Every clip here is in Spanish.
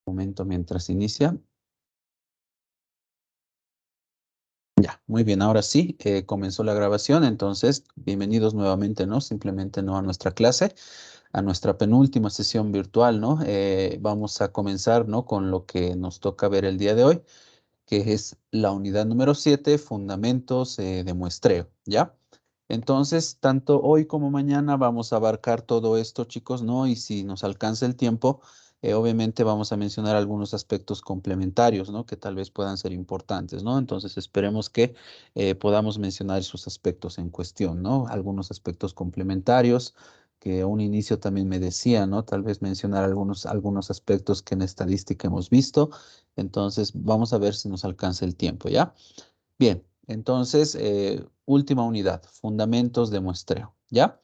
Momento mientras inicia. Ya, muy bien, ahora sí, comenzó la grabación, entonces bienvenidos nuevamente, ¿no? Simplemente no a nuestra clase, a nuestra penúltima sesión virtual, ¿no? Vamos a comenzar, ¿no? Con lo que nos toca ver el día de hoy, que es la unidad número 7, Fundamentos de muestreo, ¿ya? Entonces, tanto hoy como mañana vamos a abarcar todo esto, chicos, ¿no? Y si nos alcanza el tiempo, obviamente vamos a mencionar algunos aspectos complementarios, ¿no? Que tal vez puedan ser importantes, ¿no? Entonces, esperemos que podamos mencionar esos aspectos en cuestión, ¿no? Algunos aspectos complementarios que a un inicio también me decía, ¿no? Tal vez mencionar algunos aspectos que en estadística hemos visto. Entonces, vamos a ver si nos alcanza el tiempo, ¿ya? Bien, entonces, última unidad, fundamentos de muestreo, ¿ya?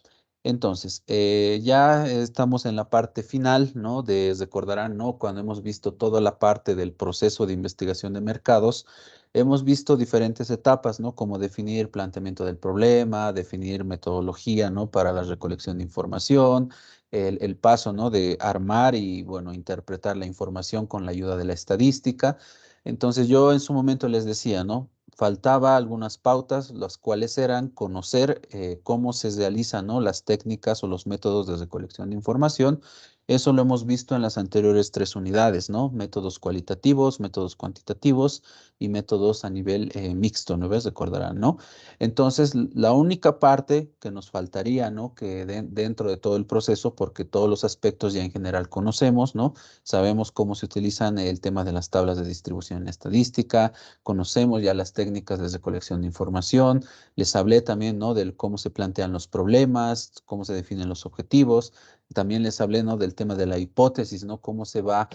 Entonces, ya estamos en la parte final, ¿no? Recordarán, ¿no? Cuando hemos visto toda la parte del proceso de investigación de mercados, hemos visto diferentes etapas, ¿no? Como definir planteamiento del problema, definir metodología, ¿no? Para la recolección de información, el paso, ¿no? De armar y, bueno, interpretar la información con la ayuda de la estadística. Entonces, yo en su momento les decía, ¿no? Faltaba algunas pautas, las cuales eran conocer cómo se realizan, ¿no? Las técnicas o los métodos de recolección de información. Eso lo hemos visto en las anteriores 3 unidades, ¿no? Métodos cualitativos, métodos cuantitativos y métodos a nivel mixto, ¿no ves? Recordarán, ¿no? Entonces, la única parte que nos faltaría, ¿no? Que dentro de todo el proceso, porque todos los aspectos ya en general conocemos, ¿no? Sabemos cómo se utilizan el tema de las tablas de distribución en estadística, conocemos ya las técnicas de recolección de información, les hablé también, ¿no? Del cómo se plantean los problemas, cómo se definen los objetivos, también les hablé, ¿no? Del tema de la hipótesis, ¿no? Cómo se va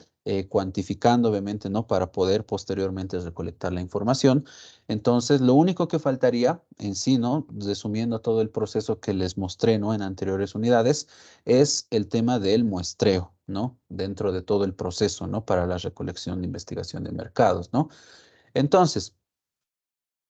cuantificando, obviamente, ¿no? Para poder posteriormente recolectar la información. Entonces, lo único que faltaría en sí, ¿no? Resumiendo todo el proceso que les mostré, ¿no? En anteriores unidades, es el tema del muestreo, ¿no? Dentro de todo el proceso, ¿no? Para la recolección de investigación de mercados, ¿no? Entonces,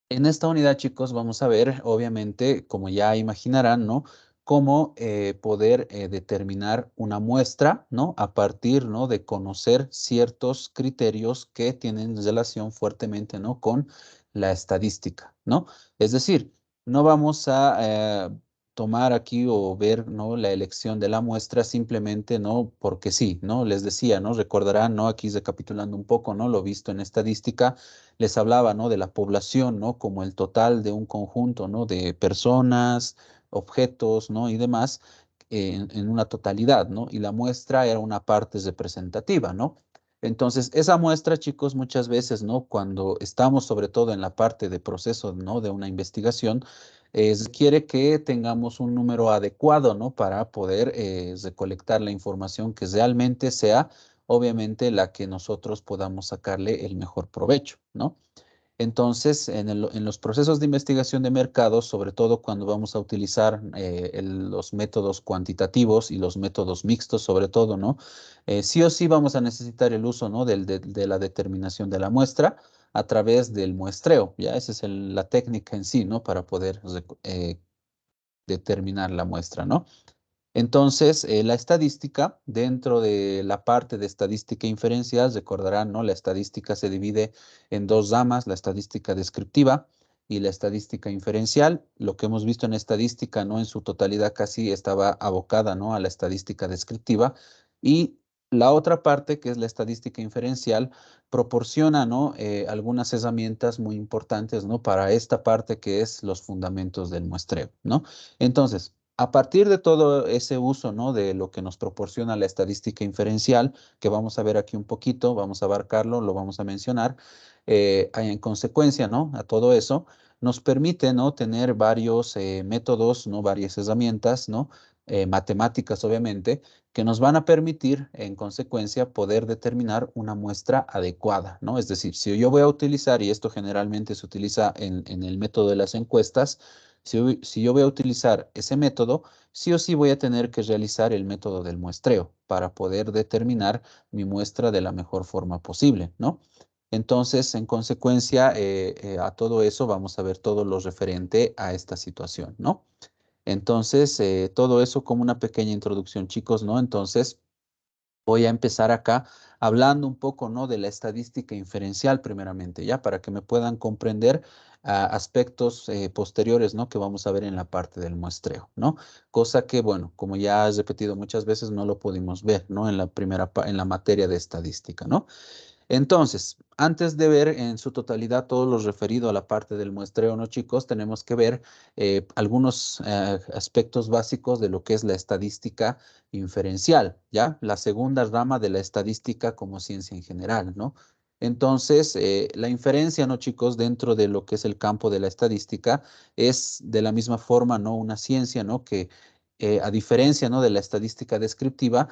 en esta unidad, chicos, vamos a ver, obviamente, como ya imaginarán, ¿no? Cómo poder determinar una muestra, ¿no? A partir, ¿no? De conocer ciertos criterios que tienen relación fuertemente, ¿no? Con la estadística, ¿no? Es decir, no vamos a tomar aquí o ver, ¿no? La elección de la muestra simplemente, ¿no? Porque sí, ¿no? Les decía, ¿no? Recordarán, ¿no? Aquí recapitulando un poco, ¿no? Lo visto en estadística les hablaba, ¿no? De la población, ¿no? Como el total de un conjunto, ¿no? De personas, objetos, ¿no? Y demás en una totalidad, ¿no? Y la muestra era una parte representativa, ¿no? Entonces, esa muestra, chicos, muchas veces, ¿no? Cuando estamos sobre todo en la parte de proceso, ¿no? De una investigación, requiere que tengamos un número adecuado, ¿no? Para poder recolectar la información que realmente sea obviamente la que nosotros podamos sacarle el mejor provecho, ¿no? Entonces, en los procesos de investigación de mercados, sobre todo cuando vamos a utilizar los métodos cuantitativos y los métodos mixtos, sobre todo, ¿no? Sí o sí vamos a necesitar el uso, ¿no? De la determinación de la muestra a través del muestreo, ¿ya? Esa es la técnica en sí, ¿no? Para poder determinar la muestra, ¿no? Entonces, la estadística, dentro de la parte de estadística inferencial, recordarán, ¿no? La estadística se divide en dos ramas, la estadística descriptiva y la estadística inferencial. Lo que hemos visto en estadística, ¿no? En su totalidad casi estaba abocada, ¿no? A la estadística descriptiva. Y la otra parte, que es la estadística inferencial, proporciona, ¿no? Algunas herramientas muy importantes, ¿no? Para esta parte que es los fundamentos del muestreo, ¿no? Entonces, a partir de todo ese uso, ¿no? De lo que nos proporciona la estadística inferencial, que vamos a ver aquí un poquito, vamos a abarcarlo, lo vamos a mencionar, en consecuencia, ¿no? A todo eso, nos permite, ¿no? Tener varios métodos, ¿no? Varias herramientas, ¿no? Matemáticas, obviamente, que nos van a permitir, en consecuencia, poder determinar una muestra adecuada, ¿no? Es decir, si yo voy a utilizar, y esto generalmente se utiliza en el método de las encuestas, si yo voy a utilizar ese método, sí o sí voy a tener que realizar el método del muestreo para poder determinar mi muestra de la mejor forma posible, ¿no? Entonces, en consecuencia, a todo eso vamos a ver todo lo referente a esta situación, ¿no? Entonces, todo eso como una pequeña introducción, chicos, ¿no? Entonces, Voy a empezar acá hablando un poco, ¿no? De la estadística inferencial primeramente, ¿ya? Para que me puedan comprender aspectos posteriores, ¿no? Que vamos a ver en la parte del muestreo, ¿no? Cosa que, bueno, como ya has repetido muchas veces, no lo pudimos ver, ¿no? En la en la materia de estadística, ¿no? Entonces, antes de ver en su totalidad todo lo referido a la parte del muestreo, ¿no, chicos? Tenemos que ver algunos aspectos básicos de lo que es la estadística inferencial, ¿ya? La segunda rama de la estadística como ciencia en general, ¿no? Entonces, la inferencia, ¿no, chicos? Dentro de lo que es el campo de la estadística es de la misma forma, ¿no? Una ciencia, ¿no? Que a diferencia, ¿no? De la estadística descriptiva,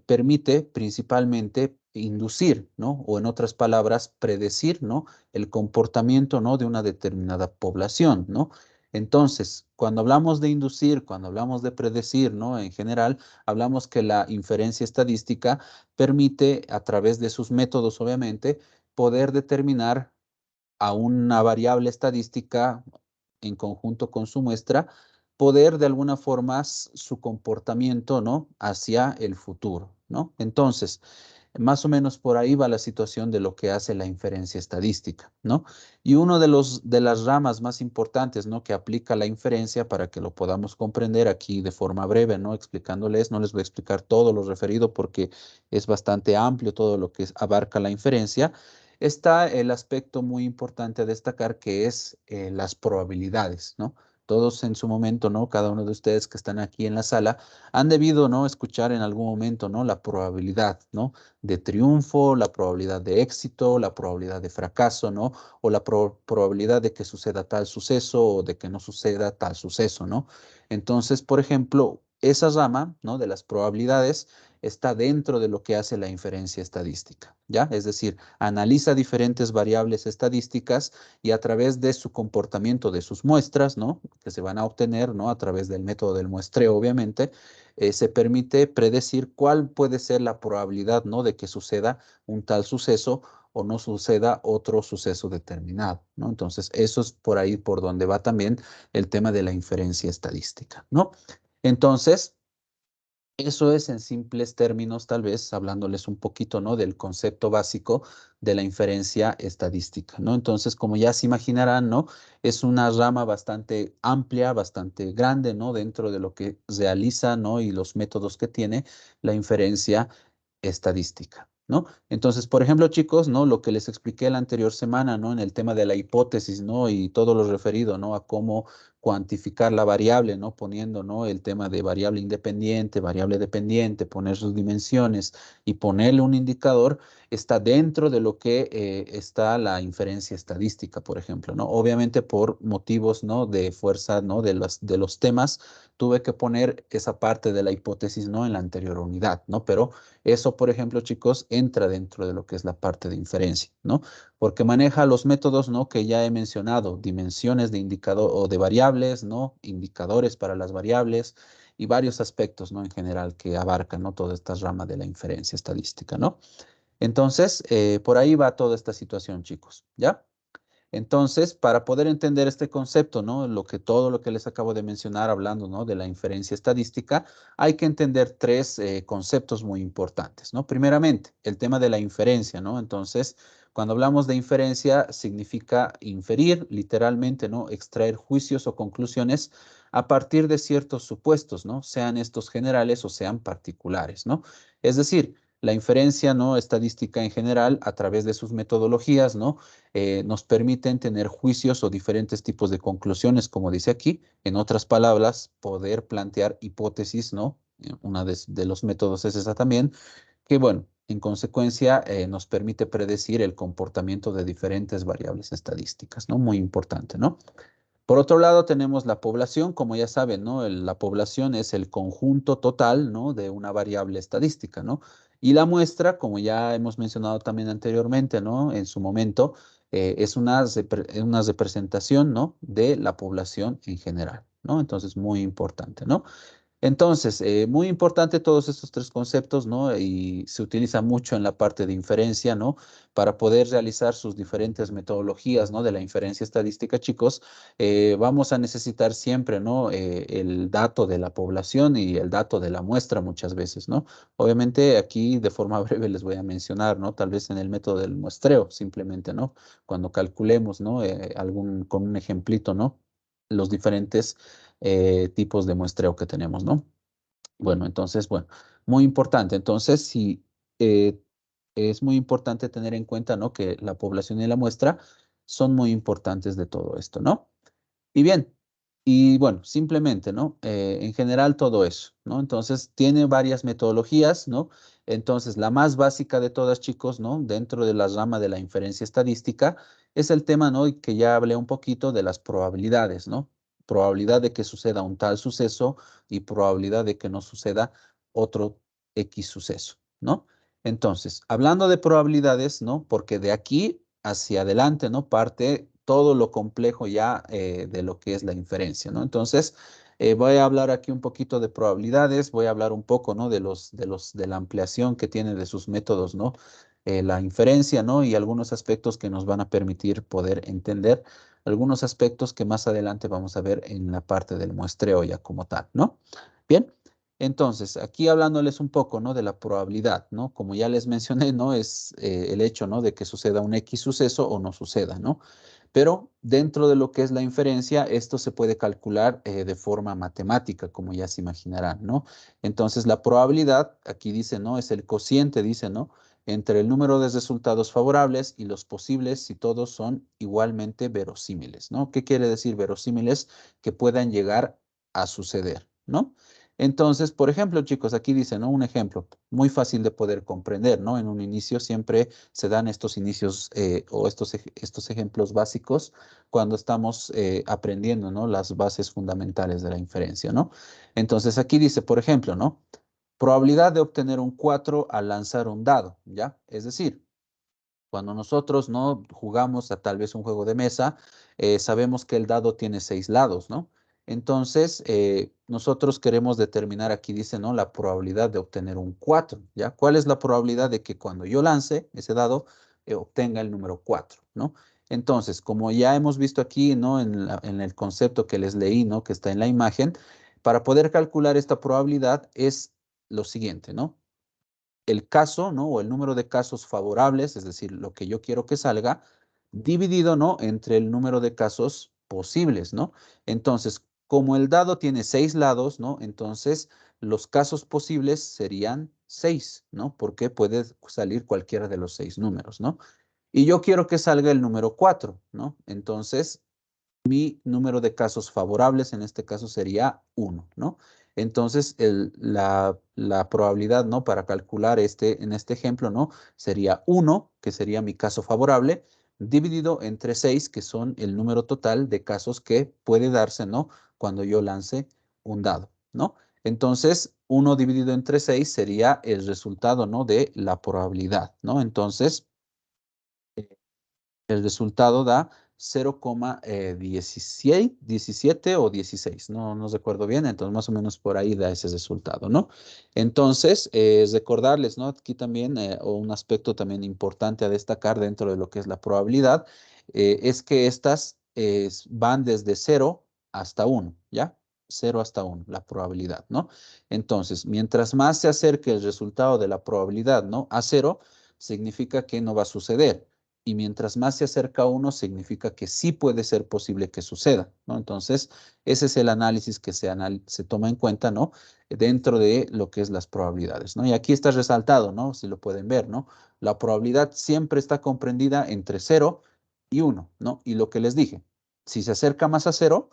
permite principalmente inducir, ¿no? O en otras palabras, predecir, ¿no? El comportamiento, ¿no? De una determinada población, ¿no? Entonces, cuando hablamos de inducir, cuando hablamos de predecir, ¿no? En general, hablamos que la inferencia estadística permite, a través de sus métodos, obviamente, poder determinar a una variable estadística en conjunto con su muestra, poder de alguna forma su comportamiento, ¿no? Hacia el futuro, ¿no? Entonces, más o menos por ahí va la situación de lo que hace la inferencia estadística, ¿no? Y uno de las ramas más importantes, ¿no? Que aplica la inferencia para que lo podamos comprender aquí de forma breve, ¿no? Explicándoles, no les voy a explicar todo lo referido porque es bastante amplio todo lo que abarca la inferencia. Está el aspecto muy importante a destacar que es las probabilidades, ¿no? Todos en su momento, ¿no? Cada uno de ustedes que están aquí en la sala han debido, ¿no? Escuchar en algún momento, ¿no? La probabilidad, ¿no? De triunfo, la probabilidad de éxito, la probabilidad de fracaso, ¿no? O la probabilidad de que suceda tal suceso o de que no suceda tal suceso, ¿no? Entonces, por ejemplo, esa rama, ¿no? De las probabilidades está dentro de lo que hace la inferencia estadística, ¿ya? Es decir, analiza diferentes variables estadísticas y a través de su comportamiento de sus muestras, ¿no? Que se van a obtener, ¿no? A través del método del muestreo, obviamente, se permite predecir cuál puede ser la probabilidad, ¿no? De que suceda un tal suceso o no suceda otro suceso determinado, ¿no? Entonces, eso es por ahí por donde va también el tema de la inferencia estadística, ¿no? Entonces, eso es en simples términos, tal vez hablándoles un poquito, ¿no? Del concepto básico de la inferencia estadística, ¿no? Entonces, como ya se imaginarán, ¿no? Es una rama bastante amplia, bastante grande, ¿no? Dentro de lo que realiza, ¿no? Y los métodos que tiene la inferencia estadística, ¿no? Entonces, por ejemplo, chicos, ¿no? Lo que les expliqué la anterior semana, ¿no? En el tema de la hipótesis, ¿no? Y todo lo referido, ¿no? A cómo cuantificar la variable, ¿no? Poniendo, ¿no? El tema de variable independiente, variable dependiente, poner sus dimensiones y ponerle un indicador, está dentro de lo que está la inferencia estadística, por ejemplo, ¿no? Obviamente por motivos, ¿no? De fuerza, ¿no? De los temas, tuve que poner esa parte de la hipótesis, ¿no? En la anterior unidad, ¿no? Pero eso, por ejemplo, chicos, entra dentro de lo que es la parte de inferencia, ¿no? Porque maneja los métodos, ¿no? Que ya he mencionado, dimensiones de indicador o de variables, ¿no? Indicadores para las variables y varios aspectos, ¿no? En general que abarcan, ¿no? Toda esta rama de la inferencia estadística, ¿no? Entonces, por ahí va toda esta situación, chicos, ¿ya? Entonces, para poder entender este concepto, ¿no? Todo lo que les acabo de mencionar hablando, ¿no? De la inferencia estadística, hay que entender tres conceptos muy importantes, ¿no? Primeramente, el tema de la inferencia, ¿no? Entonces, cuando hablamos de inferencia, significa inferir, literalmente, ¿no? Extraer juicios o conclusiones a partir de ciertos supuestos, ¿no? Sean estos generales o sean particulares, ¿no? Es decir, la inferencia, ¿no? Estadística en general, a través de sus metodologías, ¿no? Nos permiten tener juicios o diferentes tipos de conclusiones, como dice aquí. En otras palabras, poder plantear hipótesis, ¿no? Una de los métodos es esa también, que bueno, en consecuencia nos permite predecir el comportamiento de diferentes variables estadísticas, ¿no? Muy importante, ¿no? Por otro lado, tenemos la población, como ya saben, ¿no? La población es el conjunto total, ¿no? De una variable estadística, ¿no? Y la muestra, como ya hemos mencionado también anteriormente, ¿no? En su momento, es una representación, ¿no? De la población en general, ¿no? Entonces, muy importante, ¿no? Entonces, muy importante todos estos tres conceptos, ¿no? Y se utiliza mucho en la parte de inferencia, ¿no? Para poder realizar sus diferentes metodologías, ¿no? De la inferencia estadística, chicos, vamos a necesitar siempre, ¿no? El dato de la población y el dato de la muestra muchas veces, ¿no? Obviamente aquí de forma breve les voy a mencionar, ¿no? Tal vez en el método del muestreo, simplemente, ¿no? Cuando calculemos, ¿no? Con un ejemplito, ¿no? Los diferentes tipos de muestreo que tenemos, ¿no? Bueno, entonces, bueno, muy importante. Entonces, sí, eh, es muy importante tener en cuenta, ¿no? Que la población y la muestra son muy importantes de todo esto, ¿no? Y bien, y bueno, simplemente, ¿no? En general todo eso, ¿no? Entonces, tiene varias metodologías, ¿no? Entonces, la más básica de todas, chicos, ¿no? Dentro de la rama de la inferencia estadística, es el tema, ¿no? Y que ya hablé un poquito de las probabilidades, ¿no? Probabilidad de que suceda un tal suceso y probabilidad de que no suceda otro X suceso, ¿no? Entonces, hablando de probabilidades, ¿no? Porque de aquí hacia adelante, ¿no? Parte todo lo complejo ya de lo que es la inferencia, ¿no? Entonces, voy a hablar aquí un poquito de probabilidades, voy a hablar un poco, ¿no? De la ampliación que tiene de sus métodos, ¿no? La inferencia, ¿no? Y algunos aspectos que nos van a permitir poder entender algunos aspectos que más adelante vamos a ver en la parte del muestreo ya como tal, ¿no? Bien. Entonces, aquí hablándoles un poco, ¿no? De la probabilidad, ¿no? Como ya les mencioné, ¿no? Es el hecho, ¿no? De que suceda un X suceso o no suceda, ¿no? Pero dentro de lo que es la inferencia, esto se puede calcular de forma matemática, como ya se imaginarán, ¿no? Entonces, la probabilidad, aquí dice, ¿no? Es el cociente, dice, ¿no? Entre el número de resultados favorables y los posibles si todos son igualmente verosímiles, ¿no? ¿Qué quiere decir verosímiles? Que puedan llegar a suceder, ¿no? Entonces, por ejemplo, chicos, aquí dice, ¿no? Un ejemplo muy fácil de poder comprender, ¿no? En un inicio siempre se dan estos inicios o estos ejemplos básicos cuando estamos aprendiendo, ¿no? Las bases fundamentales de la inferencia, ¿no? Entonces, aquí dice, por ejemplo, ¿no? Probabilidad de obtener un 4 al lanzar un dado, ¿ya? Es decir, cuando nosotros no jugamos a tal vez un juego de mesa, sabemos que el dado tiene 6 lados, ¿no? Entonces, nosotros queremos determinar, aquí dice, ¿no? La probabilidad de obtener un 4, ¿ya? ¿Cuál es la probabilidad de que cuando yo lance ese dado, obtenga el número 4, ¿no? Entonces, como ya hemos visto aquí, ¿no? En el concepto que les leí, ¿no? Que está en la imagen, para poder calcular esta probabilidad es lo siguiente, ¿no? El caso, ¿no? O el número de casos favorables, es decir, lo que yo quiero que salga, dividido, ¿no? Entre el número de casos posibles, ¿no? Entonces, como el dado tiene 6 lados, ¿no? Entonces, los casos posibles serían 6, ¿no? Porque puede salir cualquiera de los 6 números, ¿no? Y yo quiero que salga el número 4, ¿no? Entonces, mi número de casos favorables en este caso sería 1, ¿no? Entonces, la probabilidad, ¿no? Para calcular en este ejemplo, ¿no? Sería 1, que sería mi caso favorable, dividido entre 6, que son el número total de casos que puede darse, ¿no? Cuando yo lance un dado, ¿no? Entonces, 1 dividido entre 6 sería el resultado, ¿no? De la probabilidad, ¿no? Entonces, el resultado da 0,17 o 16, no recuerdo bien, entonces más o menos por ahí da ese resultado, ¿no? Entonces, recordarles, ¿no? Aquí también, o un aspecto también importante a destacar dentro de lo que es la probabilidad, es que estas van desde 0 hasta 1, ¿ya? 0 hasta 1, la probabilidad, ¿no? Entonces, mientras más se acerque el resultado de la probabilidad, ¿no? A 0, significa que no va a suceder y mientras más se acerca a 1, significa que sí puede ser posible que suceda, ¿no? Entonces, ese es el análisis que se toma en cuenta, ¿no? Dentro de lo que es las probabilidades, ¿no? Y aquí está resaltado, ¿no? Si lo pueden ver, ¿no? La probabilidad siempre está comprendida entre 0 y 1, ¿no? Y lo que les dije, si se acerca más a 0,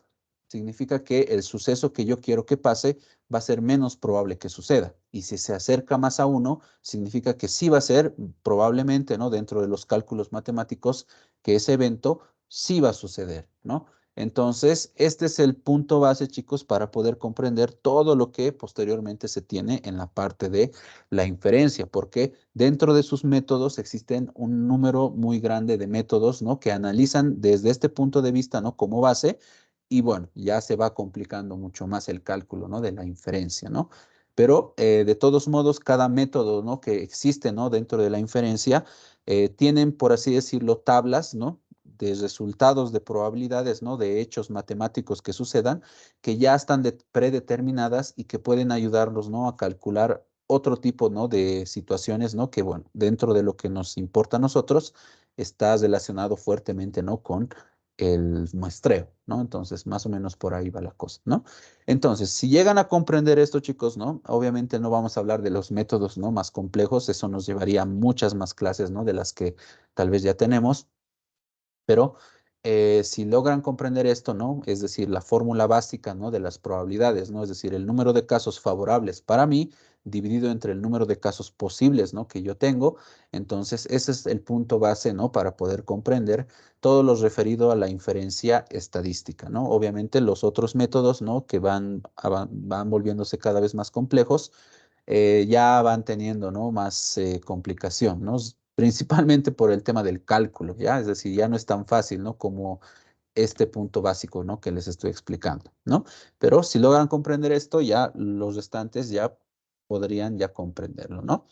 significa que el suceso que yo quiero que pase va a ser menos probable que suceda. Y si se acerca más a 1, significa que sí va a ser probablemente, ¿no? Dentro de los cálculos matemáticos, que ese evento sí va a suceder, ¿no? Entonces, este es el punto base, chicos, para poder comprender todo lo que posteriormente se tiene en la parte de la inferencia, porque dentro de sus métodos existen un número muy grande de métodos, ¿no? Que analizan desde este punto de vista, ¿no? Como base y bueno, ya se va complicando mucho más el cálculo, ¿no? De la inferencia, ¿no? Pero de todos modos, cada método, ¿no? Que existe, ¿no? Dentro de la inferencia, tienen, por así decirlo, tablas, ¿no? De resultados de probabilidades, ¿no? De hechos matemáticos que sucedan, que ya están predeterminadas y que pueden ayudarnos, ¿no? A calcular otro tipo, ¿no? De situaciones, ¿no? Que, bueno, dentro de lo que nos importa a nosotros, está relacionado fuertemente, ¿no? Con el muestreo, ¿no? Entonces, más o menos por ahí va la cosa, ¿no? Entonces, si llegan a comprender esto, chicos, ¿no? Obviamente no vamos a hablar de los métodos, ¿no? Más complejos, eso nos llevaría a muchas más clases, ¿no? De las que tal vez ya tenemos. Pero si logran comprender esto, ¿no? Es decir, la fórmula básica, ¿no? De las probabilidades, ¿no? Es decir, el número de casos favorables para mí dividido entre el número de casos posibles, ¿no? Que yo tengo. Entonces, ese es el punto base, ¿no? Para poder comprender todo lo referido a la inferencia estadística, ¿no? Obviamente los otros métodos, ¿no? Que van volviéndose cada vez más complejos, ya van teniendo, ¿no? Más complicación, ¿no? Principalmente por el tema del cálculo, ¿ya? Es decir, ya no es tan fácil, ¿no? Como este punto básico, ¿no? Que les estoy explicando, ¿no? Pero si logran comprender esto, ya los restantes ya podrían ya comprenderlo, ¿no?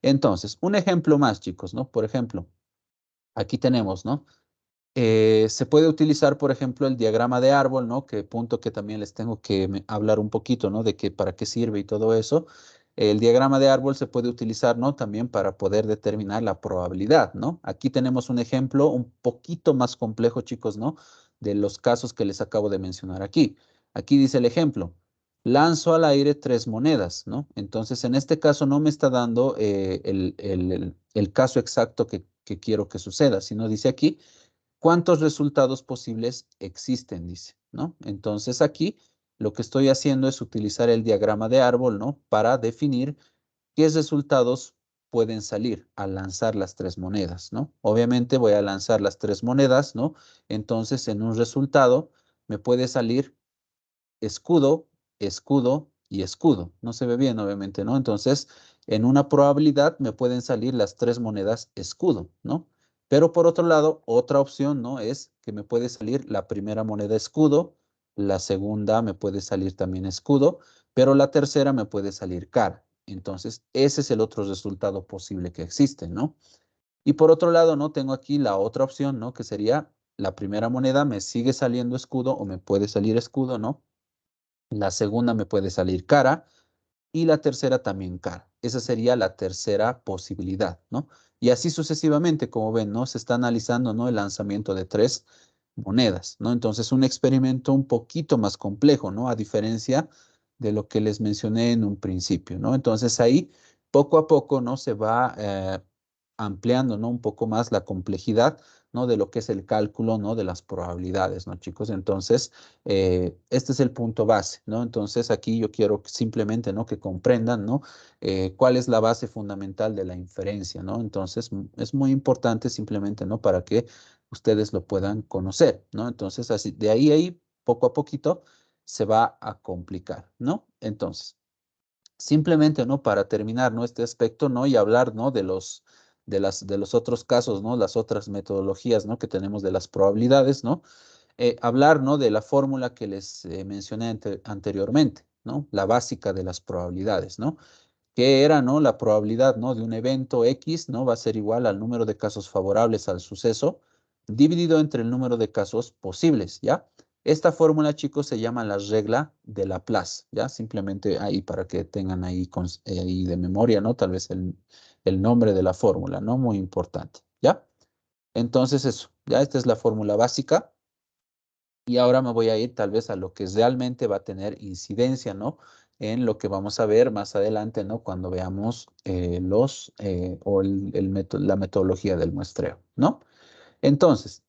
Entonces, un ejemplo más, chicos, ¿no? Por ejemplo, aquí tenemos, ¿no? Se puede utilizar, por ejemplo, el diagrama de árbol, ¿no? Que punto que también les tengo que hablar un poquito, ¿no? De que para qué sirve y todo eso. El diagrama de árbol se puede utilizar, ¿no? También para poder determinar la probabilidad, ¿no? Aquí tenemos un ejemplo un poquito más complejo, chicos, ¿no? De los casos que les acabo de mencionar aquí. Aquí dice el ejemplo. Lanzo al aire 3 monedas, ¿no? Entonces, en este caso no me está dando el caso exacto que quiero que suceda, sino dice aquí ¿cuántos resultados posibles existen? Dice, ¿no? Entonces aquí lo que estoy haciendo es utilizar el diagrama de árbol, ¿no? Para definir qué resultados pueden salir al lanzar las 3 monedas, ¿no? Obviamente voy a lanzar las 3 monedas, ¿no? Entonces en un resultado me puede salir escudo, escudo y escudo. No se ve bien, obviamente, ¿no? Entonces, en una probabilidad me pueden salir las 3 monedas escudo, ¿no? Pero por otro lado, otra opción, ¿no? Es que me puede salir la primera moneda escudo, la segunda me puede salir también escudo, pero la tercera me puede salir cara. Entonces, ese es el otro resultado posible que existe, ¿no? Y por otro lado, ¿no? Tengo aquí la otra opción, ¿no? Que sería la primera moneda me sigue saliendo escudo o me puede salir escudo, ¿no? La segunda me puede salir cara y la tercera también cara. Esa sería la tercera posibilidad, ¿no? Y así sucesivamente, como ven, ¿no? Se está analizando, ¿no? El lanzamiento de 3 monedas, ¿no? Entonces, un experimento un poquito más complejo, ¿no? A diferencia de lo que les mencioné en un principio, ¿no? Entonces, ahí, poco a poco, ¿no? Se va ampliando, ¿no? Un poco más la complejidad, ¿no? De lo que es el cálculo, ¿no? De las probabilidades, ¿no, chicos? Entonces, este es el punto base, ¿no? Entonces aquí yo quiero simplemente, ¿no? Que comprendan, ¿no? Cuál es la base fundamental de la inferencia, ¿no? Entonces es muy importante simplemente, ¿no? Para que ustedes lo puedan conocer, ¿no? Entonces así, de ahí, poco a poquito, se va a complicar, ¿no? Entonces, simplemente, ¿no? Para terminar, ¿no? Este aspecto, ¿no? Y hablar, ¿no? De los otros casos, ¿no? Las otras metodologías, ¿no? Que tenemos de las probabilidades, ¿no? Hablar, ¿no? De la fórmula que les mencioné anteriormente, ¿no? La básica de las probabilidades, ¿no? Que era, ¿no? La probabilidad, ¿no? De un evento X, ¿no? Va a ser igual al número de casos favorables al suceso dividido entre el número de casos posibles, ¿ya? Esta fórmula, chicos, se llama la regla de Laplace, ¿ya? Simplemente ahí para que tengan ahí, ahí de memoria, ¿no? Tal vez el nombre de la fórmula, ¿no? Muy importante, ¿ya? Entonces eso, ya esta es la fórmula básica. Y ahora me voy a ir tal vez a lo que realmente va a tener incidencia, ¿no? En lo que vamos a ver más adelante, ¿no? Cuando veamos la metodología del muestreo, ¿no? Entonces,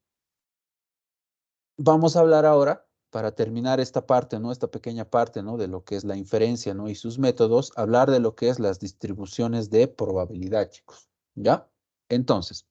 vamos a hablar ahora, para terminar esta parte, ¿no? Esta pequeña parte, ¿no? De lo que es la inferencia, ¿no? Y sus métodos, hablar de lo que es las distribuciones de probabilidad, chicos, ¿ya? Entonces,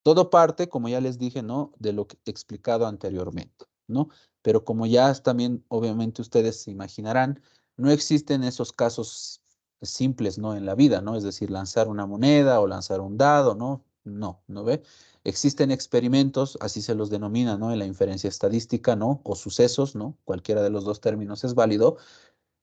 todo parte, como ya les dije, ¿no? De lo que he explicado anteriormente, ¿no? Pero como ya también, obviamente, ustedes se imaginarán, no existen esos casos simples, ¿no? En la vida, ¿no? Es decir, lanzar una moneda o lanzar un dado, ¿no? No, ¿no ve? Existen experimentos, así se los denomina, ¿no? En la inferencia estadística, ¿no? O sucesos, ¿no? Cualquiera de los dos términos es válido,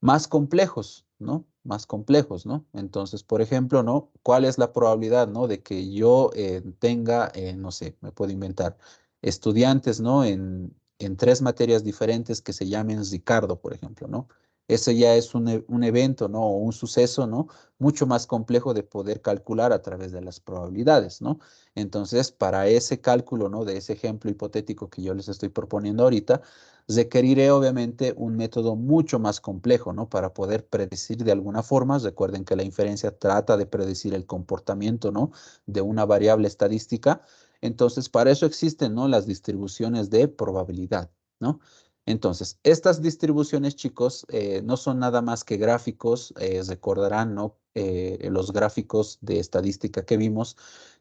más complejos, ¿no? Más complejos, ¿no? Entonces, por ejemplo, ¿no? ¿Cuál es la probabilidad, ¿no? De que yo tenga, no sé, me puedo inventar, estudiantes, ¿no? En tres materias diferentes que se llamen Ricardo, por ejemplo, ¿no? Ese ya es un evento, ¿no? O un suceso, ¿no? Mucho más complejo de poder calcular a través de las probabilidades, ¿no? Entonces, para ese cálculo, ¿no? De ese ejemplo hipotético que yo les estoy proponiendo ahorita, requeriré obviamente un método mucho más complejo, ¿no? Para poder predecir de alguna forma. Recuerden que la inferencia trata de predecir el comportamiento, ¿no? De una variable estadística. Entonces, para eso existen, ¿no? Las distribuciones de probabilidad, ¿no? Entonces, estas distribuciones, chicos, no son nada más que gráficos, recordarán, ¿no? Los gráficos de estadística que vimos,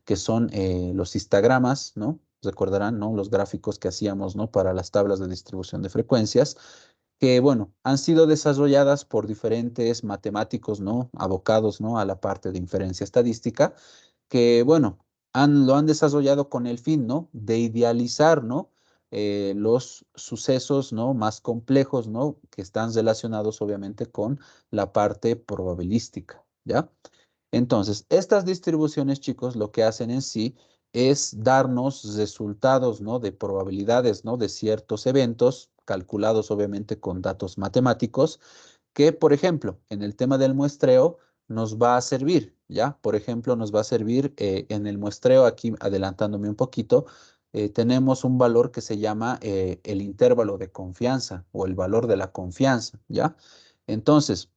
que son los histogramas, ¿no? Recordarán, ¿no? Los gráficos que hacíamos, ¿no? Para las tablas de distribución de frecuencias, que, bueno, han sido desarrolladas por diferentes matemáticos, ¿no? Abocados, ¿no? A la parte de inferencia estadística, que, bueno, lo han desarrollado con el fin, ¿no? De idealizar, ¿no? Los sucesos, ¿no? Más complejos, ¿no? Que están relacionados, obviamente, con la parte probabilística, ¿ya? Entonces, estas distribuciones, chicos, lo que hacen en sí es darnos resultados, ¿no? De probabilidades, ¿no? De ciertos eventos, calculados obviamente con datos matemáticos, que, por ejemplo, en el tema del muestreo nos va a servir, ¿ya? Por ejemplo, nos va a servir en el muestreo, aquí adelantándome un poquito, tenemos un valor que se llama el intervalo de confianza o el valor de la confianza, ¿ya? Entonces,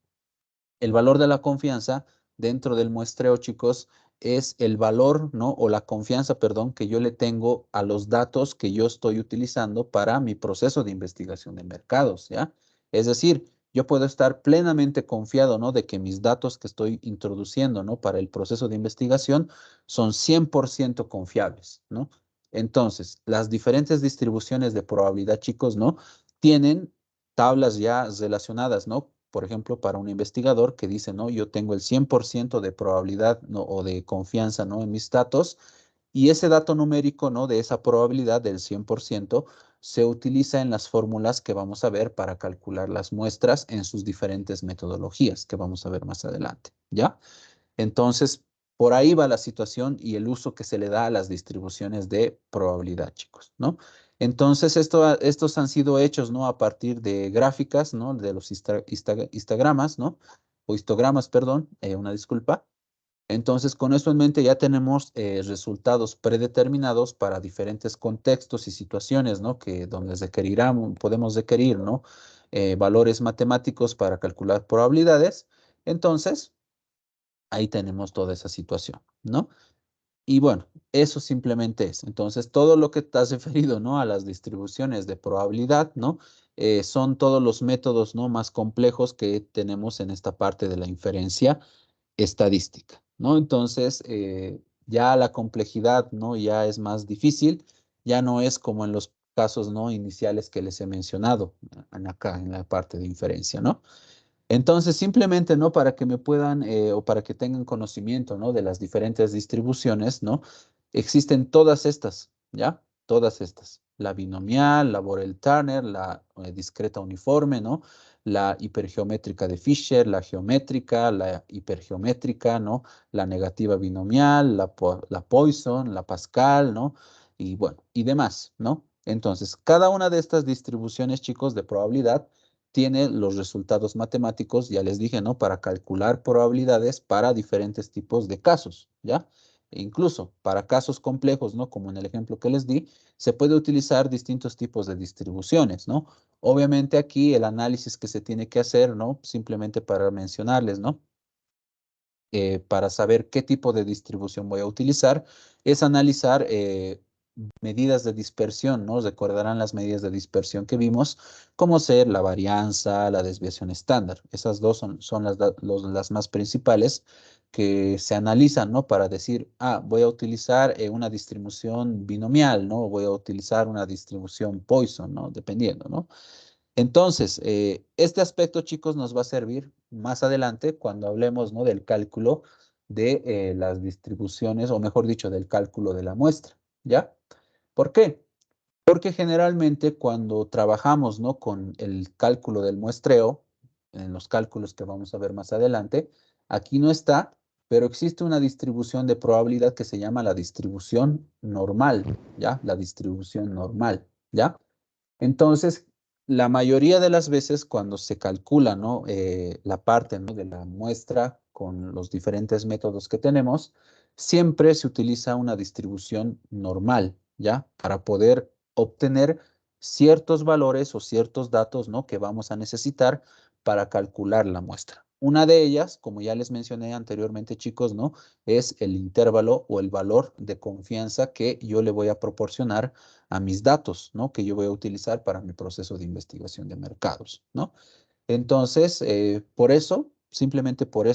el valor de la confianza dentro del muestreo, chicos, es el valor, ¿no? O la confianza, perdón, que yo le tengo a los datos que yo estoy utilizando para mi proceso de investigación de mercados, ¿ya? Es decir, yo puedo estar plenamente confiado, ¿no? De que mis datos que estoy introduciendo, ¿no? Para el proceso de investigación son 100% confiables, ¿no? Entonces, las diferentes distribuciones de probabilidad, chicos, ¿no? Tienen tablas ya relacionadas, ¿no? Por ejemplo, para un investigador que dice, no, yo tengo el 100% de probabilidad, ¿no? O de confianza, ¿no? En mis datos, y ese dato numérico, ¿no? De esa probabilidad del 100% se utiliza en las fórmulas que vamos a ver para calcular las muestras en sus diferentes metodologías que vamos a ver más adelante, ¿ya? Entonces, por ahí va la situación y el uso que se le da a las distribuciones de probabilidad, chicos, ¿no? Entonces, estos han sido hechos, ¿no? A partir de gráficas, ¿no? De los histogramas, ¿no? O histogramas, perdón, una disculpa. Entonces, con eso en mente ya tenemos resultados predeterminados para diferentes contextos y situaciones, ¿no? Que donde podemos requerir, ¿no? Valores matemáticos para calcular probabilidades. Entonces, ahí tenemos toda esa situación, ¿no? Y bueno, eso simplemente es. Entonces, todo lo que te has referido, ¿no? A las distribuciones de probabilidad, ¿no? Son todos los métodos, ¿no? Más complejos que tenemos en esta parte de la inferencia estadística, ¿no? Entonces, ya la complejidad, ¿no? Ya es más difícil, ya no es como en los casos, ¿no? Iniciales que les he mencionado, acá en la parte de inferencia, ¿no? Entonces, simplemente, ¿no? Para que me puedan o para que tengan conocimiento, ¿no? De las diferentes distribuciones, ¿no? Existen todas estas, ¿ya? Todas estas. La binomial, la Borel-Turner, la discreta uniforme, ¿no? La hipergeométrica de Fisher, la geométrica, la hipergeométrica, ¿no? La negativa binomial, la Poisson, la Pascal, ¿no? Y bueno, y demás, ¿no? Entonces, cada una de estas distribuciones, chicos, de probabilidad, tiene los resultados matemáticos, ya les dije, ¿no? Para calcular probabilidades para diferentes tipos de casos, ¿ya? E incluso para casos complejos, ¿no? Como en el ejemplo que les di, se puede utilizar distintos tipos de distribuciones, ¿no? Obviamente aquí el análisis que se tiene que hacer, ¿no? Simplemente para mencionarles, ¿no? Para saber qué tipo de distribución voy a utilizar, es analizar medidas de dispersión, ¿no? Recordarán las medidas de dispersión que vimos, como ser la varianza, la desviación estándar. Esas dos son las más principales que se analizan, ¿no? Para decir, voy a utilizar una distribución binomial, ¿no? Voy a utilizar una distribución Poisson, ¿no? Dependiendo, ¿no? Entonces, este aspecto, chicos, nos va a servir más adelante cuando hablemos, ¿no? Del cálculo de las distribuciones, o mejor dicho, del cálculo de la muestra, ¿ya? ¿Por qué? Porque generalmente cuando trabajamos, ¿no?, con el cálculo del muestreo, en los cálculos que vamos a ver más adelante, aquí no está, pero existe una distribución de probabilidad que se llama la distribución normal, ¿ya? La distribución normal, ¿ya? Entonces, la mayoría de las veces cuando se calcula, ¿no?, la parte, ¿no?, de la muestra con los diferentes métodos que tenemos, siempre se utiliza una distribución normal, ¿ya? Para poder obtener ciertos valores o ciertos datos, ¿no?, que vamos a necesitar para calcular la muestra. Una de ellas, como ya les mencioné anteriormente, chicos, ¿no?, es el intervalo o el valor de confianza que yo le voy a proporcionar a mis datos, ¿no?, que yo voy a utilizar para mi proceso de investigación de mercados, ¿no? Entonces, por eso, simplemente por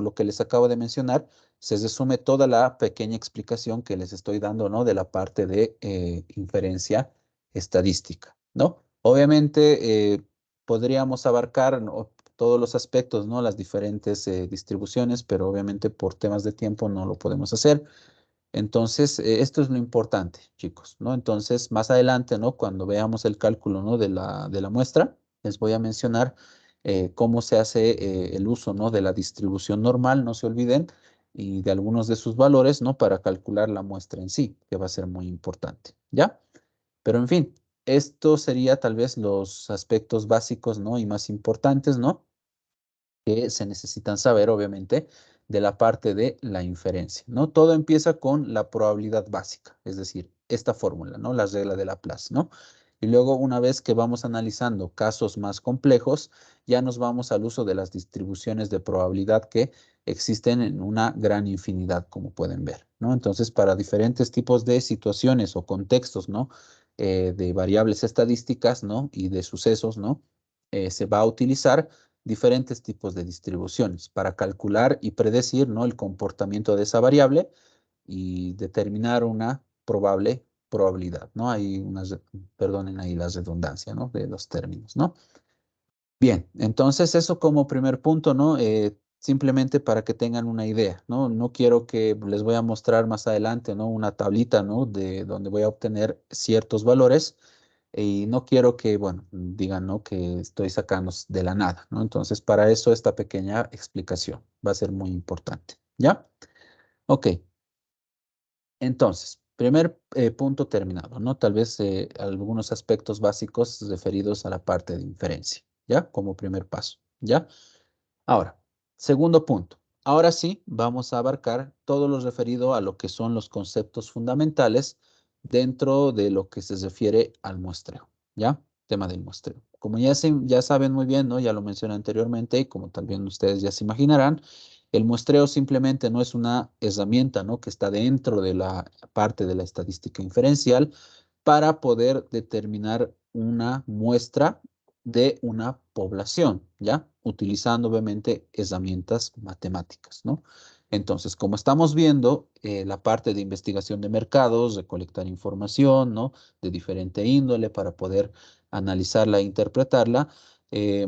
lo que les acabo de mencionar, se resume toda la pequeña explicación que les estoy dando, ¿no?, de la parte de inferencia estadística, ¿no? Obviamente, podríamos abarcar, ¿no?, todos los aspectos, ¿no?, las diferentes distribuciones, pero obviamente por temas de tiempo no lo podemos hacer. Entonces, esto es lo importante, chicos, ¿no? Entonces, más adelante, ¿no?, cuando veamos el cálculo, ¿no?, de la muestra, les voy a mencionar cómo se hace el uso, ¿no?, de la distribución normal, no se olviden, y de algunos de sus valores, ¿no?, para calcular la muestra en sí, que va a ser muy importante, ¿ya? Pero, en fin, esto sería tal vez los aspectos básicos, ¿no?, y más importantes, ¿no?, que se necesitan saber, obviamente, de la parte de la inferencia, ¿no? Todo empieza con la probabilidad básica, es decir, esta fórmula, ¿no? La regla de Laplace, ¿no? Y luego, una vez que vamos analizando casos más complejos, ya nos vamos al uso de las distribuciones de probabilidad que existen en una gran infinidad, como pueden ver, ¿no? Entonces, para diferentes tipos de situaciones o contextos, ¿no?, de variables estadísticas, ¿no?, y de sucesos, ¿no?, se va a utilizar diferentes tipos de distribuciones para calcular y predecir, ¿no?, el comportamiento de esa variable y determinar una probable probabilidad, ¿no? Hay unas, perdonen ahí la redundancia, ¿no?, de los términos, ¿no? Bien, entonces eso como primer punto, ¿no? Simplemente para que tengan una idea, ¿no? No quiero que les voy a mostrar más adelante, ¿no?, una tablita, ¿no?, de donde voy a obtener ciertos valores y no quiero que, bueno, digan, ¿no?, que estoy sacando de la nada, ¿no? Entonces, para eso esta pequeña explicación va a ser muy importante, ¿ya? Ok, entonces, primer punto terminado, ¿no? Tal vez algunos aspectos básicos referidos a la parte de inferencia, ¿ya? Como primer paso, ¿ya? Ahora, segundo punto. Ahora sí, vamos a abarcar todo lo referido a lo que son los conceptos fundamentales dentro de lo que se refiere al muestreo, ¿ya? Tema del muestreo. Como ya saben muy bien, ¿no? Ya lo mencioné anteriormente y como también ustedes ya se imaginarán, el muestreo simplemente no es una herramienta, ¿no?, que está dentro de la parte de la estadística inferencial para poder determinar una muestra de una población, ¿ya? Utilizando obviamente herramientas matemáticas, ¿no? Entonces, como estamos viendo, la parte de investigación de mercados, recolectar información, ¿no?, de diferente índole para poder analizarla e interpretarla,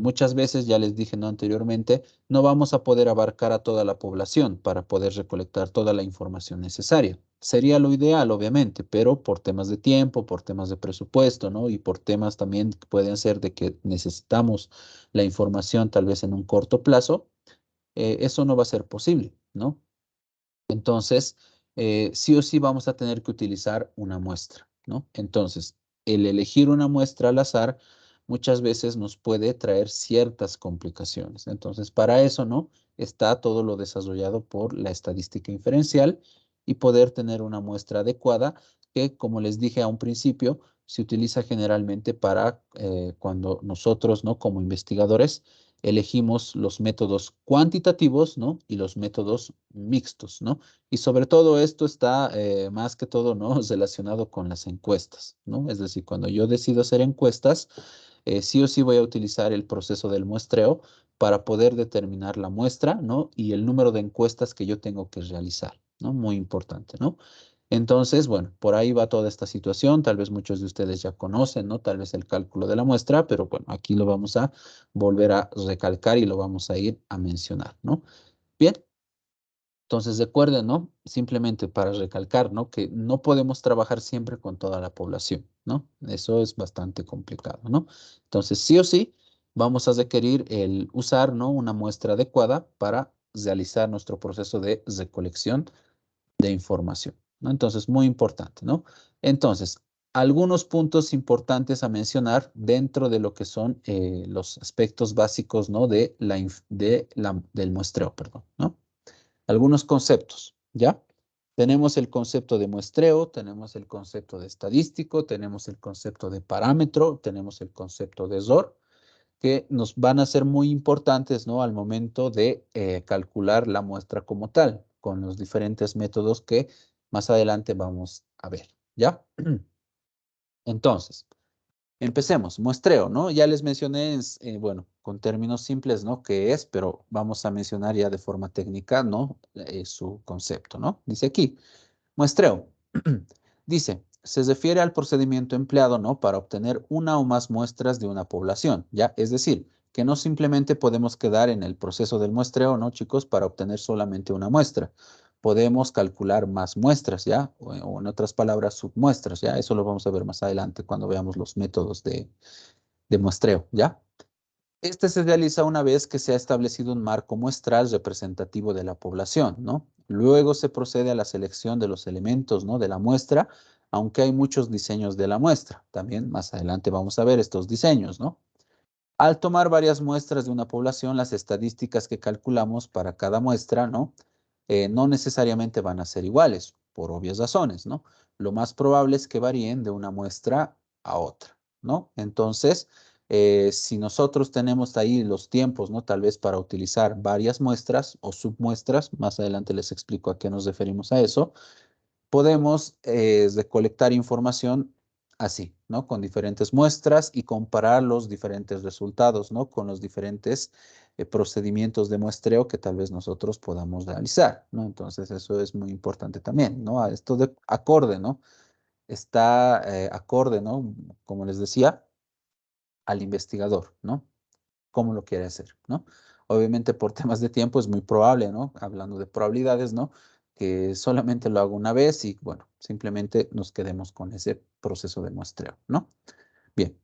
muchas veces, ya les dije, ¿no?, anteriormente, no vamos a poder abarcar a toda la población para poder recolectar toda la información necesaria. Sería lo ideal, obviamente, pero por temas de tiempo, por temas de presupuesto, ¿no? Y por temas también que pueden ser de que necesitamos la información tal vez en un corto plazo, eso no va a ser posible, ¿no? Entonces, sí o sí vamos a tener que utilizar una muestra, ¿no? Entonces, el elegir una muestra al azar muchas veces nos puede traer ciertas complicaciones. Entonces, para eso, ¿no?, está todo lo desarrollado por la estadística inferencial y poder tener una muestra adecuada que, como les dije a un principio, se utiliza generalmente para cuando nosotros, ¿no?, como investigadores, elegimos los métodos cuantitativos, ¿no?, y los métodos mixtos, ¿no? Y sobre todo esto está más que todo, ¿no?, relacionado con las encuestas, ¿no? Es decir, cuando yo decido hacer encuestas, sí o sí voy a utilizar el proceso del muestreo para poder determinar la muestra, ¿no?, y el número de encuestas que yo tengo que realizar, ¿no? Muy importante, ¿no? Entonces, bueno, por ahí va toda esta situación. Tal vez muchos de ustedes ya conocen, ¿no?, tal vez el cálculo de la muestra, pero bueno, aquí lo vamos a volver a recalcar y lo vamos a ir a mencionar, ¿no? Bien. Entonces, recuerden, ¿no? Simplemente para recalcar, ¿no? Que no podemos trabajar siempre con toda la población, ¿no? Eso es bastante complicado, ¿no? Entonces, sí o sí, vamos a requerir el usar, ¿no? Una muestra adecuada para realizar nuestro proceso de recolección de información, ¿no? Entonces, muy importante, ¿no? Entonces, algunos puntos importantes a mencionar dentro de lo que son los aspectos básicos, ¿no? Del muestreo, perdón, ¿no? Algunos conceptos, ¿ya? Tenemos el concepto de muestreo, tenemos el concepto de estadístico, tenemos el concepto de parámetro, tenemos el concepto de error, que nos van a ser muy importantes, ¿no? Al momento de calcular la muestra como tal, con los diferentes métodos que más adelante vamos a ver, ¿ya? Entonces, empecemos, muestreo, ¿no? Ya les mencioné, bueno, con términos simples, ¿no? ¿Qué es? Pero vamos a mencionar ya de forma técnica, ¿no? Su concepto, ¿no? Dice aquí, muestreo. Dice, se refiere al procedimiento empleado, ¿no? Para obtener una o más muestras de una población, ¿ya? Es decir, que no simplemente podemos quedar en el proceso del muestreo, ¿no, chicos? Para obtener solamente una muestra. Podemos calcular más muestras, ¿ya? O en otras palabras, submuestras, ¿ya? Eso lo vamos a ver más adelante cuando veamos los métodos de muestreo, ¿ya? Este se realiza una vez que se ha establecido un marco muestral representativo de la población, ¿no? Luego se procede a la selección de los elementos, ¿no? De la muestra, aunque hay muchos diseños de la muestra. También más adelante vamos a ver estos diseños, ¿no? Al tomar varias muestras de una población, las estadísticas que calculamos para cada muestra, ¿no? No necesariamente van a ser iguales, por obvias razones, ¿no? Lo más probable es que varíen de una muestra a otra, ¿no? Entonces, si nosotros tenemos ahí los tiempos, ¿no? Tal vez para utilizar varias muestras o submuestras, más adelante les explico a qué nos referimos a eso, podemos recolectar información así, ¿no? Con diferentes muestras y comparar los diferentes resultados, ¿no? Con los diferentes procedimientos de muestreo que tal vez nosotros podamos realizar, ¿no? Entonces, eso es muy importante también, ¿no? A esto de acorde, ¿no? Está acorde, ¿no? Como les decía, al investigador, ¿no? Cómo lo quiere hacer, ¿no? Obviamente por temas de tiempo es muy probable, ¿no? Hablando de probabilidades, ¿no? Que solamente lo hago una vez y, bueno, simplemente nos quedemos con ese proceso de muestreo, ¿no? Bien.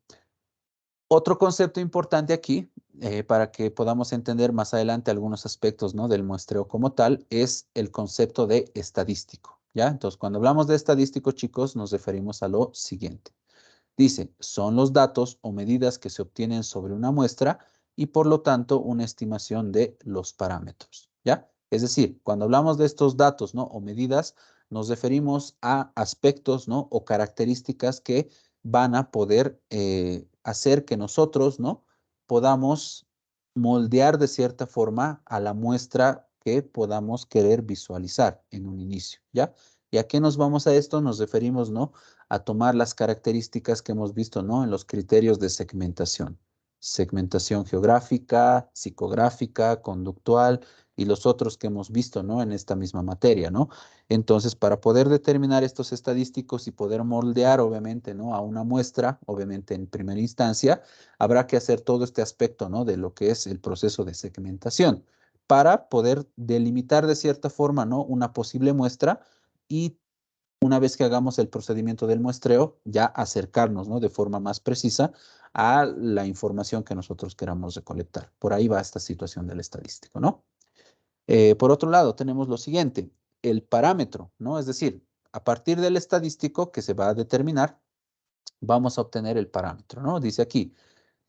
Otro concepto importante aquí, para que podamos entender más adelante algunos aspectos, ¿no? Del muestreo como tal, es el concepto de estadístico, ¿ya? Entonces, cuando hablamos de estadístico, chicos, nos referimos a lo siguiente. Dice, son los datos o medidas que se obtienen sobre una muestra y por lo tanto una estimación de los parámetros, ¿ya? Es decir, cuando hablamos de estos datos, ¿no? O medidas, nos referimos a aspectos, ¿no? O características que van a poder hacer que nosotros, ¿no? Podamos moldear de cierta forma a la muestra que podamos querer visualizar en un inicio, ¿ya? ¿Y a qué nos vamos a esto? Nos referimos, ¿no? A tomar las características que hemos visto, ¿no? En los criterios de segmentación. Segmentación geográfica, psicográfica, conductual y los otros que hemos visto, ¿no? En esta misma materia, ¿no? Entonces, para poder determinar estos estadísticos y poder moldear, obviamente, ¿no? A una muestra, obviamente en primera instancia, habrá que hacer todo este aspecto, ¿no? De lo que es el proceso de segmentación para poder delimitar de cierta forma, ¿no? Una posible muestra y una vez que hagamos el procedimiento del muestreo, ya acercarnos, ¿no? De forma más precisa a la información que nosotros queramos recolectar. Por ahí va esta situación del estadístico, ¿no? Por otro lado, tenemos lo siguiente, el parámetro, ¿no? Es decir, a partir del estadístico que se va a determinar, vamos a obtener el parámetro, ¿no? Dice aquí,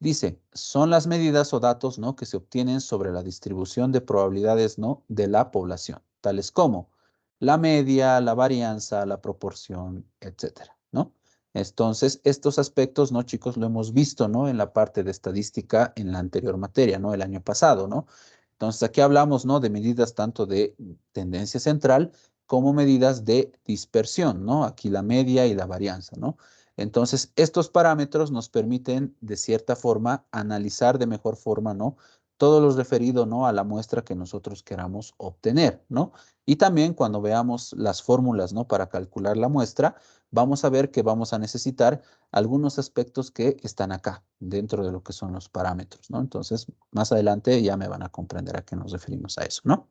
dice, son las medidas o datos, ¿no? Que se obtienen sobre la distribución de probabilidades, ¿no? De la población, tales como la media, la varianza, la proporción, etcétera, ¿no? Entonces, estos aspectos, ¿no, chicos? Lo hemos visto, ¿no? En la parte de estadística en la anterior materia, ¿no? El año pasado, ¿no? Entonces, aquí hablamos, ¿no? De medidas tanto de tendencia central como medidas de dispersión, ¿no? Aquí la media y la varianza, ¿no? Entonces, estos parámetros nos permiten, de cierta forma, analizar de mejor forma, ¿no? Todo lo referido, ¿no? A la muestra que nosotros queramos obtener, ¿no? Y también cuando veamos las fórmulas, ¿no? Para calcular la muestra, vamos a ver que vamos a necesitar algunos aspectos que están acá, dentro de lo que son los parámetros, ¿no? Entonces, más adelante ya me van a comprender a qué nos referimos a eso, ¿no?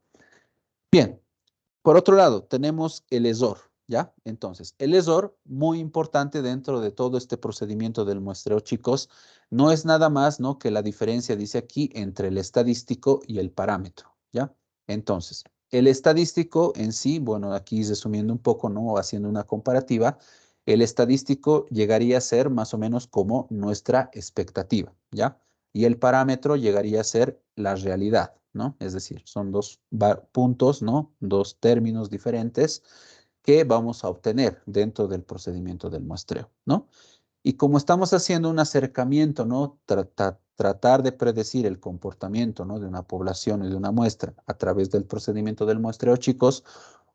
Bien. Por otro lado, tenemos el ESOR, ¿ya? Entonces, el ESOR, muy importante dentro de todo este procedimiento del muestreo, chicos, no es nada más, ¿no?, que la diferencia, dice aquí, entre el estadístico y el parámetro, ¿ya? Entonces, el estadístico en sí, bueno, aquí resumiendo un poco, ¿no?, haciendo una comparativa, el estadístico llegaría a ser más o menos como nuestra expectativa, ¿ya? Y el parámetro llegaría a ser la realidad, ¿no? Es decir, son dos puntos, ¿no? Dos términos diferentes que vamos a obtener dentro del procedimiento del muestreo, ¿no? Y como estamos haciendo un acercamiento, ¿no? Tratar de predecir el comportamiento, ¿no?, de una población y de una muestra a través del procedimiento del muestreo, chicos,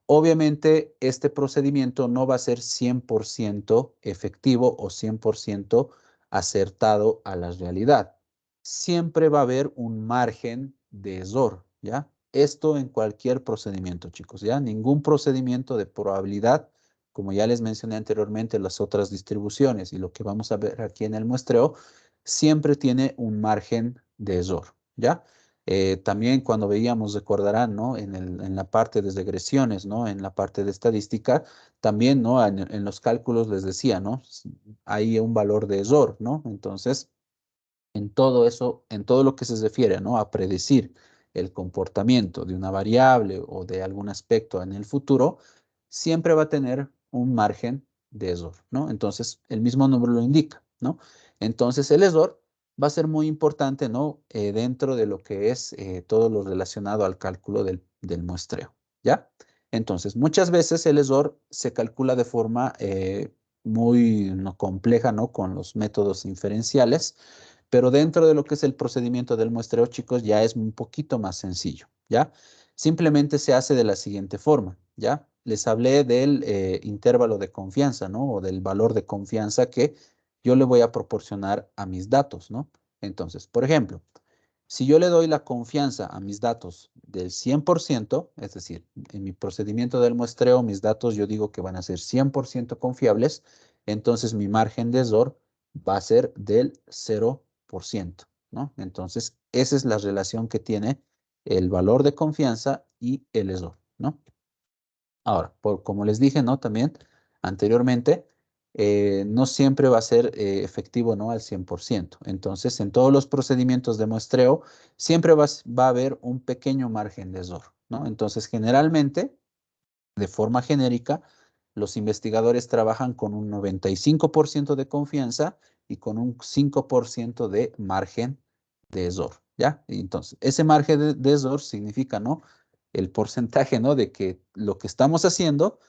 obviamente este procedimiento no va a ser 100% efectivo o 100% acertado a la realidad. Siempre va a haber un margen de error, ¿ya? Esto en cualquier procedimiento, chicos, ¿ya? Ningún procedimiento de probabilidad, como ya les mencioné anteriormente, las otras distribuciones y lo que vamos a ver aquí en el muestreo, siempre tiene un margen de error, ¿ya? También cuando veíamos, recordarán, ¿no?, en la parte de regresiones, ¿no?, en la parte de estadística, también, ¿no?, en los cálculos les decía, ¿no?, hay un valor de error, ¿no? Entonces, en todo eso, en todo lo que se refiere, ¿no?, a predecir el comportamiento de una variable o de algún aspecto en el futuro, siempre va a tener un margen de error, ¿no? Entonces, el mismo número lo indica, ¿no? Entonces, el error va a ser muy importante, ¿no?, dentro de lo que es todo lo relacionado al cálculo del muestreo, ¿ya? Entonces, muchas veces el error se calcula de forma muy, ¿no?, compleja, ¿no?, con los métodos inferenciales, pero dentro de lo que es el procedimiento del muestreo, chicos, ya es un poquito más sencillo, ¿ya? Simplemente se hace de la siguiente forma, ¿ya? Les hablé del intervalo de confianza, ¿no?, o del valor de confianza que yo le voy a proporcionar a mis datos, ¿no? Entonces, por ejemplo, si yo le doy la confianza a mis datos del 100%, es decir, en mi procedimiento del muestreo, mis datos yo digo que van a ser 100% confiables, entonces mi margen de error va a ser del 0%, ¿no? Entonces, esa es la relación que tiene el valor de confianza y el error, ¿no? Ahora, como les dije, ¿no?, también anteriormente, no siempre va a ser efectivo, ¿no?, al 100%. Entonces, en todos los procedimientos de muestreo, siempre va a haber un pequeño margen de error, ¿no? Entonces, generalmente, de forma genérica, los investigadores trabajan con un 95% de confianza y con un 5% de margen de error, ¿ya? Y entonces, ese margen de error significa, ¿no?, el porcentaje, ¿no?, de que lo que estamos haciendo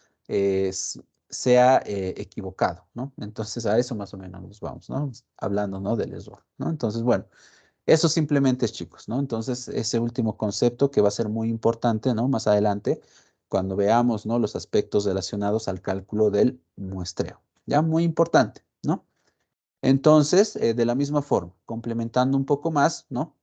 sea equivocado, ¿no? Entonces, a eso más o menos nos vamos, ¿no? Hablando, ¿no?, del error, ¿no? Entonces, bueno, eso simplemente es, chicos, ¿no? Entonces, ese último concepto que va a ser muy importante, ¿no?, más adelante, cuando veamos, ¿no?, los aspectos relacionados al cálculo del muestreo. Ya, muy importante, ¿no? Entonces, de la misma forma, complementando un poco más, ¿no?,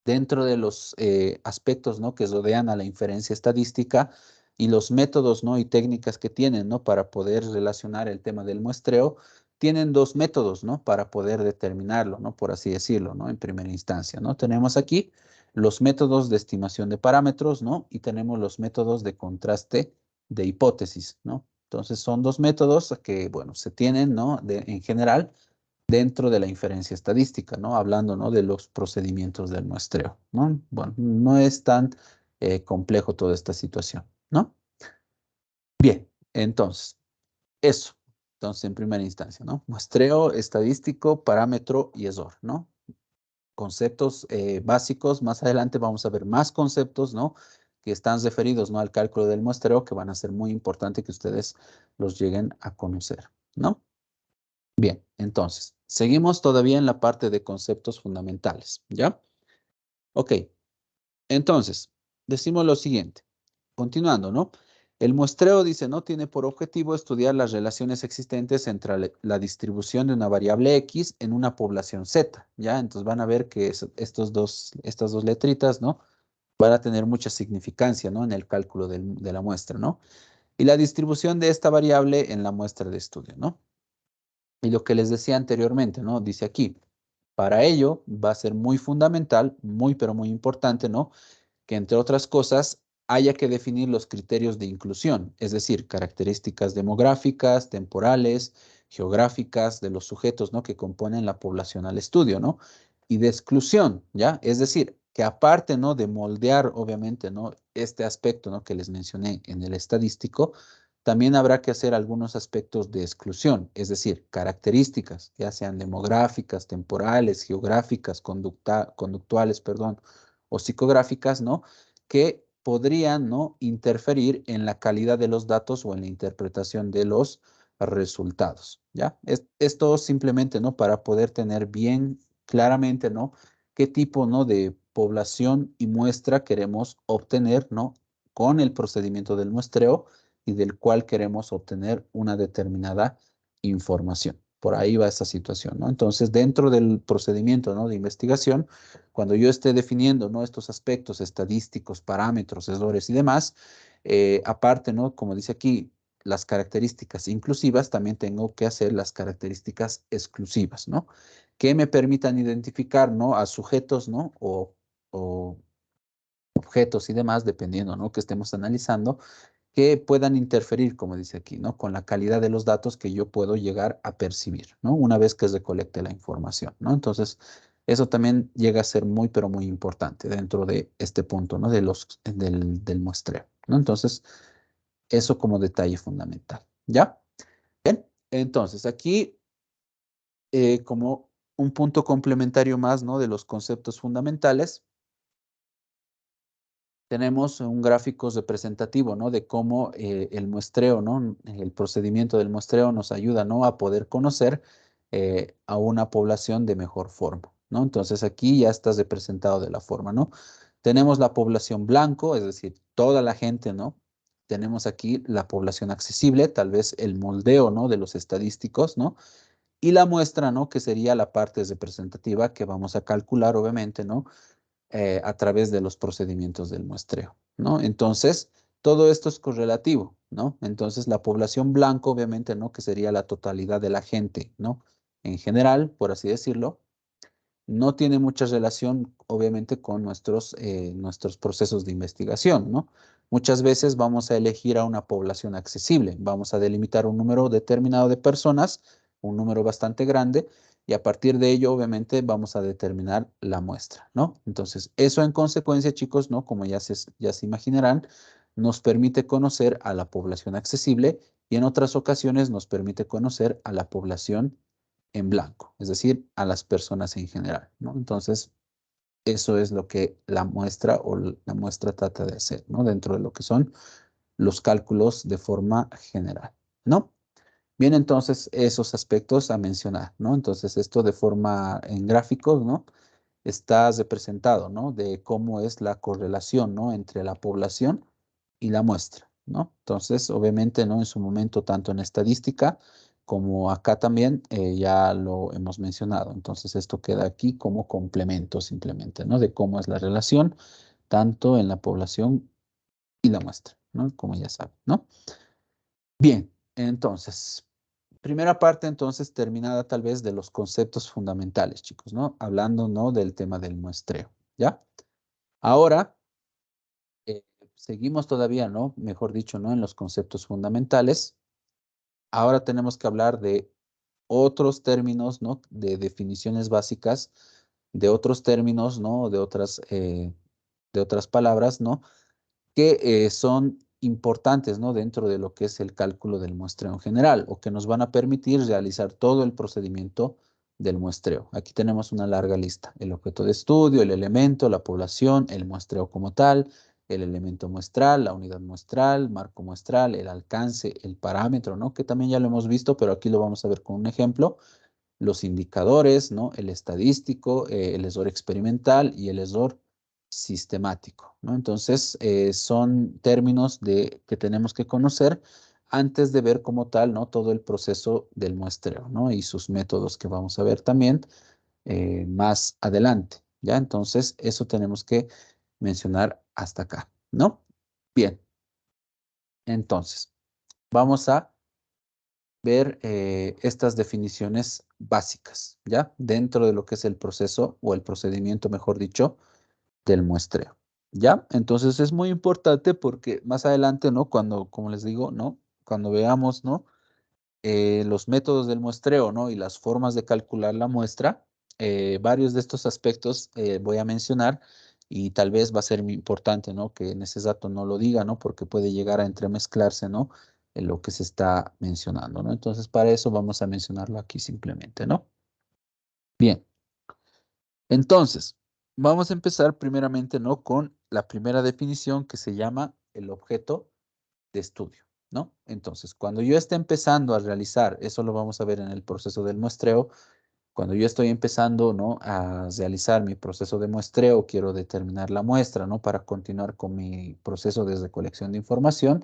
dentro de los aspectos, ¿no?, que rodean a la inferencia estadística y los métodos, ¿no?, y técnicas que tienen, ¿no?, para poder relacionar el tema del muestreo, tienen dos métodos, ¿no?, para poder determinarlo, ¿no?, por así decirlo, ¿no?, en primera instancia, ¿no? Tenemos aquí los métodos de estimación de parámetros, ¿no?, y tenemos los métodos de contraste de hipótesis, ¿no? Entonces, son dos métodos que, bueno, se tienen, ¿no?, en general, dentro de la inferencia estadística, ¿no? Hablando, ¿no?, de los procedimientos del muestreo, ¿no? Bueno, no es tan complejo toda esta situación, ¿no? Bien, entonces, eso. Entonces, en primera instancia, ¿no? Muestreo estadístico, parámetro y error, ¿no? Conceptos básicos. Más adelante vamos a ver más conceptos, ¿no?, que están referidos, ¿no?, al cálculo del muestreo, que van a ser muy importantes que ustedes los lleguen a conocer, ¿no? Bien, entonces, seguimos todavía en la parte de conceptos fundamentales, ¿ya? Ok, entonces, decimos lo siguiente, continuando, ¿no? El muestreo, dice, ¿no?, tiene por objetivo estudiar las relaciones existentes entre la distribución de una variable X en una población Z, ¿ya? Entonces van a ver que estas dos letritas, ¿no?, van a tener mucha significancia, ¿no?, en el cálculo de la muestra, ¿no? Y la distribución de esta variable en la muestra de estudio, ¿no? Y lo que les decía anteriormente, ¿no?, dice aquí, para ello va a ser muy fundamental, muy, pero muy importante, ¿no?, que entre otras cosas haya que definir los criterios de inclusión, es decir, características demográficas, temporales, geográficas de los sujetos, ¿no? Que componen la población al estudio, ¿no? Y de exclusión, ¿ya? Es decir, que aparte, ¿no? De moldear, obviamente, ¿no? Este aspecto, ¿no? Que les mencioné en el estadístico, también habrá que hacer algunos aspectos de exclusión, es decir, características, ya sean demográficas, temporales, geográficas, conductuales, perdón, o psicográficas, ¿no? Que podrían, ¿no? Interferir en la calidad de los datos o en la interpretación de los resultados, ¿ya? Esto simplemente, ¿no? Para poder tener bien claramente, ¿no? Qué tipo, ¿no? De población y muestra queremos obtener, ¿no? Con el procedimiento del muestreo y del cual queremos obtener una determinada información. Por ahí va esta situación, ¿no? Entonces, dentro del procedimiento, ¿no? De investigación, cuando yo esté definiendo, ¿no? Estos aspectos estadísticos, parámetros, errores y demás, aparte, ¿no? Como dice aquí, las características inclusivas, también tengo que hacer las características exclusivas, ¿no? Que me permitan identificar, ¿no? A sujetos, ¿no? O objetos y demás, dependiendo, ¿no? Que estemos analizando, que puedan interferir, como dice aquí, ¿no? Con la calidad de los datos que yo puedo llegar a percibir, ¿no? Una vez que recolecte la información, ¿no? Entonces, eso también llega a ser muy, pero muy importante dentro de este punto, ¿no? Del muestreo, ¿no? Entonces, eso como detalle fundamental, ¿ya? Bien, entonces aquí, como un punto complementario más, ¿no? De los conceptos fundamentales, tenemos un gráfico representativo, ¿no? De cómo el muestreo, ¿no? El procedimiento del muestreo nos ayuda, ¿no? A poder conocer a una población de mejor forma, ¿no? Entonces aquí ya está representado de la forma, ¿no? Tenemos la población blanco, es decir, toda la gente, ¿no? Tenemos aquí la población accesible, tal vez el moldeo, ¿no? De los estadísticos, ¿no? Y la muestra, ¿no? Que sería la parte representativa que vamos a calcular, obviamente, ¿no? A través de los procedimientos del muestreo, ¿no? Entonces, todo esto es correlativo, ¿no? Entonces, la población blanco, obviamente, ¿no? Que sería la totalidad de la gente, ¿no? En general, por así decirlo, no tiene mucha relación, obviamente, con nuestros procesos de investigación, ¿no? Muchas veces vamos a elegir a una población accesible, vamos a delimitar un número determinado de personas, un número bastante grande, y a partir de ello, obviamente, vamos a determinar la muestra, ¿no? Entonces, eso en consecuencia, chicos, ¿no? Como ya se imaginarán, nos permite conocer a la población accesible y en otras ocasiones nos permite conocer a la población en blanco, es decir, a las personas en general, ¿no? Entonces, eso es lo que la muestra o la muestra trata de hacer, ¿no? Dentro de lo que son los cálculos de forma general, ¿no? Bien, entonces, esos aspectos a mencionar, ¿no? Entonces, esto de forma en gráficos, ¿no? Está representado, ¿no? De cómo es la correlación, ¿no? Entre la población y la muestra, ¿no? Entonces, obviamente, ¿no? En su momento, tanto en estadística como acá también, ya lo hemos mencionado. Entonces, esto queda aquí como complemento simplemente, ¿no? De cómo es la relación, tanto en la población y la muestra, ¿no? Como ya saben, ¿no? Bien, entonces, primera parte entonces terminada tal vez de los conceptos fundamentales, chicos, ¿no? Hablando, ¿no? Del tema del muestreo, ¿ya? Ahora, eh, seguimos todavía, ¿no? Mejor dicho, ¿no? En los conceptos fundamentales. Ahora tenemos que hablar de otros términos, ¿no? De definiciones básicas, de otros términos, ¿no? De otras palabras, ¿no? Que son importantes, ¿no? Dentro de lo que es el cálculo del muestreo en general o que nos van a permitir realizar todo el procedimiento del muestreo. Aquí tenemos una larga lista: el objeto de estudio, el elemento, la población, el muestreo como tal, el elemento muestral, la unidad muestral, marco muestral, el alcance, el parámetro, ¿no? Que también ya lo hemos visto, pero aquí lo vamos a ver con un ejemplo: los indicadores, ¿no? El estadístico, el error experimental y el error sistemático, ¿no? Entonces, son términos que tenemos que conocer antes de ver como tal, ¿no? Todo el proceso del muestreo, ¿no? Y sus métodos que vamos a ver también más adelante, ¿ya? Entonces, eso tenemos que mencionar hasta acá, ¿no? Bien, entonces, vamos a ver estas definiciones básicas, ¿ya? Dentro de lo que es el proceso o el procedimiento, mejor dicho, del muestreo. ¿Ya? Entonces es muy importante porque más adelante, ¿no? Cuando, como les digo, ¿no? Cuando veamos, ¿no? Los métodos del muestreo, ¿no? Y las formas de calcular la muestra, varios de estos aspectos voy a mencionar y tal vez va a ser muy importante, ¿no? Que en ese dato no lo diga, ¿no? Porque puede llegar a entremezclarse, ¿no? En lo que se está mencionando, ¿no? Entonces, para eso vamos a mencionarlo aquí simplemente, ¿no? Bien, entonces, vamos a empezar primeramente, ¿no? Con la primera definición que se llama el objeto de estudio, ¿no? Entonces, cuando yo esté empezando a realizar, eso lo vamos a ver en el proceso del muestreo, cuando yo estoy empezando, ¿no? A realizar mi proceso de muestreo, quiero determinar la muestra, ¿no? Para continuar con mi proceso de recolección de información,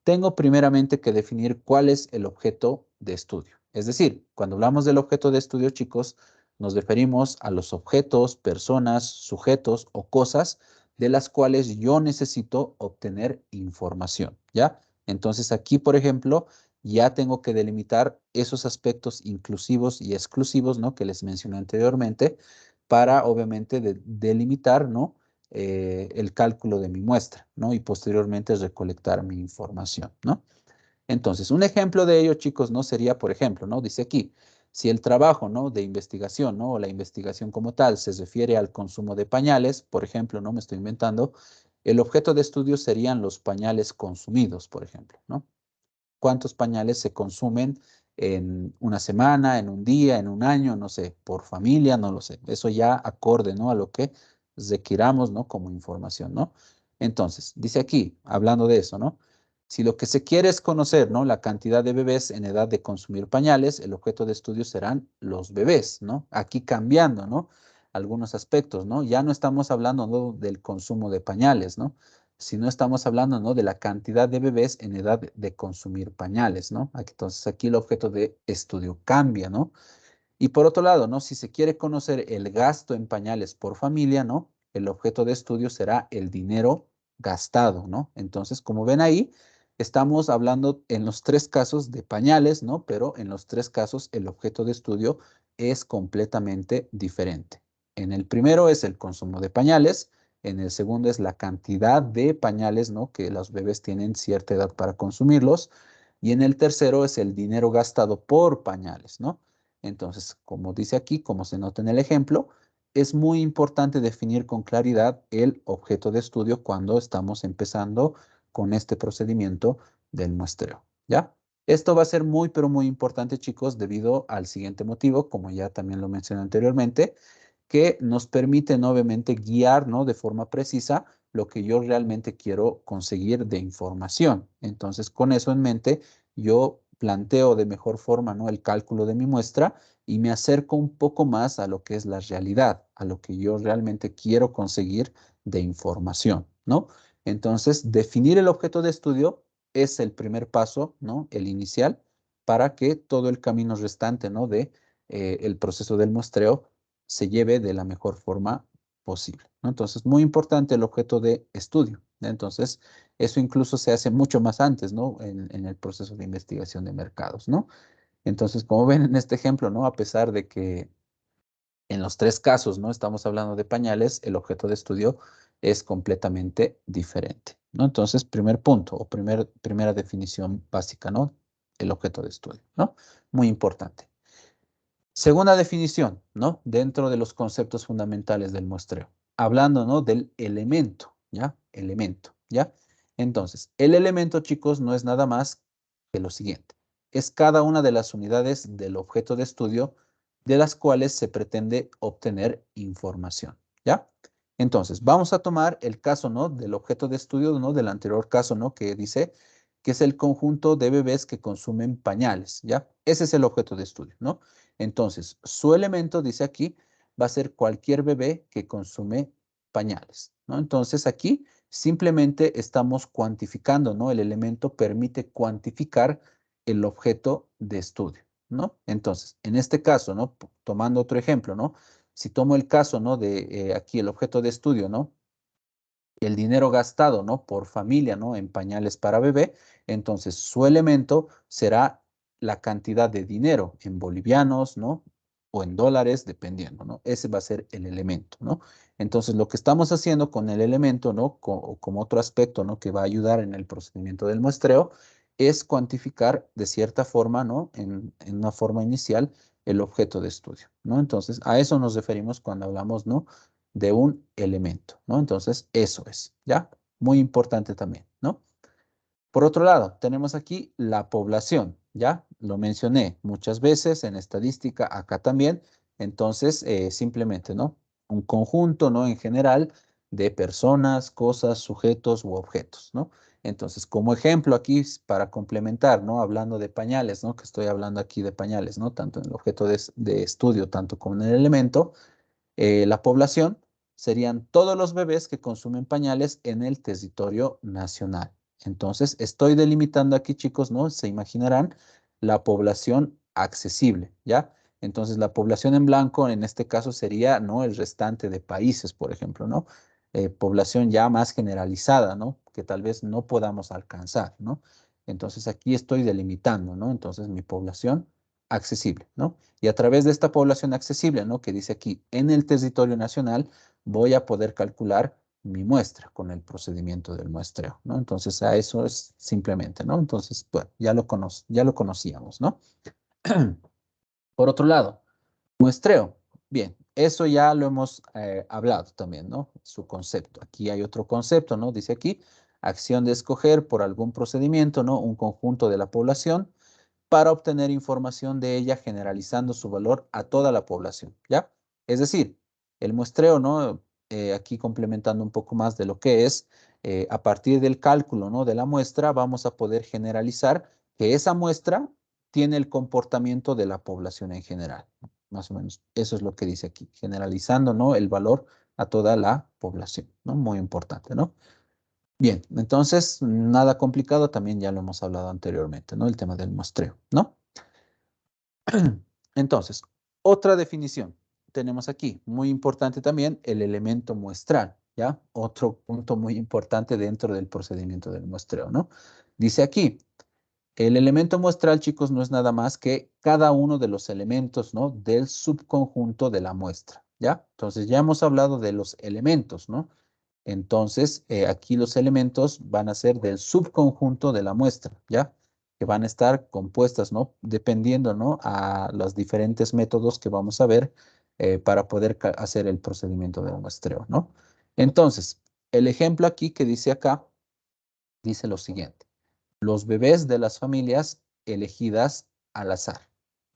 tengo primeramente que definir cuál es el objeto de estudio. Es decir, cuando hablamos del objeto de estudio, chicos, nos referimos a los objetos, personas, sujetos o cosas de las cuales yo necesito obtener información, ¿ya? Entonces aquí, por ejemplo, ya tengo que delimitar esos aspectos inclusivos y exclusivos, ¿no? Que les mencioné anteriormente, para obviamente delimitar, ¿no? El cálculo de mi muestra, ¿no? Y posteriormente recolectar mi información, ¿no? Entonces, un ejemplo de ello, chicos, ¿no? Sería, por ejemplo, ¿no? Dice aquí, si el trabajo, ¿no? De investigación, ¿no? O la investigación como tal se refiere al consumo de pañales, por ejemplo, ¿no? Me estoy inventando, el objeto de estudio serían los pañales consumidos, por ejemplo, ¿no? ¿Cuántos pañales se consumen en una semana, en un día, en un año? No sé, por familia, no lo sé. Eso ya acorde, ¿no? A lo que requiramos, ¿no? Como información, ¿no? Entonces, dice aquí, hablando de eso, ¿no? Si lo que se quiere es conocer, ¿no? La cantidad de bebés en edad de consumir pañales, el objeto de estudio serán los bebés, ¿no? Aquí cambiando, ¿no? Algunos aspectos, ¿no? Ya no estamos hablando, ¿no? Del consumo de pañales, ¿no? Si no estamos hablando, ¿no? De la cantidad de bebés en edad de consumir pañales, ¿no? Entonces aquí el objeto de estudio cambia, ¿no? Y por otro lado, ¿no? Si se quiere conocer el gasto en pañales por familia, ¿no? El objeto de estudio será el dinero gastado, ¿no? Entonces, como ven ahí, estamos hablando en los tres casos de pañales, ¿no? Pero en los tres casos el objeto de estudio es completamente diferente. En el primero es el consumo de pañales, en el segundo es la cantidad de pañales, ¿no? Que los bebés tienen cierta edad para consumirlos, y en el tercero es el dinero gastado por pañales, ¿no? Entonces, como dice aquí, como se nota en el ejemplo, es muy importante definir con claridad el objeto de estudio cuando estamos empezando con este procedimiento del muestreo, ¿ya? Esto va a ser muy, pero muy importante, chicos, debido al siguiente motivo, como ya también lo mencioné anteriormente, que nos permiten obviamente guiar, ¿no? De forma precisa lo que yo realmente quiero conseguir de información. Entonces, con eso en mente, yo planteo de mejor forma, ¿no? El cálculo de mi muestra y me acerco un poco más a lo que es la realidad, a lo que yo realmente quiero conseguir de información, ¿no? Entonces, definir el objeto de estudio es el primer paso, ¿no? El inicial, para que todo el camino restante, ¿no? De el proceso del muestreo se lleve de la mejor forma posible, ¿no? Entonces, muy importante el objeto de estudio, ¿no? Entonces, eso incluso se hace mucho más antes, ¿no? En el proceso de investigación de mercados, ¿no? Entonces, como ven en este ejemplo, ¿no? A pesar de que en los tres casos, ¿no? Estamos hablando de pañales, el objeto de estudio es completamente diferente, ¿no? Entonces, primer punto o primera definición básica, ¿no? El objeto de estudio, ¿no? Muy importante. Segunda definición, ¿no? Dentro de los conceptos fundamentales del muestreo. Hablando, ¿no? Del elemento, ¿ya? Elemento, ¿ya? Entonces, el elemento, chicos, no es nada más que lo siguiente. Es cada una de las unidades del objeto de estudio de las cuales se pretende obtener información, ¿ya? Entonces, vamos a tomar el caso, ¿no? Del objeto de estudio, ¿no? Del anterior caso, ¿no? Que dice que es el conjunto de bebés que consumen pañales, ¿ya? Ese es el objeto de estudio, ¿no? Entonces, su elemento, dice aquí, va a ser cualquier bebé que consume pañales, ¿no? Entonces, aquí simplemente estamos cuantificando, ¿no? El elemento permite cuantificar el objeto de estudio, ¿no? Entonces, en este caso, ¿no? Tomando otro ejemplo, ¿no? Si tomo el caso, ¿no? De aquí el objeto de estudio, ¿no? El dinero gastado, ¿no? Por familia, ¿no? En pañales para bebé, entonces su elemento será la cantidad de dinero en bolivianos, ¿no? o en dólares, dependiendo, ¿no? Ese va a ser el elemento, ¿no? Entonces, lo que estamos haciendo con el elemento, ¿no? Como otro aspecto, ¿no? Que va a ayudar en el procedimiento del muestreo, es cuantificar de cierta forma, ¿no? En una forma inicial, el objeto de estudio, ¿no? Entonces, a eso nos referimos cuando hablamos, ¿no? De un elemento, ¿no? Entonces, eso es, ¿ya? Muy importante también, ¿no? Por otro lado, tenemos aquí la población, ¿ya? Lo mencioné muchas veces en estadística, acá también. Entonces, simplemente, ¿no? Un conjunto, ¿no? En general de personas, cosas, sujetos u objetos, ¿no? Entonces, como ejemplo aquí, para complementar, ¿no? Hablando de pañales, ¿no? Que estoy hablando aquí de pañales, ¿no? Tanto en el objeto de estudio, tanto como en el elemento. La población serían todos los bebés que consumen pañales en el territorio nacional. Entonces, estoy delimitando aquí, chicos, ¿no? Se imaginarán la población accesible, ¿ya? Entonces, la población en blanco en este caso sería, ¿no? El restante de países, por ejemplo, ¿no? Población ya más generalizada, ¿no? Que tal vez no podamos alcanzar, ¿no? Entonces, aquí estoy delimitando, ¿no? Entonces, mi población accesible, ¿no? Y a través de esta población accesible, ¿no? Que dice aquí, en el territorio nacional, voy a poder calcular mi muestra con el procedimiento del muestreo, ¿no? Entonces, a eso es simplemente, ¿no? Entonces, bueno, ya lo conocíamos, ¿no? Por otro lado, muestreo. Bien, eso ya lo hemos hablado también, ¿no? Su concepto. Aquí hay otro concepto, ¿no? Dice aquí, acción de escoger por algún procedimiento, ¿no? Un conjunto de la población para obtener información de ella generalizando su valor a toda la población, ¿ya? Es decir, el muestreo, ¿no? Aquí complementando un poco más de lo que es, a partir del cálculo, ¿no? De la muestra, vamos a poder generalizar que esa muestra tiene el comportamiento de la población en general, más o menos. Eso es lo que dice aquí, generalizando, ¿no? El valor a toda la población, ¿no? Muy importante, ¿no? Bien, entonces, nada complicado, también ya lo hemos hablado anteriormente, ¿no? El tema del muestreo, ¿no? Entonces, otra definición tenemos aquí, muy importante también, el elemento muestral, ¿ya? Otro punto muy importante dentro del procedimiento del muestreo, ¿no? Dice aquí, el elemento muestral, chicos, no es nada más que cada uno de los elementos, ¿no? Del subconjunto de la muestra, ¿ya? Entonces, ya hemos hablado de los elementos, ¿no? Entonces, aquí los elementos van a ser del subconjunto de la muestra, ¿ya? Que van a estar compuestas, ¿no? Dependiendo, ¿no? A los diferentes métodos que vamos a ver para poder hacer el procedimiento de muestreo, ¿no? Entonces, el ejemplo aquí que dice acá, dice lo siguiente. Los bebés de las familias elegidas al azar,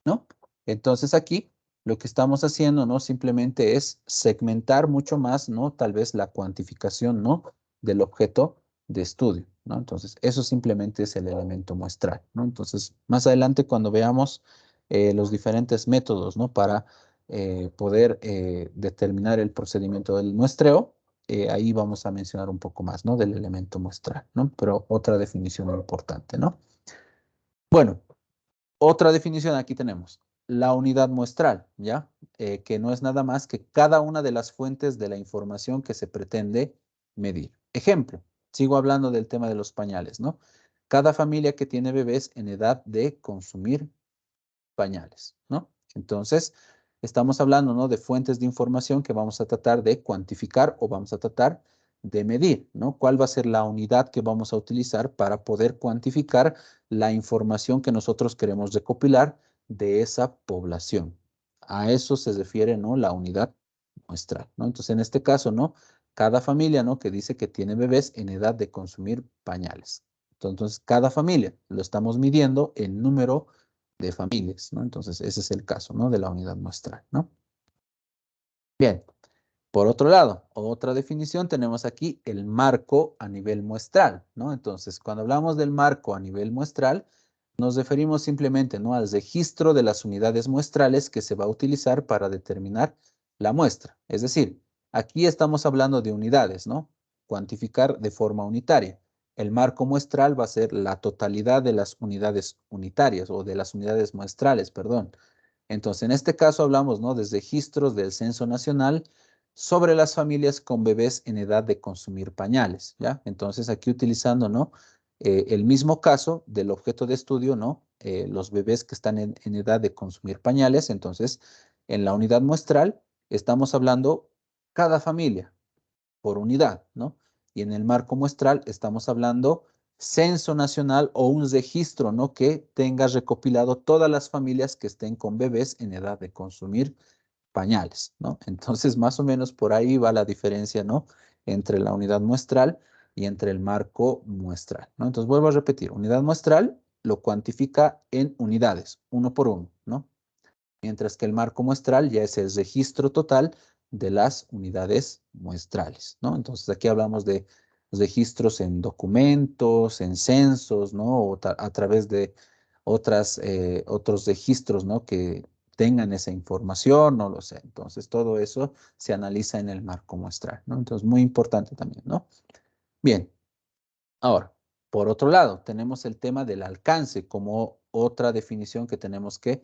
¿no? Entonces aquí lo que estamos haciendo, ¿no? Simplemente es segmentar mucho más, ¿no? Tal vez la cuantificación, ¿no? Del objeto de estudio, ¿no? Entonces, eso simplemente es el elemento muestral, ¿no? Entonces, más adelante cuando veamos los diferentes métodos, ¿no? Para poder determinar el procedimiento del muestreo, ahí vamos a mencionar un poco más, ¿no? Del elemento muestral, ¿no? Pero otra definición importante, ¿no? Bueno, otra definición aquí tenemos, la unidad muestral, ¿ya? Que no es nada más que cada una de las fuentes de la información que se pretende medir. Ejemplo, sigo hablando del tema de los pañales, ¿no? Cada familia que tiene bebés en edad de consumir pañales, ¿no? Entonces, estamos hablando, ¿no? De fuentes de información que vamos a tratar de cuantificar o vamos a tratar de medir, ¿no? ¿Cuál va a ser la unidad que vamos a utilizar para poder cuantificar la información que nosotros queremos recopilar de esa población? A eso se refiere, ¿no? La unidad muestral, ¿no? Entonces, en este caso, ¿no? Cada familia, ¿no? Que dice que tiene bebés en edad de consumir pañales. Entonces, cada familia lo estamos midiendo en número de familias, ¿no? Entonces, ese es el caso, ¿no? De la unidad muestral, ¿no? Bien, por otro lado, otra definición, tenemos aquí el marco a nivel muestral, ¿no? Entonces, cuando hablamos del marco a nivel muestral, nos referimos simplemente, ¿no? Al registro de las unidades muestrales que se va a utilizar para determinar la muestra. Es decir, aquí estamos hablando de unidades, ¿no? Cuantificar de forma unitaria. El marco muestral va a ser la totalidad de las unidades unitarias o de las unidades muestrales, perdón. Entonces, en este caso hablamos, ¿no? De registros del Censo Nacional sobre las familias con bebés en edad de consumir pañales, ¿ya? Entonces, aquí utilizando, ¿no? El mismo caso del objeto de estudio, ¿no? Los bebés que están en edad de consumir pañales, entonces, En la unidad muestral estamos hablando cada familia por unidad, ¿no? Y en el marco muestral estamos hablando censo nacional o un registro, ¿no? Que tenga recopilado todas las familias que estén con bebés en edad de consumir pañales, ¿no? Entonces, más o menos por ahí va la diferencia, ¿no? Entre la unidad muestral y entre el marco muestral, ¿no? Entonces, vuelvo a repetir, unidad muestral lo cuantifica en unidades, uno por uno, ¿no? Mientras que el marco muestral ya es el registro total de las unidades muestrales, ¿no? Entonces, aquí hablamos de registros en documentos, en censos, ¿no? O a través de otros registros, ¿no? Que tengan esa información, no lo sé. Entonces, todo eso se analiza en el marco muestral, ¿no? Entonces, muy importante también, ¿no? Bien, ahora, por otro lado, tenemos el tema del alcance como otra definición que tenemos que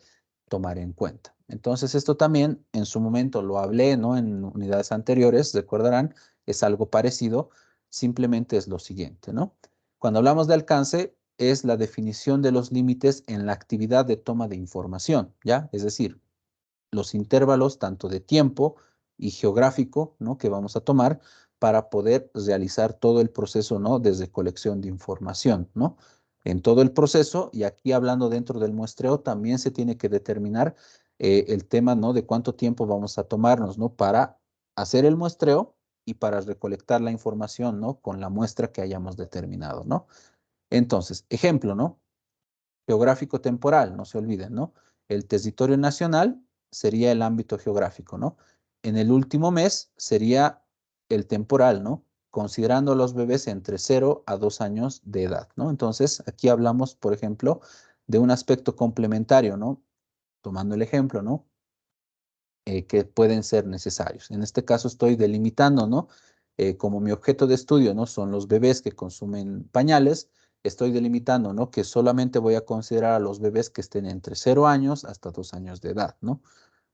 tomar en cuenta. Entonces, esto también en su momento lo hablé, ¿no? En unidades anteriores, recordarán, es algo parecido, simplemente es lo siguiente, ¿no? Cuando hablamos de alcance, es la definición de los límites en la actividad de toma de información, ¿ya? Es decir, los intervalos tanto de tiempo y geográfico, ¿no? Que vamos a tomar para poder realizar todo el proceso, ¿no? Desde colección de información, ¿no? En todo el proceso, y aquí hablando dentro del muestreo, también se tiene que determinar el tema, ¿no? De cuánto tiempo vamos a tomarnos, ¿no? Para hacer el muestreo y para recolectar la información, ¿no? Con la muestra que hayamos determinado, ¿no? Entonces, ejemplo, ¿no? Geográfico temporal, no se olviden, ¿no? El territorio nacional sería el ámbito geográfico, ¿no? En el último mes sería el temporal, ¿no? Considerando a los bebés entre 0 a 2 años de edad, ¿no? Entonces, aquí hablamos, por ejemplo, de un aspecto complementario, ¿no? Tomando el ejemplo, ¿no? Que pueden ser necesarios. En este caso estoy delimitando, ¿no? Como mi objeto de estudio, ¿no? Son los bebés que consumen pañales, estoy delimitando, ¿no? Que solamente voy a considerar a los bebés que estén entre 0 años hasta 2 años de edad, ¿no?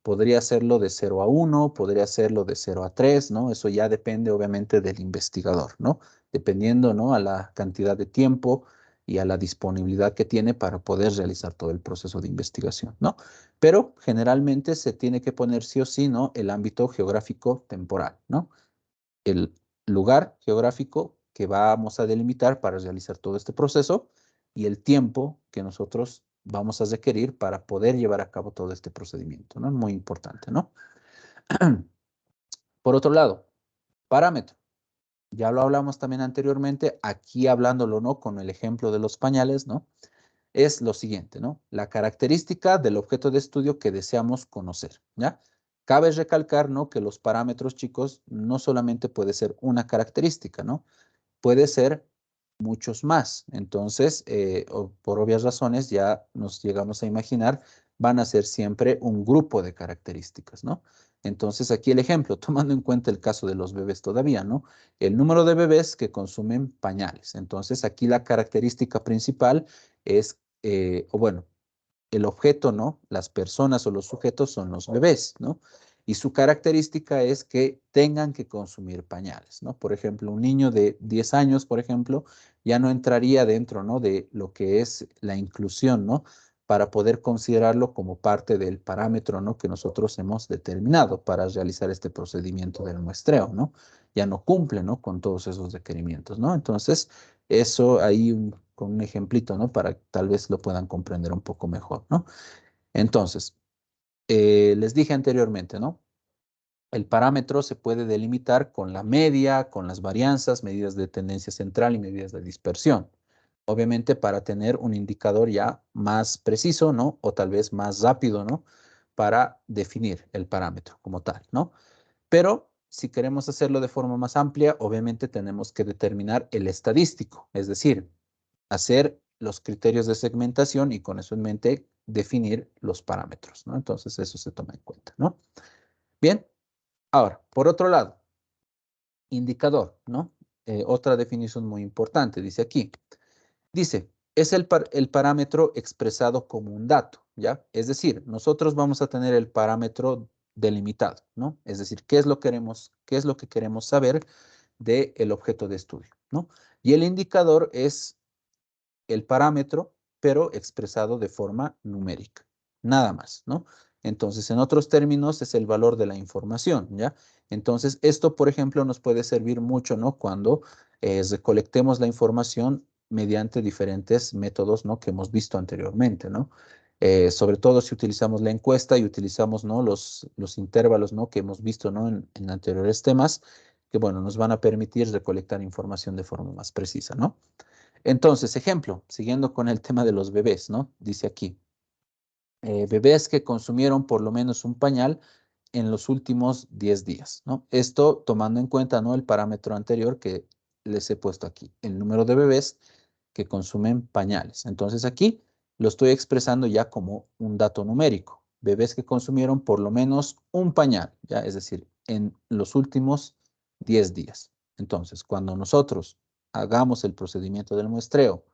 Podría hacerlo de 0 a 1, podría hacerlo de 0 a 3, ¿no? Eso ya depende obviamente del investigador, ¿no? Dependiendo, ¿no? A la cantidad de tiempo y a la disponibilidad que tiene para poder realizar todo el proceso de investigación, ¿no? Pero generalmente se tiene que poner sí o sí, ¿no? El ámbito geográfico temporal, ¿no? El lugar geográfico que vamos a delimitar para realizar todo este proceso y el tiempo que nosotros vamos a requerir para poder llevar a cabo todo este procedimiento, ¿no? Muy importante, ¿no? Por otro lado, parámetro. Ya lo hablamos también anteriormente, aquí hablándolo, ¿no? Con el ejemplo de los pañales, ¿no? Es lo siguiente, ¿no? La característica del objeto de estudio que deseamos conocer, ¿ya? Cabe recalcar, ¿no? Que los parámetros, chicos, no solamente puede ser una característica, ¿no? Puede ser muchos más. Entonces, por obvias razones, ya nos llegamos a imaginar, van a ser siempre un grupo de características, ¿no? Entonces, aquí el ejemplo, tomando en cuenta el caso de los bebés todavía, ¿no? El número de bebés que consumen pañales. Entonces, aquí la característica principal es, o bueno, el objeto, ¿no? Las personas o los sujetos son los bebés, ¿no? Y su característica es que tengan que consumir pañales, ¿no? Por ejemplo, un niño de 10 años, por ejemplo, ya no entraría dentro, ¿no? De lo que es la inclusión, ¿no? Para poder considerarlo como parte del parámetro, ¿no? Que nosotros hemos determinado para realizar este procedimiento del muestreo, ¿no? Ya no cumple, ¿no? Con todos esos requerimientos, ¿no? Entonces, eso ahí con un ejemplito, ¿no? Para que tal vez lo puedan comprender un poco mejor, ¿no? Entonces, les dije anteriormente, ¿no? El parámetro se puede delimitar con la media, con las varianzas, medidas de tendencia central y medidas de dispersión. Obviamente para tener un indicador ya más preciso, ¿no? O tal vez más rápido, ¿no? Para definir el parámetro como tal, ¿no? Pero si queremos hacerlo de forma más amplia, obviamente tenemos que determinar el estadístico, es decir, hacer los criterios de segmentación y con eso en mente definir los parámetros, ¿no? Entonces eso se toma en cuenta, ¿no? Bien, ahora, por otro lado, indicador, ¿no? Otra definición muy importante, dice aquí. Dice, es el parámetro expresado como un dato, ¿ya? Es decir, nosotros vamos a tener el parámetro delimitado, ¿no? Es decir, qué es lo que queremos saber del objeto de estudio, ¿no? Y el indicador es el parámetro, pero expresado de forma numérica. Nada más, ¿no? Entonces, en otros términos, es el valor de la información, ¿ya? Entonces, esto, por ejemplo, nos puede servir mucho, ¿no? Cuando recolectemos la información mediante diferentes métodos, ¿no? Que hemos visto anteriormente, ¿no? Sobre todo si utilizamos la encuesta y utilizamos, ¿no? Los intervalos, ¿no? Que hemos visto, ¿no? En anteriores temas, que, bueno, nos van a permitir recolectar información de forma más precisa, ¿no? Entonces, ejemplo, siguiendo con el tema de los bebés, ¿no? Dice aquí, bebés que consumieron por lo menos un pañal en los últimos 10 días, ¿no? Esto tomando en cuenta, ¿no? El parámetro anterior que les he puesto aquí, el número de bebés que consumen pañales. Entonces aquí lo estoy expresando ya como un dato numérico. Bebés que consumieron por lo menos un pañal, ¿ya? Es decir, en los últimos 10 días. Entonces, cuando nosotros hagamos el procedimiento del muestreo,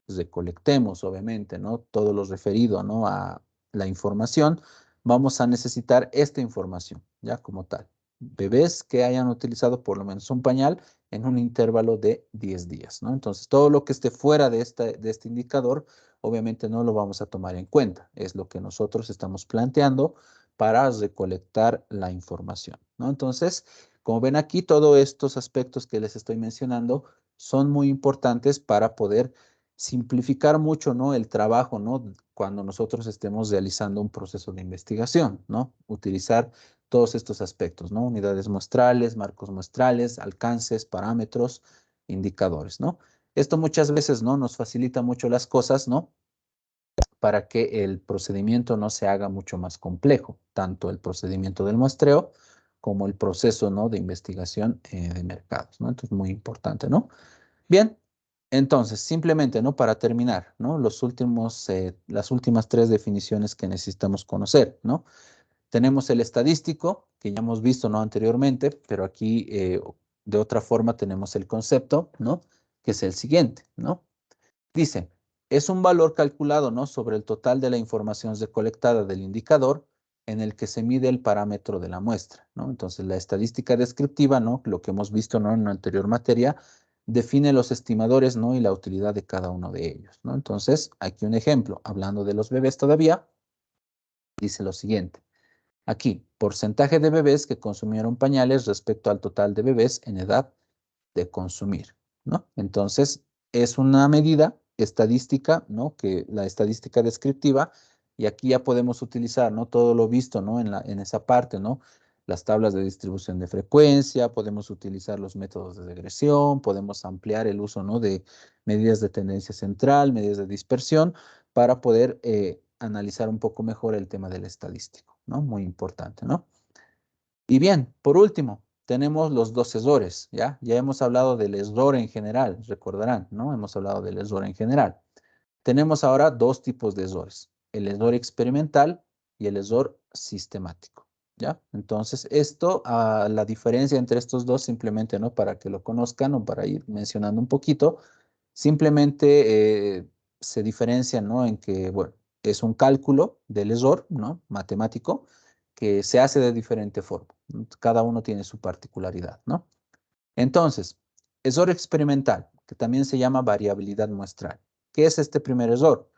recolectemos, obviamente, ¿no? Todo lo referido, ¿no? A la información, vamos a necesitar esta información, ya como tal. Bebés que hayan utilizado por lo menos un pañal en un intervalo de 10 días, ¿no? Entonces, todo lo que esté fuera de este indicador, obviamente no lo vamos a tomar en cuenta. Es lo que nosotros estamos planteando para recolectar la información, ¿no? Entonces, como ven aquí, todos estos aspectos que les estoy mencionando son muy importantes para poder simplificar mucho, ¿no? El trabajo, ¿no? Cuando nosotros estemos realizando un proceso de investigación, ¿no? Utilizar todos estos aspectos, ¿no? Unidades muestrales, marcos muestrales, alcances, parámetros, indicadores, ¿no? Esto muchas veces, ¿no? Nos facilita mucho las cosas, ¿no? Para que el procedimiento no se haga mucho más complejo, tanto el procedimiento del muestreo como el proceso, ¿no? De investigación de mercados, ¿no? Entonces, muy importante, ¿no? Bien, entonces, simplemente, ¿no? Para terminar, ¿no? Las últimas tres definiciones que necesitamos conocer, ¿no? Tenemos el estadístico, que ya hemos visto, ¿no? Anteriormente, pero aquí de otra forma tenemos el concepto, ¿no? Que es el siguiente, ¿no? Dice, es un valor calculado, ¿no? Sobre el total de la información recolectada del indicador en el que se mide el parámetro de la muestra, ¿no? Entonces, la estadística descriptiva, ¿no? Lo que hemos visto, ¿no? En una anterior materia, define los estimadores, ¿no? Y la utilidad de cada uno de ellos, ¿no? Entonces, aquí un ejemplo, hablando de los bebés todavía, dice lo siguiente. Aquí, porcentaje de bebés que consumieron pañales respecto al total de bebés en edad de consumir, ¿no? Entonces, es una medida estadística, ¿no? Que la estadística descriptiva, y aquí ya podemos utilizar, ¿no? Todo lo visto, ¿no? En esa parte, ¿no? Las tablas de distribución de frecuencia, podemos utilizar los métodos de regresión, podemos ampliar el uso, ¿no? De medidas de tendencia central, medidas de dispersión, para poder analizar un poco mejor el tema del estadístico, ¿no? Muy importante, ¿no? Y bien, por último, tenemos los dos errores, ¿ya? Ya hemos hablado del error en general, recordarán, ¿no? Hemos hablado del error en general. Tenemos ahora dos tipos de errores, el error experimental y el error sistemático, ¿ya? Entonces, esto, la diferencia entre estos dos, simplemente, ¿no? Para que lo conozcan o para ir mencionando un poquito, simplemente se diferencian, ¿no? En que, bueno, es un cálculo del error, ¿no? Matemático, que se hace de diferente forma. Cada uno tiene su particularidad, ¿no? Entonces, error experimental, que también se llama variabilidad muestral. ¿Qué es este primer error?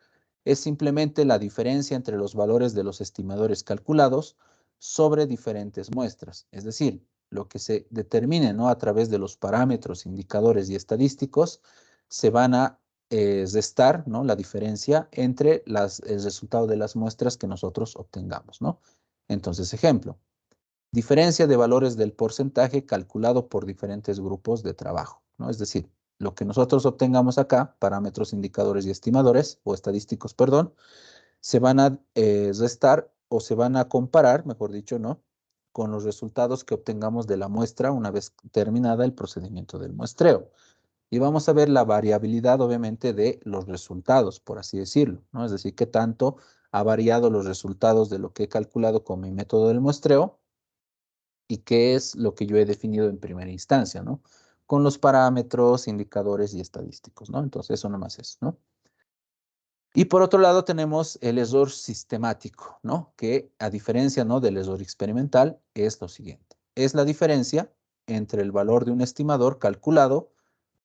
Es simplemente la diferencia entre los valores de los estimadores calculados sobre diferentes muestras. Es decir, lo que se determine, ¿no? A través de los parámetros, indicadores y estadísticos, se van a restar, ¿no? La diferencia entre el resultado de las muestras que nosotros obtengamos, ¿no? Entonces, ejemplo. Diferencia de valores del porcentaje calculado por diferentes grupos de trabajo, ¿no? Es decir, lo que nosotros obtengamos acá, parámetros, indicadores y estimadores, o estadísticos, perdón, se van a restar o se van a comparar, mejor dicho, ¿no? Con los resultados que obtengamos de la muestra una vez terminada el procedimiento del muestreo. Y vamos a ver la variabilidad, obviamente, de los resultados, por así decirlo, ¿no? Es decir, qué tanto ha variado los resultados de lo que he calculado con mi método del muestreo y qué es lo que yo he definido en primera instancia, ¿no? Con los parámetros, indicadores y estadísticos, ¿no? Entonces, eso nomás es, ¿no? Y por otro lado tenemos el error sistemático, ¿no? Que a diferencia, ¿no? Del error experimental es lo siguiente. Es la diferencia entre el valor de un estimador calculado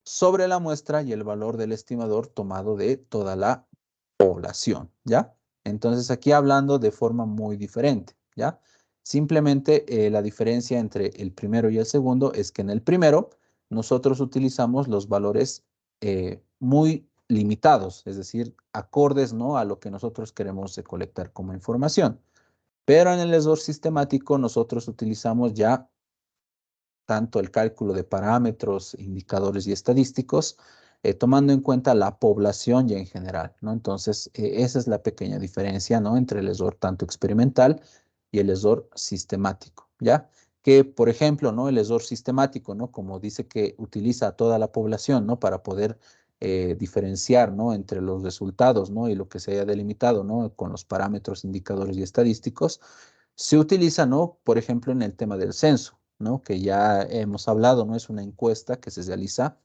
sobre la muestra y el valor del estimador tomado de toda la población, ¿ya? Entonces aquí hablando de forma muy diferente, ¿ya? Simplemente la diferencia entre el primero y el segundo es que en el primero nosotros utilizamos los valores muy limitados, es decir, acordes, ¿no? A lo que nosotros queremos colectar como información. Pero en el ESOR sistemático nosotros utilizamos ya tanto el cálculo de parámetros, indicadores y estadísticos, tomando en cuenta la población ya en general, ¿no? Entonces, esa es la pequeña diferencia, ¿no? Entre el ESOR tanto experimental y el ESOR sistemático, ¿ya? Que, por ejemplo, ¿no? El ESOR sistemático, ¿no? Como dice que utiliza a toda la población, ¿no? Para poder diferenciar, ¿no? Entre los resultados, ¿no? Y lo que se haya delimitado, ¿no? Con los parámetros, indicadores y estadísticos, se utiliza, ¿no? Por ejemplo, en el tema del censo, ¿no? Que ya hemos hablado, ¿no? Es una encuesta que se realiza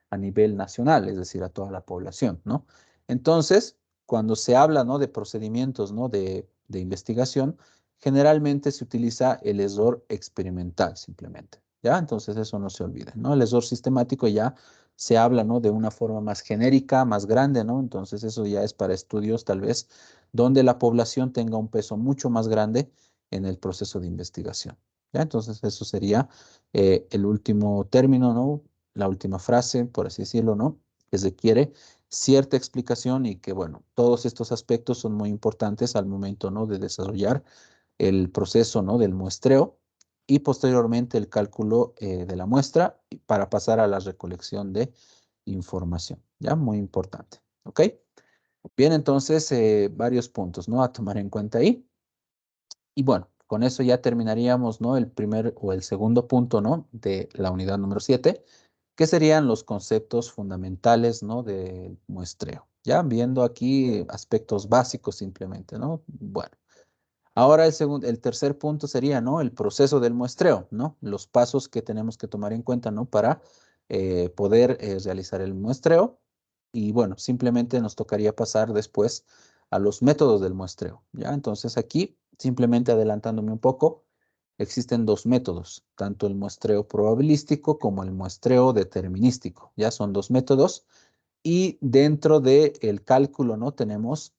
a nivel nacional, es decir, a toda la población, ¿no? Entonces, cuando se habla, ¿no? De procedimientos, ¿no? De investigación, generalmente se utiliza el ESOR experimental, simplemente, ¿ya? Entonces, eso no se olvide, ¿no? El ESOR sistemático ya se habla, ¿no? De una forma más genérica, más grande, ¿no? Entonces, eso ya es para estudios, tal vez, donde la población tenga un peso mucho más grande en el proceso de investigación. ¿Ya? Entonces, eso sería el último término, ¿no? La última frase, por así decirlo, ¿no? Que requiere cierta explicación y que, bueno, todos estos aspectos son muy importantes al momento, ¿no? De desarrollar el proceso, ¿no? Del muestreo y posteriormente el cálculo de la muestra para pasar a la recolección de información. ¿Ya? Muy importante. ¿Ok? Bien, entonces, varios puntos, ¿no? A tomar en cuenta ahí. Y bueno, con eso ya terminaríamos, ¿no? El primer o el segundo punto, ¿no? De la unidad número 7, que serían los conceptos fundamentales, ¿no? Del muestreo. Ya viendo aquí aspectos básicos simplemente, ¿no? Bueno, ahora el tercer punto sería, ¿no? El proceso del muestreo, ¿no? Los pasos que tenemos que tomar en cuenta, ¿no? Para poder realizar el muestreo. Y bueno, simplemente nos tocaría pasar después a los métodos del muestreo, ¿ya? Entonces aquí, simplemente adelantándome un poco, existen dos métodos, tanto el muestreo probabilístico como el muestreo determinístico, ¿ya? Son dos métodos. Y dentro del cálculo, ¿no? Tenemos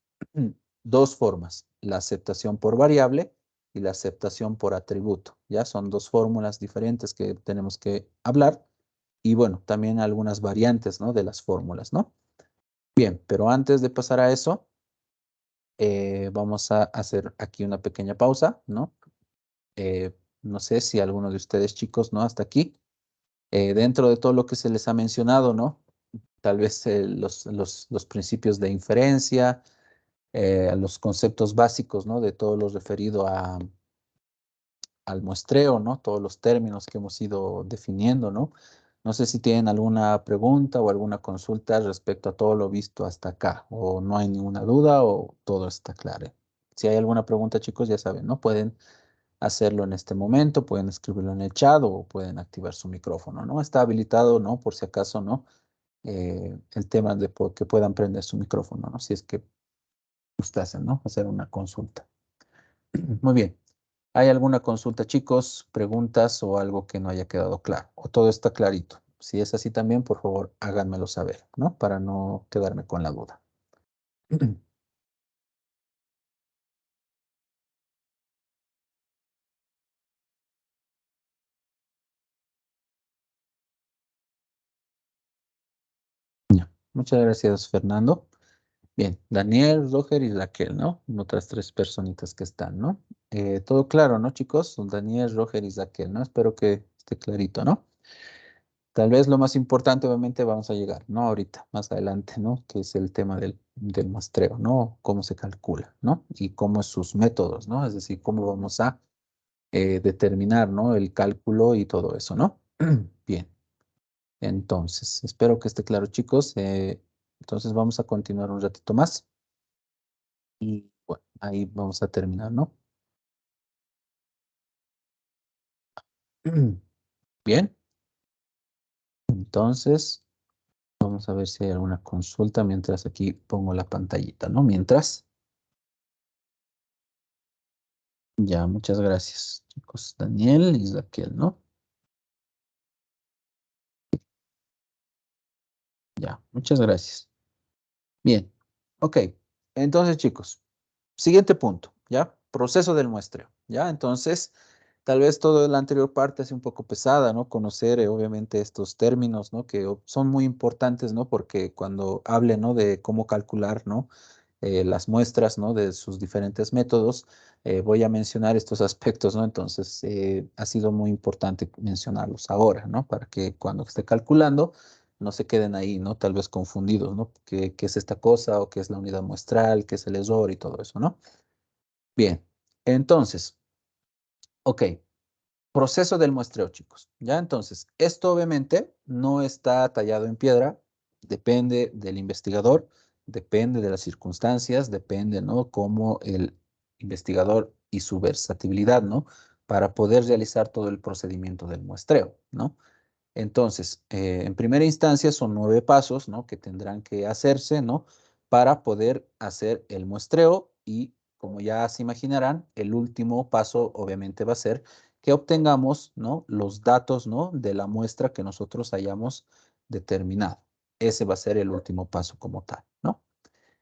dos formas, la aceptación por variable y la aceptación por atributo. Ya son dos fórmulas diferentes que tenemos que hablar y bueno, también algunas variantes, ¿no? De las fórmulas, ¿no? Bien, pero antes de pasar a eso, vamos a hacer aquí una pequeña pausa, ¿no? No sé si alguno de ustedes, chicos, ¿no? Hasta aquí, dentro de todo lo que se les ha mencionado, ¿no? Tal vez los principios de inferencia, los conceptos básicos, ¿no? De todo lo referido al muestreo, ¿no? Todos los términos que hemos ido definiendo, ¿no? No sé si tienen alguna pregunta o alguna consulta respecto a todo lo visto hasta acá, o no hay ninguna duda o todo está claro. Si hay alguna pregunta, chicos, ya saben, ¿no? Pueden hacerlo en este momento, pueden escribirlo en el chat o pueden activar su micrófono, ¿no? Está habilitado, ¿no? Por si acaso, ¿no? El tema de que puedan prender su micrófono, ¿no? Si es que gustasen, ¿no? Hacer una consulta. Muy bien. ¿Hay alguna consulta, chicos, preguntas o algo que no haya quedado claro? ¿O todo está clarito? Si es así también, por favor, háganmelo saber, ¿no? Para no quedarme con la duda. Ya. Muchas gracias, Fernando. Bien, Daniel, Roger y Raquel, ¿no? Otras tres personitas que están, ¿no? Todo claro, ¿no, chicos? Daniel, Roger y Raquel, ¿no? Espero que esté clarito, ¿no? Tal vez lo más importante, obviamente, vamos a llegar, ¿no? Ahorita, más adelante, ¿no? Que es el tema del muestreo, ¿no? Cómo se calcula, ¿no? Y cómo es sus métodos, ¿no? Es decir, cómo vamos a determinar, ¿no? El cálculo y todo eso, ¿no? Bien, entonces, espero que esté claro, chicos. Entonces, vamos a continuar un ratito más y, bueno, ahí vamos a terminar, ¿no? Bien, entonces, vamos a ver si hay alguna consulta mientras aquí pongo la pantallita, ¿no? Mientras. Ya, muchas gracias, chicos. Daniel y Raquel, ¿no? Ya, muchas gracias. Bien, ok. Entonces, chicos. Siguiente punto, ¿ya? Proceso del muestreo, ¿ya? Entonces, tal vez toda la anterior parte es un poco pesada, ¿no? Conocer, obviamente, estos términos, ¿no? Que son muy importantes, ¿no? Porque cuando hable, ¿no? De cómo calcular, ¿no? Las muestras, ¿no? De sus diferentes métodos, voy a mencionar estos aspectos, ¿no? Entonces, ha sido muy importante mencionarlos ahora, ¿no? Para que cuando esté calculando, no se queden ahí, ¿no? Tal vez confundidos, ¿no? ¿Qué es esta cosa o qué es la unidad muestral, qué es el error y todo eso, ¿no? Bien, entonces, ok, proceso del muestreo, chicos. Ya, entonces, esto obviamente no está tallado en piedra, depende del investigador, depende de las circunstancias, depende, ¿no? Cómo el investigador y su versatilidad, ¿no? Para poder realizar todo el procedimiento del muestreo, ¿no? Entonces, en primera instancia son 9 pasos, ¿no? Que tendrán que hacerse, ¿no? Para poder hacer el muestreo y, como ya se imaginarán, el último paso obviamente va a ser que obtengamos, ¿no? Los datos, ¿no? De la muestra que nosotros hayamos determinado. Ese va a ser el último paso como tal, ¿no?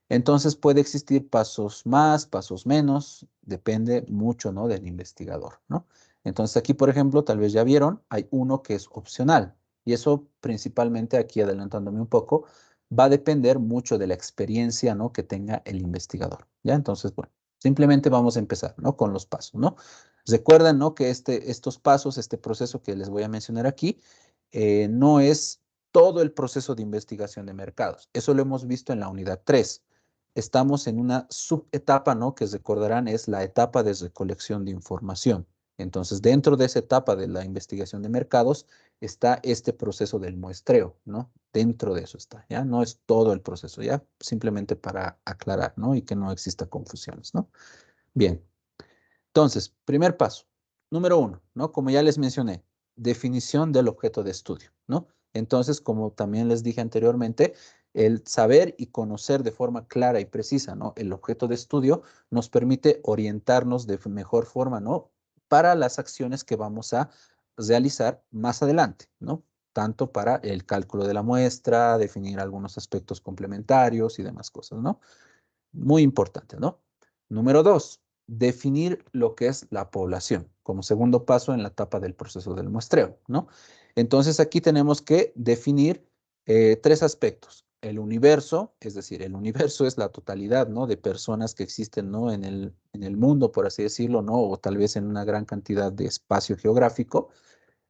Entonces puede existir pasos más, pasos menos, depende mucho, ¿no? Del investigador, ¿no? Entonces aquí, por ejemplo, tal vez ya vieron, hay uno que es opcional y eso principalmente aquí adelantándome un poco, va a depender mucho de la experiencia, ¿no? Que tenga el investigador, ¿ya? Entonces, bueno, simplemente vamos a empezar, ¿no? Con los pasos, ¿no? Recuerden, ¿no? Que estos pasos, este proceso que les voy a mencionar aquí, no es todo el proceso de investigación de mercados. Eso lo hemos visto en la unidad 3. Estamos en una subetapa, ¿no? Que recordarán es la etapa de recolección de información. Entonces, dentro de esa etapa de la investigación de mercados está este proceso del muestreo, ¿no? Dentro de eso está, ¿ya? No es todo el proceso, ¿ya? Simplemente para aclarar, ¿no? Y que no exista confusiones, ¿no? Bien. Entonces, primer paso, número 1, ¿no? Como ya les mencioné, definición del objeto de estudio, ¿no? Entonces, como también les dije anteriormente, el saber y conocer de forma clara y precisa, ¿no? El objeto de estudio nos permite orientarnos de mejor forma, ¿no? Para las acciones que vamos a realizar más adelante, ¿no? Tanto para el cálculo de la muestra, definir algunos aspectos complementarios y demás cosas, ¿no? Muy importante, ¿no? Número 2, definir lo que es la población como segundo paso en la etapa del proceso del muestreo, ¿no? Entonces aquí tenemos que definir 3 aspectos. El universo, es decir, el universo es la totalidad, ¿no? De personas que existen, ¿no? En el mundo, por así decirlo, ¿no? O tal vez en una gran cantidad de espacio geográfico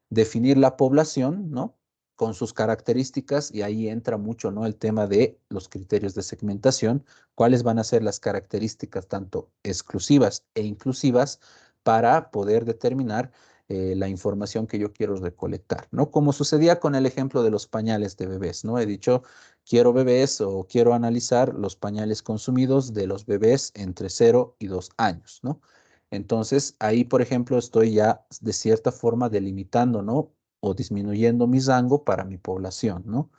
definir la población, ¿no? Con sus características y ahí entra mucho, ¿no? El tema de los criterios de segmentación, cuáles van a ser las características tanto exclusivas e inclusivas para poder determinar la información que yo quiero recolectar, ¿no? Como sucedía con el ejemplo de los pañales de bebés, ¿no? He dicho, quiero bebés o quiero analizar los pañales consumidos de los bebés entre 0 y 2 años, ¿no? Entonces, ahí, por ejemplo, estoy ya de cierta forma delimitando, ¿no? O disminuyendo mi rango para mi población, ¿no?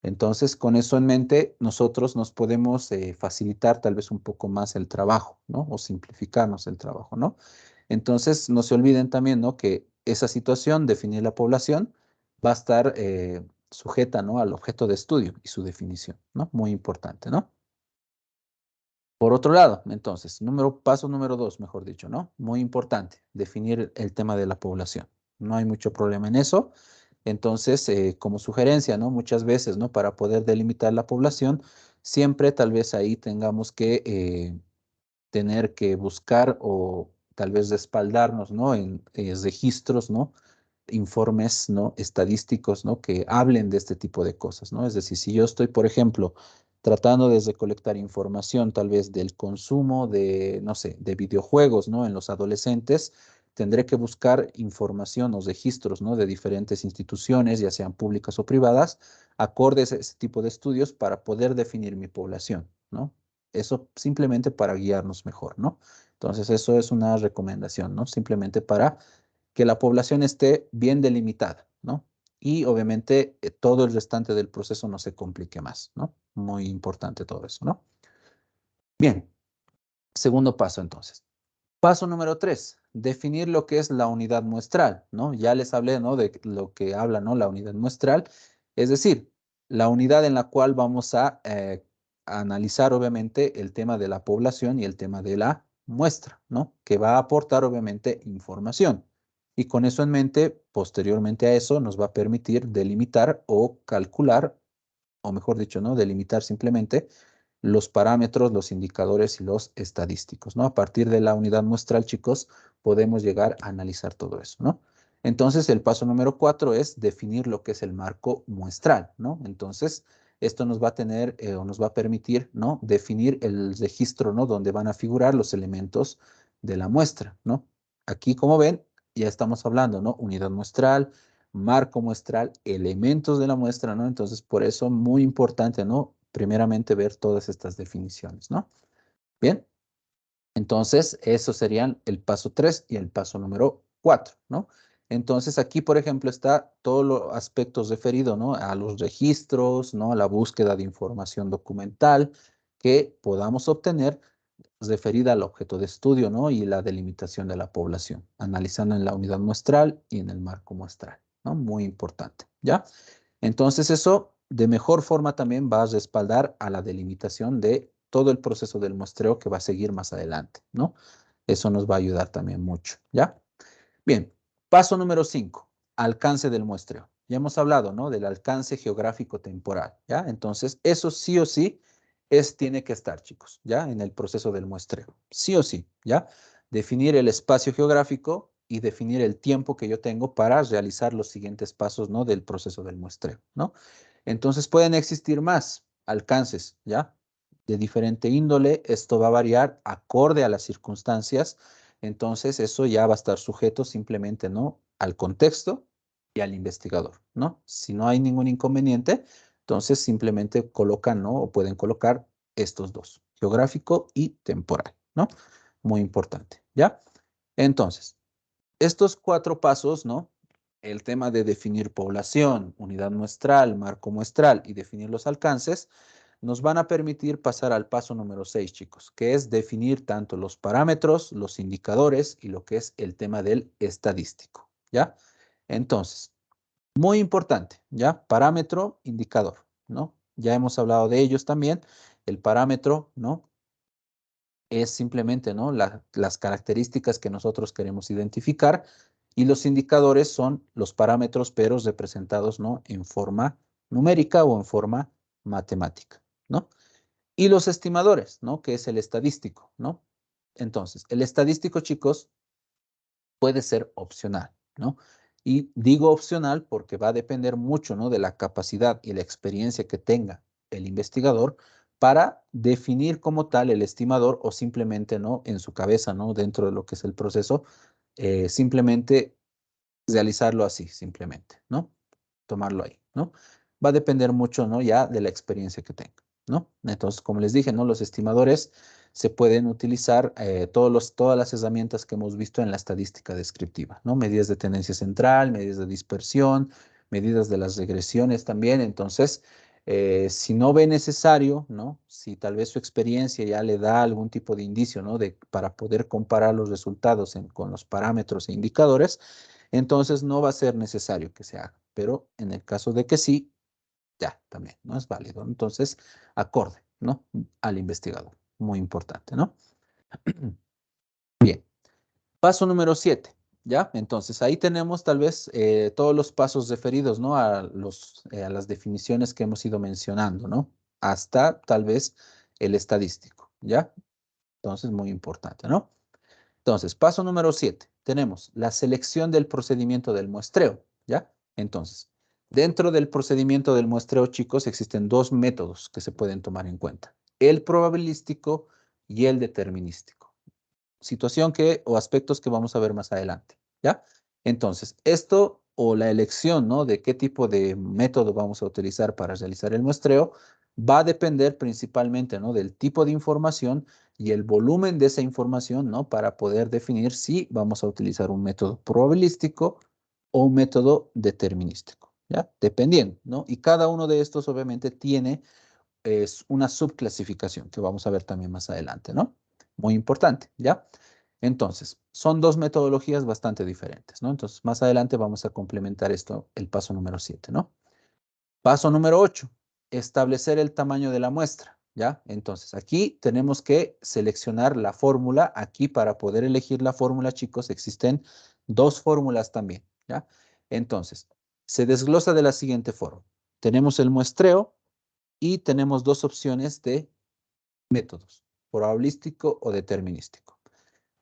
Entonces, con eso en mente, nosotros nos podemos facilitar tal vez un poco más el trabajo, ¿no? O simplificarnos el trabajo, ¿no? Entonces, no se olviden también, ¿no? Que esa situación, definir la población, va a estar sujeta, ¿no? Al objeto de estudio y su definición, ¿no? Muy importante, ¿no? Por otro lado, entonces, paso número 2, mejor dicho, ¿no? Muy importante, definir el tema de la población. No hay mucho problema en eso. Entonces, como sugerencia, ¿no? Muchas veces, ¿no? Para poder delimitar la población, siempre tal vez ahí tengamos que tener que buscar o tal vez respaldarnos, ¿no? En registros, ¿no? Informes, ¿no? Estadísticos, ¿no? Que hablen de este tipo de cosas, ¿no? Es decir, si yo estoy, por ejemplo, tratando de recolectar información tal vez del consumo de, no sé, de videojuegos, ¿no? En los adolescentes, tendré que buscar información o registros, ¿no? De diferentes instituciones, ya sean públicas o privadas, acordes a ese tipo de estudios para poder definir mi población, ¿no? Eso simplemente para guiarnos mejor, ¿no? Entonces, eso es una recomendación, ¿no? Simplemente para que la población esté bien delimitada, ¿no? Y obviamente todo el restante del proceso no se complique más, ¿no? Muy importante todo eso, ¿no? Bien, segundo paso entonces. Paso número 3, definir lo que es la unidad muestral, ¿no? Ya les hablé, ¿no? De lo que habla, ¿no? La unidad muestral, es decir, la unidad en la cual vamos a analizar obviamente el tema de la población y el tema de la muestra, ¿no? Que va a aportar obviamente información. Y con eso en mente, posteriormente a eso, nos va a permitir delimitar o calcular, o mejor dicho, ¿no? Delimitar simplemente los parámetros, los indicadores y los estadísticos, ¿no? A partir de la unidad muestral, chicos, podemos llegar a analizar todo eso, ¿no? Entonces, el paso número 4 es definir lo que es el marco muestral, ¿no? Entonces, esto nos va a tener o nos va a permitir, ¿no? Definir el registro, ¿no? Donde van a figurar los elementos de la muestra, ¿no? Aquí, como ven, ya estamos hablando, ¿no? Unidad muestral, marco muestral, elementos de la muestra, ¿no? Entonces, por eso, muy importante, ¿no? Primeramente, ver todas estas definiciones, ¿no? Bien, entonces, eso serían el paso 3 y el paso número 4, ¿no? Entonces, aquí, por ejemplo, está todos los aspectos referidos, ¿no? A los registros, ¿no? A la búsqueda de información documental que podamos obtener referida al objeto de estudio, ¿no? Y la delimitación de la población, analizando en la unidad muestral y en el marco muestral, ¿no? Muy importante, ¿ya? Entonces eso de mejor forma también va a respaldar a la delimitación de todo el proceso del muestreo que va a seguir más adelante, ¿no? Eso nos va a ayudar también mucho, ¿ya? Bien, paso número 5, alcance del muestreo. Ya hemos hablado, ¿no? Del alcance geográfico temporal, ¿ya? Entonces, eso sí o sí tiene que estar, chicos, ¿ya? En el proceso del muestreo, sí o sí, ¿ya? Definir el espacio geográfico y definir el tiempo que yo tengo para realizar los siguientes pasos, ¿no? Del proceso del muestreo, ¿no? Entonces, pueden existir más alcances, ¿ya? De diferente índole, esto va a variar acorde a las circunstancias, entonces eso ya va a estar sujeto simplemente, ¿no? Al contexto y al investigador, ¿no? Si no hay ningún inconveniente, entonces simplemente colocan, ¿no? O pueden colocar estos dos, geográfico y temporal, ¿no? Muy importante, ¿ya? Entonces, estos 4 pasos, ¿no? El tema de definir población, unidad muestral, marco muestral y definir los alcances, nos van a permitir pasar al paso número 6, chicos, que es definir tanto los parámetros, los indicadores y lo que es el tema del estadístico, ¿ya? Entonces, muy importante, ¿ya? Parámetro, indicador, ¿no? Ya hemos hablado de ellos también. El parámetro, ¿no? Es simplemente, ¿no? Las características que nosotros queremos identificar y los indicadores son los parámetros, pero representados, ¿no? En forma numérica o en forma matemática, ¿no? Y los estimadores, ¿no? Que es el estadístico, ¿no? Entonces, el estadístico, chicos, puede ser opcional, ¿no? Y digo opcional porque va a depender mucho, ¿no? De la capacidad y la experiencia que tenga el investigador para definir como tal el estimador o simplemente, ¿no? En su cabeza, ¿no? Dentro de lo que es el proceso, simplemente realizarlo así, simplemente, ¿no? Tomarlo ahí, ¿no? Va a depender mucho, ¿no? Ya de la experiencia que tenga, ¿no? Entonces, como les dije, ¿no? Los estimadores se pueden utilizar todas las herramientas que hemos visto en la estadística descriptiva, ¿no? Medidas de tendencia central, medidas de dispersión, medidas de las regresiones también. Entonces, si no ve necesario, ¿no? Si tal vez su experiencia ya le da algún tipo de indicio, ¿no? Para poder comparar los resultados con los parámetros e indicadores, entonces no va a ser necesario que se haga. Pero en el caso de que sí, ya también, ¿no? Es válido. Entonces, acorde, ¿no? Al investigador. Muy importante, ¿no? Bien. Paso número 7, ¿ya? Entonces, ahí tenemos tal vez todos los pasos referidos, ¿no? A las definiciones que hemos ido mencionando, ¿no? Hasta tal vez el estadístico, ¿ya? Entonces, muy importante, ¿no? Entonces, paso número 7, tenemos la selección del procedimiento del muestreo, ¿ya? Entonces, dentro del procedimiento del muestreo, chicos, existen 2 métodos que se pueden tomar en cuenta, el probabilístico y el determinístico. Situación o aspectos que vamos a ver más adelante, ¿ya? Entonces, esto o la elección, ¿no? De qué tipo de método vamos a utilizar para realizar el muestreo va a depender principalmente, ¿no? Del tipo de información y el volumen de esa información, ¿no? Para poder definir si vamos a utilizar un método probabilístico o un método determinístico, ¿ya? Dependiendo, ¿no? Y cada uno de estos obviamente tiene una subclasificación que vamos a ver también más adelante, ¿no? Muy importante, ¿ya? Entonces, son 2 metodologías bastante diferentes, ¿no? Entonces, más adelante vamos a complementar esto, el paso número 7, ¿no? Paso número 8, establecer el tamaño de la muestra, ¿ya? Entonces, aquí tenemos que seleccionar la fórmula. Aquí para poder elegir la fórmula, chicos, existen dos fórmulas también, ¿ya? Entonces, se desglosa de la siguiente forma. Tenemos el muestreo y tenemos dos opciones de métodos, probabilístico o determinístico.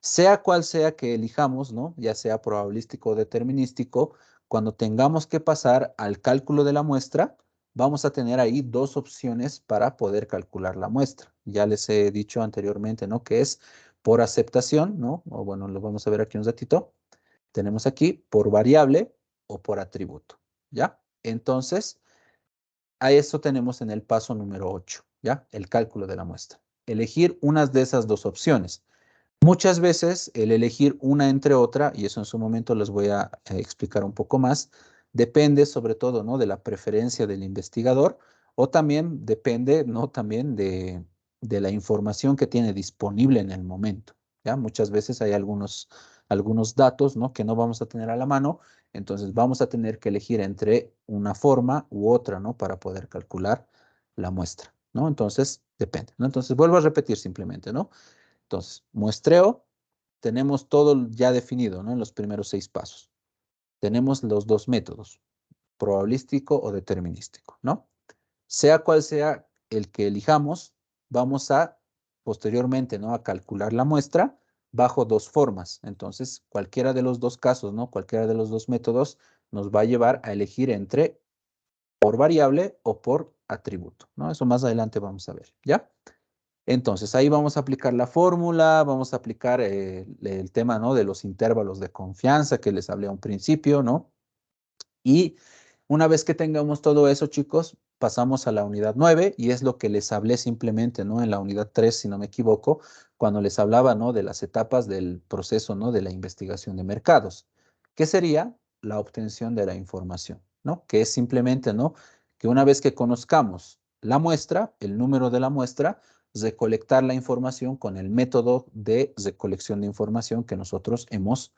Sea cual sea que elijamos, ¿no? Ya sea probabilístico o determinístico, cuando tengamos que pasar al cálculo de la muestra, vamos a tener ahí dos opciones para poder calcular la muestra. Ya les he dicho anteriormente, ¿no? Que es por aceptación, ¿no? O bueno, lo vamos a ver aquí un ratito. Tenemos aquí por variable o por atributo, ¿ya? Entonces, a eso tenemos en el paso número 8, ¿ya? El cálculo de la muestra. Elegir unas de esas dos opciones. Muchas veces el elegir una entre otra, y eso en su momento les voy a explicar un poco más, depende sobre todo, ¿no? De la preferencia del investigador o también depende, ¿no? También de la información que tiene disponible en el momento, ¿ya? Muchas veces hay algunos datos, ¿no? Que no vamos a tener a la mano, entonces vamos a tener que elegir entre una forma u otra, ¿no? Para poder calcular la muestra, ¿no? Entonces, depende, ¿no? Entonces, vuelvo a repetir simplemente, ¿no? Entonces, muestreo, tenemos todo ya definido, ¿no? En los primeros 6 pasos. Tenemos los dos métodos, probabilístico o determinístico, ¿no? Sea cual sea el que elijamos, vamos a posteriormente, ¿no? A calcular la muestra bajo dos formas. Entonces, cualquiera de los dos casos, ¿no? Cualquiera de los dos métodos nos va a llevar a elegir entre por variable o por atributo, ¿no? Eso más adelante vamos a ver, ¿ya? Entonces, ahí vamos a aplicar la fórmula, vamos a aplicar el tema, ¿no? De los intervalos de confianza que les hablé a un principio, ¿no? Y una vez que tengamos todo eso, chicos, pasamos a la unidad 9 y es lo que les hablé simplemente, ¿no? En la unidad 3, si no me equivoco, cuando les hablaba, ¿no? De las etapas del proceso, ¿no? De la investigación de mercados, que sería la obtención de la información, ¿no? Que es simplemente, ¿no? Que una vez que conozcamos la muestra, el número de la muestra, recolectar la información con el método de recolección de información que nosotros hemos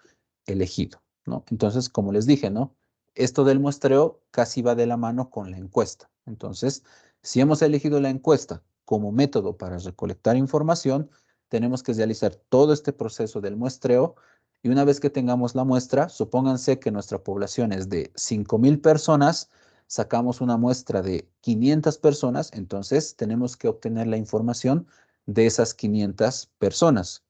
elegido, ¿no? Entonces, como les dije, ¿no? Esto del muestreo casi va de la mano con la encuesta. Entonces, si hemos elegido la encuesta como método para recolectar información, tenemos que realizar todo este proceso del muestreo y una vez que tengamos la muestra, supónganse que nuestra población es de 5,000 personas, sacamos una muestra de 500 personas, entonces tenemos que obtener la información de esas 500 personas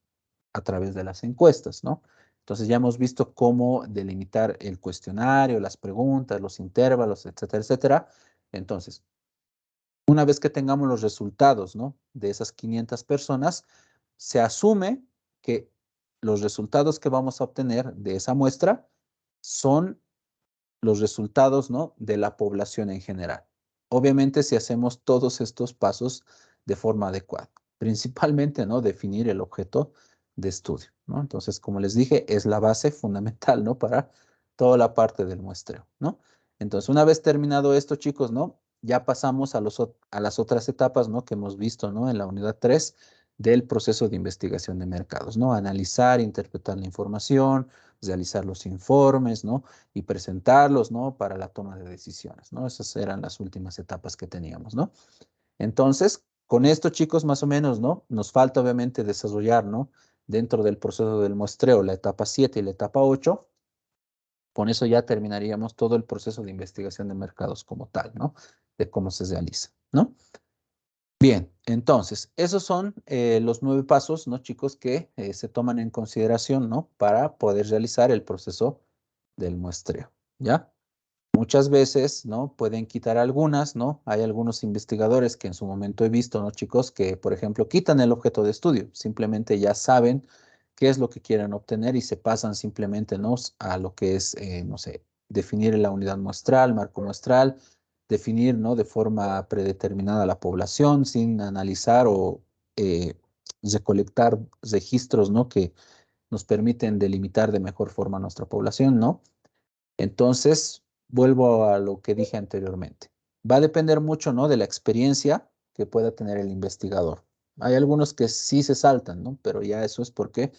a través de las encuestas, ¿no? Entonces ya hemos visto cómo delimitar el cuestionario, las preguntas, los intervalos, etcétera, etcétera. Entonces, una vez que tengamos los resultados, ¿no? De esas 500 personas, se asume que los resultados que vamos a obtener de esa muestra son los resultados, ¿no? De la población en general. Obviamente, si hacemos todos estos pasos de forma adecuada, principalmente, ¿no? Definir el objeto de estudio, ¿no? Entonces, como les dije, es la base fundamental, ¿no? Para toda la parte del muestreo, ¿no? Entonces, una vez terminado esto, chicos, ¿no? Ya pasamos a las otras etapas, ¿no? Que hemos visto, ¿no? En la unidad 3 del proceso de investigación de mercados, ¿no? Analizar, interpretar la información, realizar los informes, ¿no? Y presentarlos, ¿no? Para la toma de decisiones, ¿no? Esas eran las últimas etapas que teníamos, ¿no? Entonces, con esto, chicos, más o menos, ¿no? Nos falta obviamente desarrollar, ¿no? Dentro del proceso del muestreo, la etapa 7 y la etapa 8. Con eso ya terminaríamos todo el proceso de investigación de mercados como tal, ¿no? De cómo se realiza, ¿no? Bien, entonces, esos son los 9 pasos, ¿no, chicos? Que se toman en consideración, ¿no? Para poder realizar el proceso del muestreo, ¿ya? Muchas veces, ¿no? Pueden quitar algunas, ¿no? Hay algunos investigadores que en su momento he visto, ¿no, chicos? Que, por ejemplo, quitan el objeto de estudio. Simplemente ya saben qué es lo que quieren obtener y se pasan simplemente, ¿no? A lo que es, no sé, definir la unidad muestral, marco muestral, definir, ¿no? De forma predeterminada la población sin analizar o eh, recolectar registros, ¿no? Que nos permiten delimitar de mejor forma nuestra población, ¿no? Entonces, vuelvo a lo que dije anteriormente. Va a depender mucho, ¿no? De la experiencia que pueda tener el investigador. Hay algunos que sí se saltan, ¿no? Pero ya eso es porque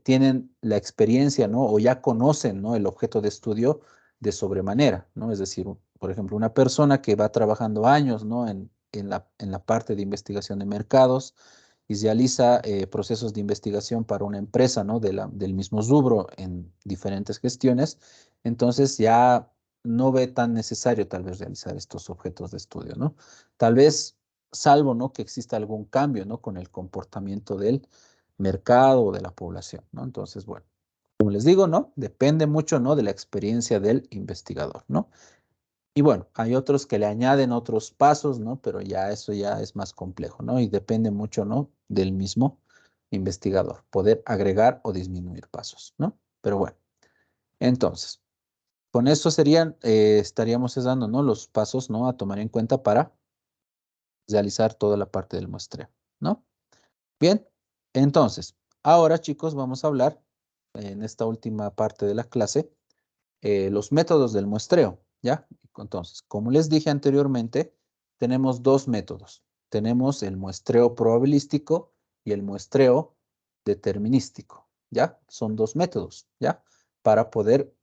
tienen la experiencia, ¿no? O ya conocen, ¿no? El objeto de estudio de sobremanera, ¿no? Es decir, por ejemplo, una persona que va trabajando años, ¿no? en la parte de investigación de mercados y realiza procesos de investigación para una empresa, ¿no? Del mismo rubro en diferentes gestiones, entonces ya no ve tan necesario tal vez realizar estos objetos de estudio, ¿no? Tal vez, salvo, ¿no? Que exista algún cambio, ¿no? Con el comportamiento del mercado o de la población, ¿no? Entonces, bueno, como les digo, ¿no? Depende mucho, ¿no? De la experiencia del investigador, ¿no? Y bueno, hay otros que le añaden otros pasos, ¿no? Pero ya eso ya es más complejo, ¿no? Y depende mucho, ¿no? Del mismo investigador, poder agregar o disminuir pasos, ¿no? Pero bueno, entonces, con eso serían, estaríamos dando, ¿no? Los pasos, ¿no? A tomar en cuenta para realizar toda la parte del muestreo, ¿no? Bien, entonces, ahora chicos, vamos a hablar en esta última parte de la clase los métodos del muestreo, ¿ya? Entonces, como les dije anteriormente, tenemos dos métodos. Tenemos el muestreo probabilístico y el muestreo determinístico, ¿ya? Son dos métodos, ¿ya? Para poder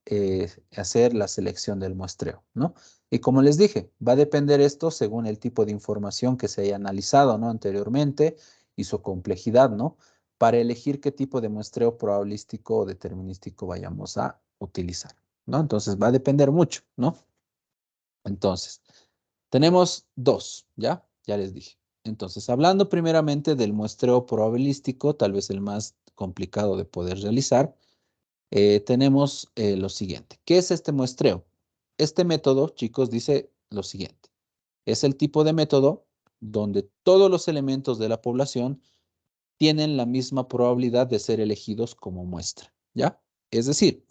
hacer la selección del muestreo, ¿no? Y como les dije, va a depender esto según el tipo de información que se haya analizado, ¿no? Anteriormente y su complejidad, ¿no? Para elegir qué tipo de muestreo probabilístico o determinístico vayamos a utilizar. ¿No? Entonces va a depender mucho, ¿no? Entonces, tenemos dos, ¿ya? Ya les dije. Entonces, hablando primeramente del muestreo probabilístico, tal vez el más complicado de poder realizar, tenemos lo siguiente. ¿Qué es este muestreo? Este método, chicos, dice lo siguiente. Es el tipo de método donde todos los elementos de la población tienen la misma probabilidad de ser elegidos como muestra, ¿ya? Es decir,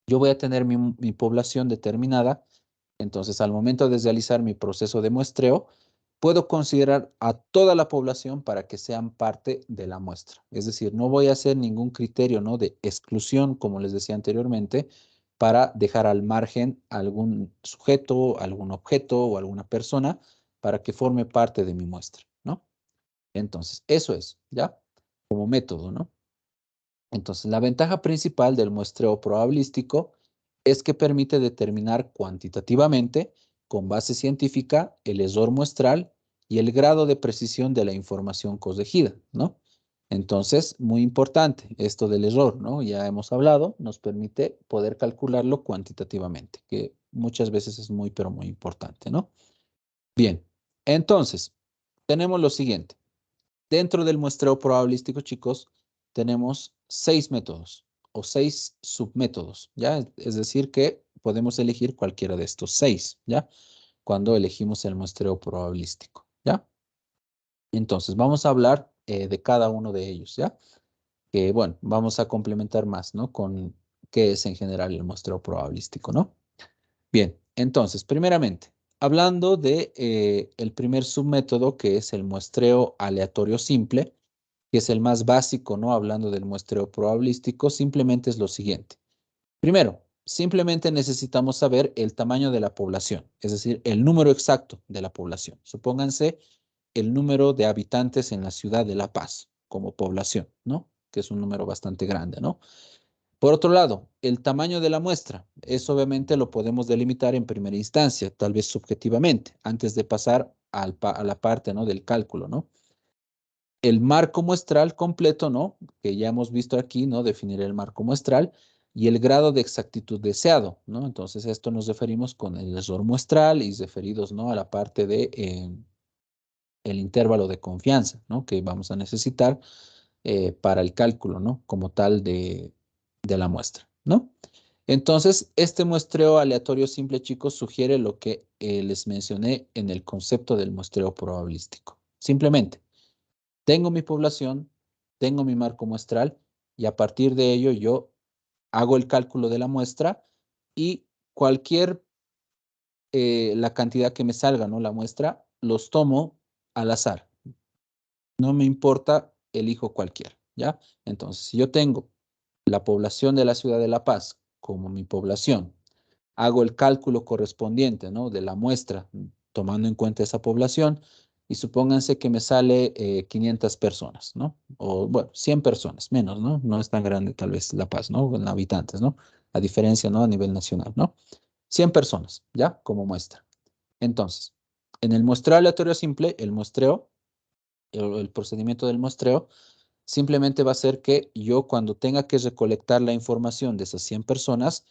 yo voy a tener mi población determinada, entonces al momento de realizar mi proceso de muestreo, puedo considerar a toda la población para que sean parte de la muestra. Es decir, no voy a hacer ningún criterio, ¿no? de exclusión, como les decía anteriormente, para dejar al margen algún sujeto, algún objeto o alguna persona para que forme parte de mi muestra, ¿no? Entonces, eso es, ¿ya? Como método, ¿no? Entonces, la ventaja principal del muestreo probabilístico es que permite determinar cuantitativamente, con base científica, el error muestral y el grado de precisión de la información corregida, ¿no? Entonces, muy importante esto del error, ¿no? Ya hemos hablado, nos permite poder calcularlo cuantitativamente, que muchas veces es muy, pero muy importante, ¿no? Bien, entonces, tenemos lo siguiente. Dentro del muestreo probabilístico, chicos, tenemos 6 métodos o 6 submétodos, ¿ya? Es decir, que podemos elegir cualquiera de estos 6, ¿ya? Cuando elegimos el muestreo probabilístico, ¿ya? Entonces, vamos a hablar de cada uno de ellos, ¿ya? Que, bueno, vamos a complementar más, ¿no? Con qué es en general el muestreo probabilístico, ¿no? Bien, entonces, primeramente, hablando de el primer submétodo, que es el muestreo aleatorio simple, que es el más básico, ¿no? Hablando del muestreo probabilístico, simplemente es lo siguiente. Primero, simplemente necesitamos saber el tamaño de la población, es decir, el número exacto de la población. Supónganse el número de habitantes en la ciudad de La Paz como población, ¿no? Que es un número bastante grande, ¿no? Por otro lado, el tamaño de la muestra, eso obviamente lo podemos delimitar en primera instancia, tal vez subjetivamente, antes de pasar a la parte, ¿no? del cálculo, ¿no? El marco muestral completo, ¿no? Que ya hemos visto aquí, ¿no? Definir el marco muestral y el grado de exactitud deseado, ¿no? Entonces, esto nos referimos con el error muestral y referidos, ¿no? A la parte de el intervalo de confianza, ¿no? Que vamos a necesitar para el cálculo, ¿no? Como tal de la muestra, ¿no? Entonces, este muestreo aleatorio simple, chicos, sugiere lo que les mencioné en el concepto del muestreo probabilístico. Simplemente, tengo mi población, tengo mi marco muestral y a partir de ello yo hago el cálculo de la muestra y cualquier, la cantidad que me salga, ¿no? La muestra, los tomo al azar. No me importa, elijo cualquiera, ¿ya? Entonces, si yo tengo la población de la ciudad de La Paz como mi población, hago el cálculo correspondiente, ¿no? De la muestra, tomando en cuenta esa población, y supónganse que me sale 500 personas, ¿no? O, bueno, 100 personas, menos, ¿no? No es tan grande tal vez La Paz, ¿no? En habitantes, ¿no? A diferencia, ¿no? A nivel nacional, ¿no? 100 personas, ¿ya? Como muestra. Entonces, En el muestreo aleatorio simple, el muestreo, el procedimiento del muestreo, simplemente va a ser que yo cuando tenga que recolectar la información de esas 100 personas,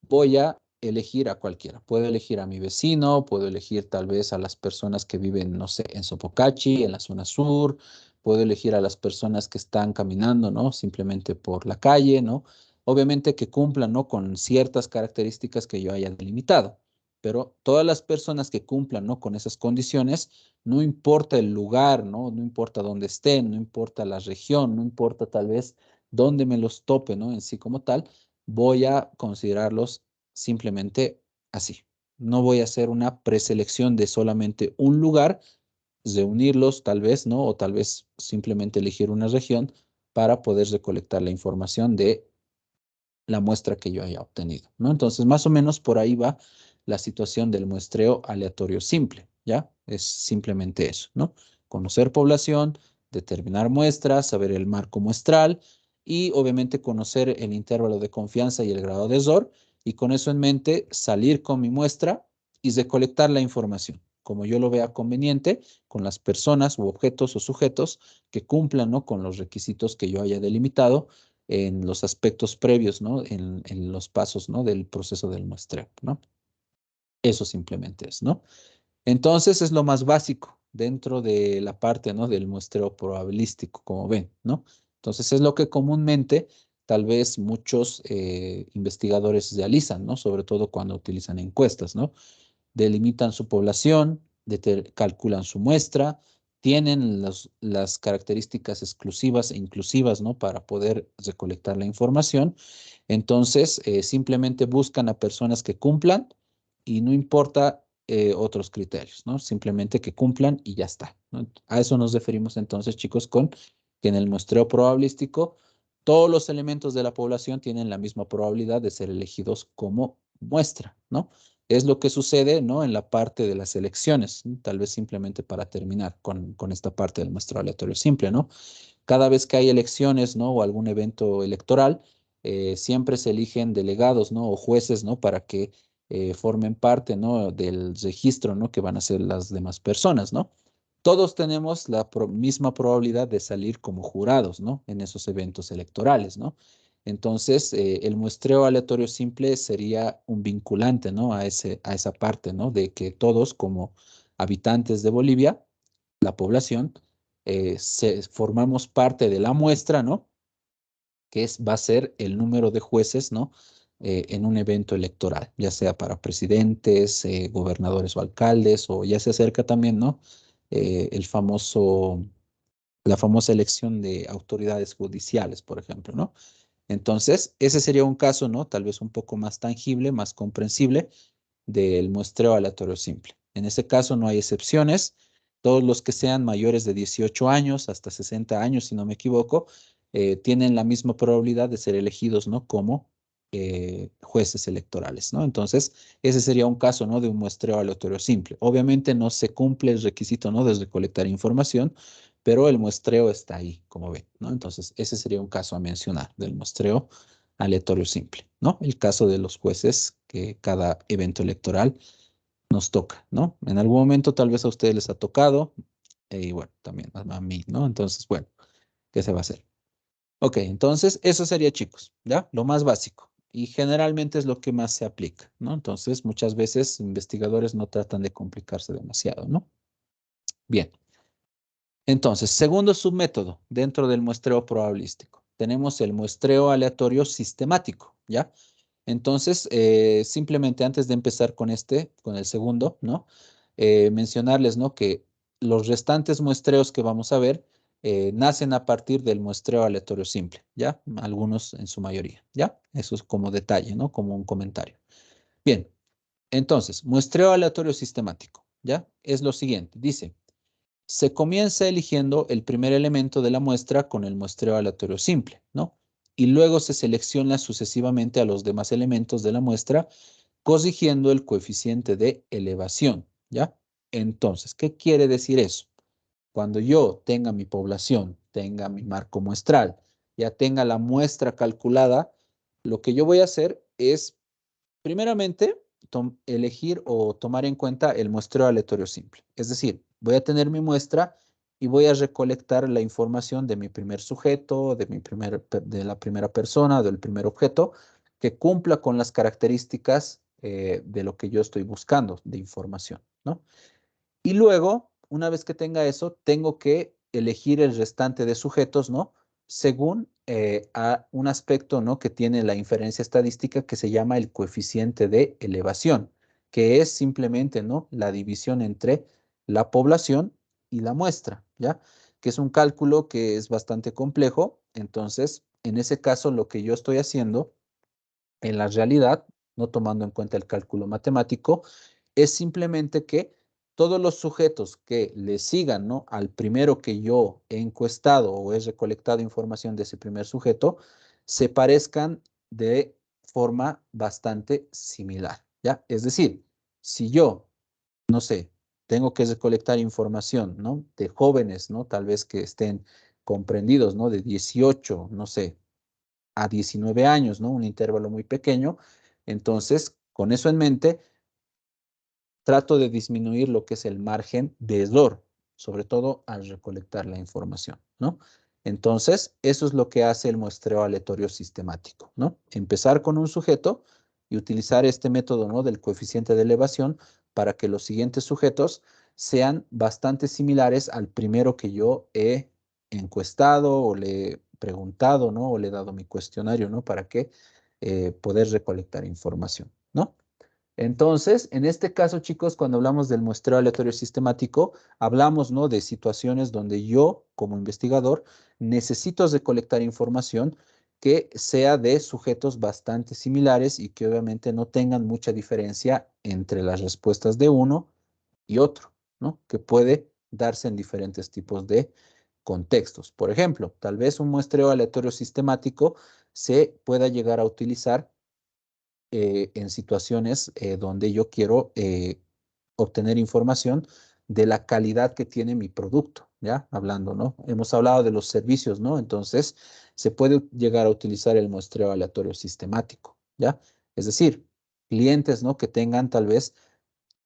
voy a elegir a cualquiera. Puedo elegir a mi vecino, puedo elegir tal vez a las personas que viven, no sé, en Sopocachi, en la zona sur, puedo elegir a las personas que están caminando, ¿no? Simplemente por la calle, ¿no? Obviamente que cumplan, ¿no? Con ciertas características que yo haya delimitado. Pero todas las personas que cumplan, ¿no? Con esas condiciones, no importa el lugar, ¿no? No importa dónde estén, no importa la región, no importa tal vez dónde me los tope, ¿no? En sí como tal, voy a considerarlos simplemente así. No voy a hacer una preselección de solamente un lugar, reunirlos tal vez, ¿no? O tal vez simplemente elegir una región para poder recolectar la información de la muestra que yo haya obtenido, ¿no? Entonces, más o menos por ahí va la situación del muestreo aleatorio simple, ¿ya? Es simplemente eso, ¿no? Conocer población, determinar muestras, saber el marco muestral y obviamente conocer el intervalo de confianza y el grado de error y con eso en mente salir con mi muestra y recolectar la información, como yo lo vea conveniente, con las personas u objetos o sujetos que cumplan, ¿no? Con los requisitos que yo haya delimitado en los aspectos previos, ¿no? En los pasos, ¿no? Del proceso del muestreo, ¿no? Eso simplemente es, ¿no? Entonces es lo más básico dentro de la parte, ¿no? Del muestreo probabilístico, como ven, ¿no? Entonces es lo que comúnmente tal vez muchos investigadores realizan, ¿no? Sobre todo cuando utilizan encuestas, ¿no? Delimitan su población, calculan su muestra, tienen las características exclusivas e inclusivas, ¿no? Para poder recolectar la información. Entonces, simplemente buscan a personas que cumplan y no importa otros criterios, ¿no? Simplemente que cumplan y ya está, ¿no? A eso nos referimos entonces, chicos, con que en el muestreo probabilístico todos los elementos de la población tienen la misma probabilidad de ser elegidos como muestra, ¿no? Es lo que sucede, ¿no? En la parte de las elecciones, ¿no? Tal vez simplemente para terminar con esta parte del muestreo aleatorio simple, ¿no? Cada vez que hay elecciones, ¿no? O algún evento electoral, siempre se eligen delegados, ¿no? O jueces, ¿no? Para que formen parte, ¿no? Del registro, ¿no? Que van a ser las demás personas, ¿no? Todos tenemos la misma probabilidad de salir como jurados, ¿no? En esos eventos electorales, ¿no? Entonces, el muestreo aleatorio simple sería un vinculante, ¿no? A esa parte, ¿no? De que todos como habitantes de Bolivia, la población, formamos parte de la muestra, ¿no? Que va a ser el número de jueces, ¿no? En un evento electoral, ya sea para presidentes, gobernadores o alcaldes, o ya se acerca también, ¿no? El famoso, la famosa elección de autoridades judiciales, por ejemplo, ¿no? Entonces, ese sería un caso, ¿no? Tal vez un poco más tangible, más comprensible del muestreo aleatorio simple. En ese caso no hay excepciones. Todos los que sean mayores de 18 años hasta 60 años, si no me equivoco, tienen la misma probabilidad de ser elegidos, ¿no? Como jueces electorales, ¿no? Entonces, ese sería un caso, ¿no? De un muestreo aleatorio simple. Obviamente no se cumple el requisito, ¿no? De recolectar información, pero el muestreo está ahí, como ven, ¿no? Entonces, ese sería un caso a mencionar del muestreo aleatorio simple, ¿no? El caso de los jueces que cada evento electoral nos toca, ¿no? En algún momento tal vez a ustedes les ha tocado y bueno, también a mí, ¿no? Entonces, bueno, ¿qué se va a hacer? Ok, entonces eso sería, chicos, ¿ya? Lo más básico. Y generalmente es lo que más se aplica, ¿no? Entonces, muchas veces investigadores no tratan de complicarse demasiado, ¿no? Bien. Entonces, segundo submétodo dentro del muestreo probabilístico. Tenemos el muestreo aleatorio sistemático, ¿ya? Entonces, simplemente antes de empezar con con el segundo, ¿no? Mencionarles, ¿no? Que los restantes muestreos que vamos a ver nacen a partir del muestreo aleatorio simple, ¿ya? Algunos en su mayoría, ¿ya? Eso es como detalle, ¿no? Como un comentario. Bien, entonces, muestreo aleatorio sistemático, ¿ya? Es lo siguiente, dice. Se comienza eligiendo el primer elemento de la muestra con el muestreo aleatorio simple, ¿no? Y luego se selecciona sucesivamente a los demás elementos de la muestra, corrigiendo el coeficiente de elevación, ¿ya? Entonces, ¿qué quiere decir eso? Cuando yo tenga mi población, tenga mi marco muestral, ya tenga la muestra calculada, lo que yo voy a hacer es, primeramente, elegir o tomar en cuenta el muestreo aleatorio simple. Es decir, voy a tener mi muestra y voy a recolectar la información de mi primer sujeto, de la primera persona, del primer objeto, que cumpla con las características de lo que yo estoy buscando de información, ¿no? Y luego, una vez que tenga eso, tengo que elegir el restante de sujetos, ¿no? Según a un aspecto, ¿no? Que tiene la inferencia estadística que se llama el coeficiente de elevación, que es simplemente, ¿no? La división entre la población y la muestra, ¿ya? Que es un cálculo que es bastante complejo. Entonces, en ese caso, lo que yo estoy haciendo en la realidad, no tomando en cuenta el cálculo matemático, es simplemente que todos los sujetos que le sigan, ¿no? al primero que yo he encuestado o he recolectado información de ese primer sujeto, se parezcan de forma bastante similar, ¿ya? Es decir, si yo, no sé, tengo que recolectar información, ¿no? De jóvenes, ¿no? Tal vez que estén comprendidos, ¿no? De 18, no sé, a 19 años, ¿no? Un intervalo muy pequeño. Entonces, con eso en mente, trato de disminuir lo que es el margen de error, sobre todo al recolectar la información, ¿no? Entonces, eso es lo que hace el muestreo aleatorio sistemático, ¿no? Empezar con un sujeto y utilizar este método, ¿no? Del coeficiente de elevación para que los siguientes sujetos sean bastante similares al primero que yo he encuestado o le he preguntado, ¿no? O le he dado mi cuestionario, ¿no? Para que poder recolectar información, ¿no? Entonces, en este caso, chicos, cuando hablamos del muestreo aleatorio sistemático, hablamos, ¿no? De situaciones donde yo, como investigador, necesito recolectar información que sea de sujetos bastante similares y que obviamente no tengan mucha diferencia entre las respuestas de uno y otro, ¿no? Que puede darse en diferentes tipos de contextos. Por ejemplo, tal vez un muestreo aleatorio sistemático se pueda llegar a utilizar en situaciones donde yo quiero obtener información de la calidad que tiene mi producto, ¿ya? Hablando, ¿no? Hemos hablado de los servicios, ¿no? Entonces, se puede llegar a utilizar el muestreo aleatorio sistemático, ¿ya? Es decir, clientes, ¿no? Que tengan tal vez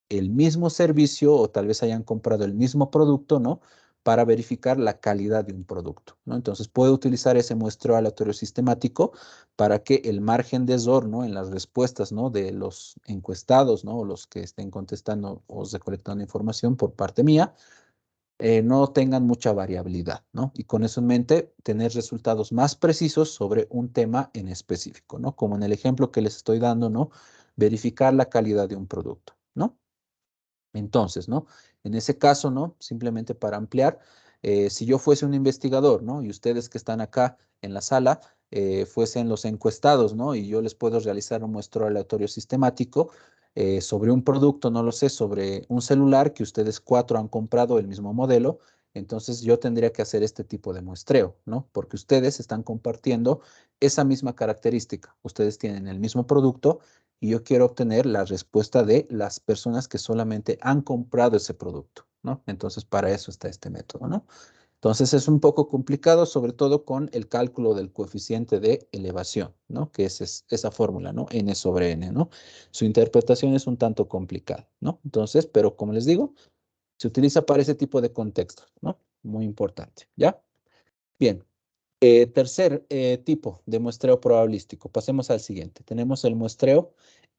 el mismo servicio o tal vez hayan comprado el mismo producto, ¿no? Para verificar la calidad de un producto, ¿no? Entonces, puedo utilizar ese muestreo aleatorio sistemático para que el margen de error, ¿no? En las respuestas, ¿no? De los encuestados, ¿no? O los que estén contestando o recolectando información por parte mía, no tengan mucha variabilidad, ¿no? Y con eso en mente, tener resultados más precisos sobre un tema en específico, ¿no? Como en el ejemplo que les estoy dando, ¿no? Verificar la calidad de un producto, ¿no? Entonces, ¿no? En ese caso, ¿no? Simplemente para ampliar, si yo fuese un investigador, ¿no? Y ustedes que están acá en la sala fuesen los encuestados, ¿no? Y yo les puedo realizar un muestreo aleatorio sistemático sobre un producto, no lo sé, sobre un celular que ustedes cuatro han comprado el mismo modelo. Entonces yo tendría que hacer este tipo de muestreo, ¿no? Porque ustedes están compartiendo esa misma característica. Ustedes tienen el mismo producto y yo quiero obtener la respuesta de las personas que solamente han comprado ese producto, ¿no? Entonces, para eso está este método, ¿no? Entonces, es un poco complicado, sobre todo con el cálculo del coeficiente de elevación, ¿no? Que es esa fórmula, ¿no? N sobre N, ¿no? Su interpretación es un tanto complicada, ¿no? Entonces, pero como les digo, se utiliza para ese tipo de contextos, ¿no? Muy importante, ¿ya? Bien. Tercer tipo de muestreo probabilístico. Pasemos al siguiente. Tenemos el muestreo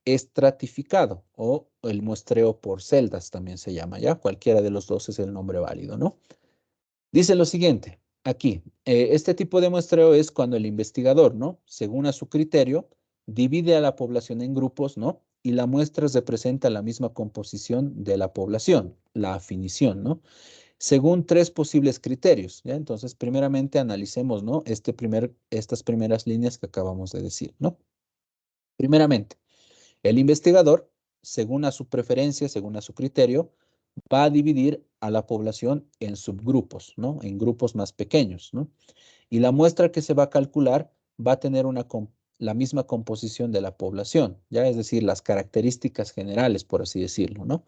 estratificado o el muestreo por celdas también se llama, ¿ya? Cualquiera de los dos es el nombre válido, ¿no? Dice lo siguiente, aquí, este tipo de muestreo es cuando el investigador, ¿no? Según a su criterio, divide a la población en grupos, ¿no? Y la muestra representa la misma composición de la población, la afinición, ¿no? Según tres posibles criterios, ¿ya? Entonces, primeramente analicemos, ¿no? Estas primeras líneas que acabamos de decir, ¿no? Primeramente, el investigador, según a su preferencia, según a su criterio, va a dividir a la población en subgrupos, ¿no? En grupos más pequeños, ¿no? Y la muestra que se va a calcular va a tener la misma composición de la población, ¿ya? Es decir, las características generales, por así decirlo, ¿no?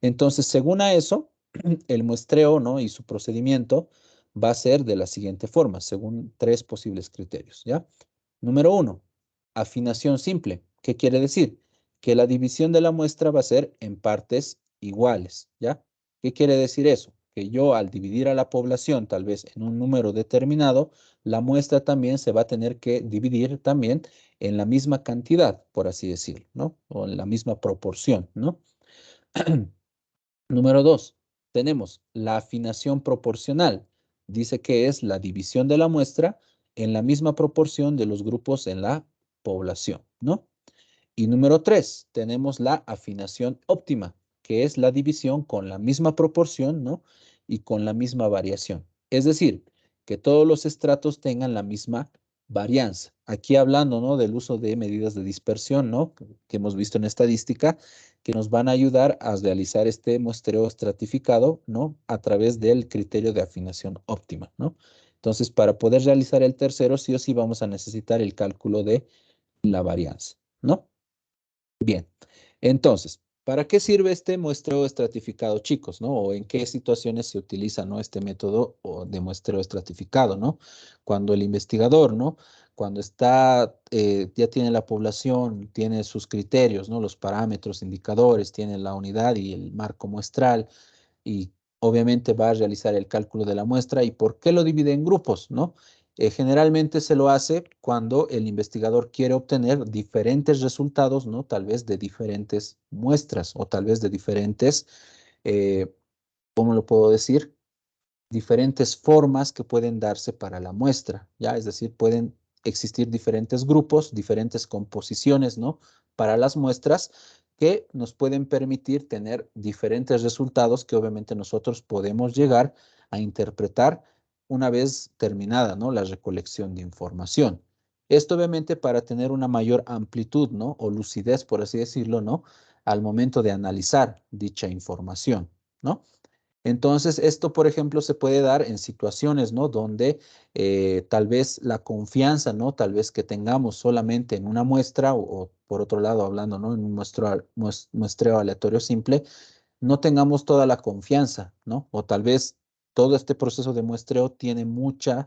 Entonces, según a eso, el muestreo, ¿no? Y su procedimiento va a ser de la siguiente forma, según tres posibles criterios, ¿ya? Número uno, afinación simple. ¿Qué quiere decir? que la división de la muestra va a ser en partes iguales, ¿ya? ¿Qué quiere decir eso? Que yo al dividir a la población tal vez en un número determinado, la muestra también se va a tener que dividir también en la misma cantidad, por así decirlo, ¿no? O en la misma proporción, ¿no? Número 2, tenemos la afinación proporcional. Dice que es la división de la muestra en la misma proporción de los grupos en la población, ¿no? Y número 3, tenemos la afinación óptima, que es la división con la misma proporción, ¿no? Y con la misma variación. Es decir, que todos los estratos tengan la misma varianza. Aquí hablando, ¿no? Del uso de medidas de dispersión, ¿no? Que hemos visto en estadística, que nos van a ayudar a realizar este muestreo estratificado, ¿no? A través del criterio de afinación óptima, ¿no? Entonces, para poder realizar el tercero, sí o sí vamos a necesitar el cálculo de la varianza, ¿no? Bien, entonces, ¿para qué sirve este muestreo estratificado, chicos, no? ¿O en qué situaciones se utiliza, no? Este método de muestreo estratificado, ¿no? Cuando el investigador, ¿no? Cuando está, ya tiene la población, tiene sus criterios, ¿no? Los parámetros, indicadores, tiene la unidad y el marco muestral, y obviamente va a realizar el cálculo de la muestra. ¿Y por qué lo divide en grupos, no? Generalmente se lo hace cuando el investigador quiere obtener diferentes resultados, ¿no? Tal vez de diferentes muestras o tal vez de diferentes, eh, ¿cómo lo puedo decir? Diferentes formas que pueden darse para la muestra, ¿ya? Es decir, pueden existir diferentes grupos, diferentes composiciones, ¿no? Para las muestras que nos pueden permitir tener diferentes resultados que obviamente nosotros podemos llegar a interpretar una vez terminada, ¿no? La recolección de información. Esto obviamente para tener una mayor amplitud, ¿no? O lucidez, por así decirlo, ¿no? Al momento de analizar dicha información, ¿no? Entonces, esto, por ejemplo, se puede dar en situaciones, ¿no? Donde tal vez la confianza, ¿no? Tal vez que tengamos solamente en una muestra o por otro lado, hablando, ¿no? En un muestreo aleatorio simple, no tengamos toda la confianza, ¿no? O tal vez todo este proceso de muestreo tiene muchos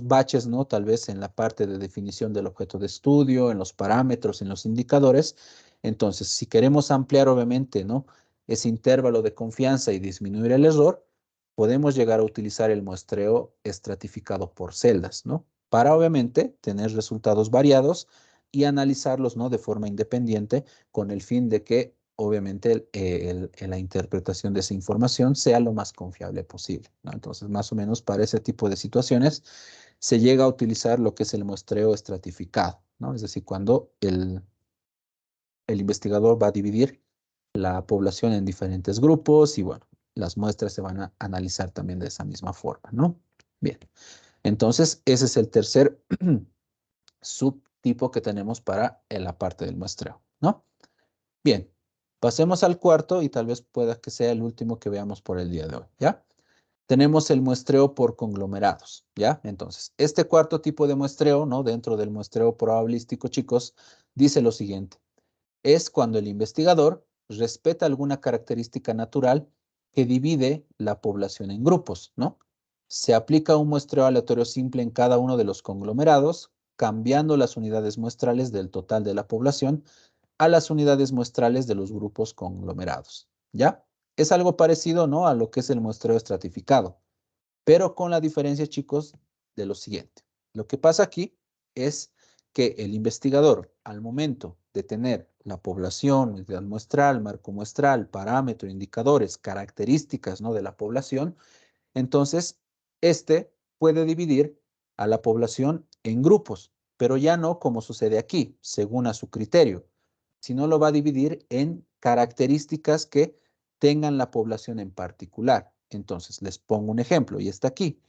baches, ¿no? Tal vez en la parte de definición del objeto de estudio, en los parámetros, en los indicadores. Entonces, si queremos ampliar, obviamente, ¿no? Ese intervalo de confianza y disminuir el error, podemos llegar a utilizar el muestreo estratificado por celdas, ¿no? Para, obviamente, tener resultados variados y analizarlos, ¿no? De forma independiente con el fin de que obviamente la interpretación de esa información sea lo más confiable posible, ¿no? Entonces, más o menos para ese tipo de situaciones se llega a utilizar lo que es el muestreo estratificado, ¿no? Es decir, cuando el investigador va a dividir la población en diferentes grupos y bueno, las muestras se van a analizar también de esa misma forma, ¿no? Bien, entonces ese es el tercer subtipo que tenemos para la parte del muestreo, ¿no? Bien, pasemos al cuarto y tal vez pueda que sea el último que veamos por el día de hoy, ¿ya? Tenemos el muestreo por conglomerados, ¿ya? Entonces, este cuarto tipo de muestreo, ¿no? Dentro del muestreo probabilístico, chicos, dice lo siguiente. Es cuando el investigador respeta alguna característica natural que divide la población en grupos, ¿no? Se aplica un muestreo aleatorio simple en cada uno de los conglomerados, cambiando las unidades muestrales del total de la población a las unidades muestrales de los grupos conglomerados, ¿ya? Es algo parecido, ¿no? A lo que es el muestreo estratificado, pero con la diferencia, chicos, de lo siguiente. Lo que pasa aquí es que el investigador, al momento de tener la población, unidad muestral, marco muestral, parámetro, indicadores, características, ¿no? De la población, entonces, este puede dividir a la población en grupos, pero ya no como sucede aquí, según a su criterio, sino lo va a dividir en características que tengan la población en particular. Entonces, les pongo un ejemplo y está aquí.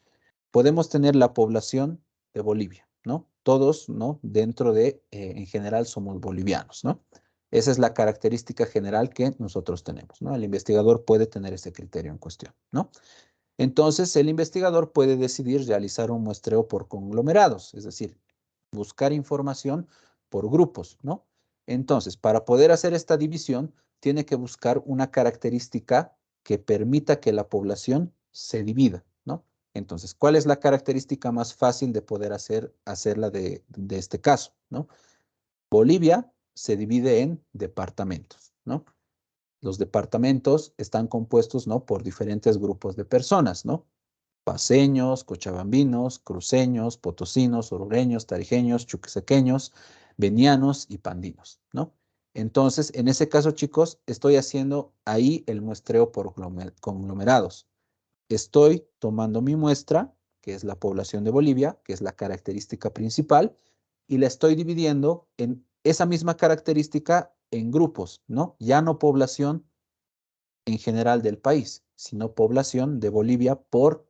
Podemos tener la población de Bolivia, ¿no? Todos, ¿no? Dentro de, en general, somos bolivianos, ¿no? Esa es la característica general que nosotros tenemos, ¿no? El investigador puede tener ese criterio en cuestión, ¿no? Entonces, el investigador puede decidir realizar un muestreo por conglomerados, es decir, buscar información por grupos, ¿no? Entonces, para poder hacer esta división, tiene que buscar una característica que permita que la población se divida, ¿no? Entonces, ¿cuál es la característica más fácil de poder hacerla de este caso, ¿no? Bolivia se divide en departamentos, ¿no? Los departamentos están compuestos, ¿no? Por diferentes grupos de personas, ¿no? Paceños, cochabambinos, cruceños, potosinos, orureños, tarijeños, chuquisaqueños, benianos y pandinos, ¿no? Entonces, en ese caso, chicos, estoy haciendo ahí el muestreo por conglomerados. Estoy tomando mi muestra, que es la población de Bolivia, que es la característica principal, y la estoy dividiendo en esa misma característica en grupos, ¿no? Ya no población en general del país, sino población de Bolivia por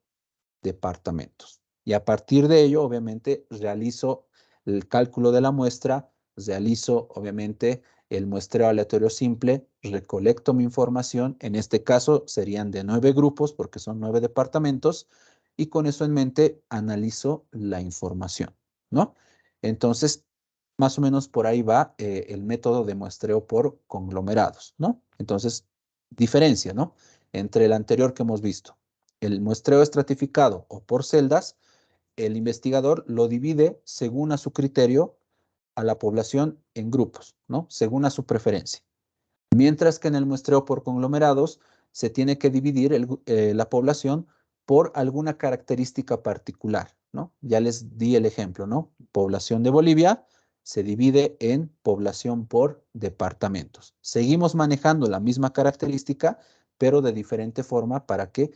departamentos. Y a partir de ello, obviamente, realizo el cálculo de la muestra, realizo, obviamente, el muestreo aleatorio simple, recolecto mi información, en este caso serían de 9 grupos porque son 9 departamentos, y con eso en mente analizo la información, ¿no? Entonces, más o menos por ahí va el método de muestreo por conglomerados, ¿no? Entonces, diferencia, ¿no? Entre el anterior que hemos visto. El muestreo estratificado o por celdas, el investigador lo divide según a su criterio a la población en grupos, ¿no? Según a su preferencia. Mientras que en el muestreo por conglomerados se tiene que dividir la población por alguna característica particular, ¿no? Ya les di el ejemplo, ¿no? Población de Bolivia se divide en población por departamentos. Seguimos manejando la misma característica, pero de diferente forma para que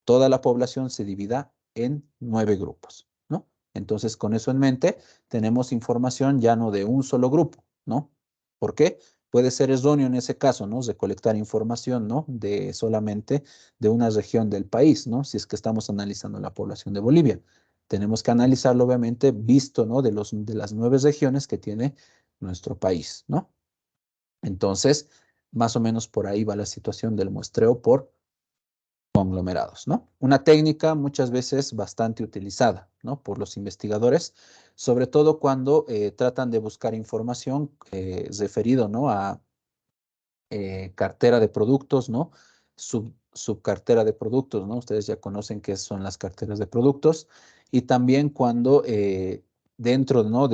toda la población se divida en 9 grupos, ¿no? Entonces, con eso en mente, tenemos información ya no de un solo grupo, ¿no? ¿Por qué? Puede ser erróneo en ese caso, ¿no? Recolectar información, ¿no? De solamente de una región del país, ¿no? Si es que estamos analizando la población de Bolivia. Tenemos que analizarlo, obviamente, visto, ¿no? De las 9 regiones que tiene nuestro país, ¿no? Entonces, más o menos por ahí va la situación del muestreo por conglomerados, ¿no? Una técnica muchas veces bastante utilizada, ¿no? Por los investigadores, sobre todo cuando tratan de buscar información referido, ¿no? A cartera de productos, ¿no? Subcartera de productos, ¿no? Ustedes ya conocen qué son las carteras de productos. Y también cuando dentro, ¿no?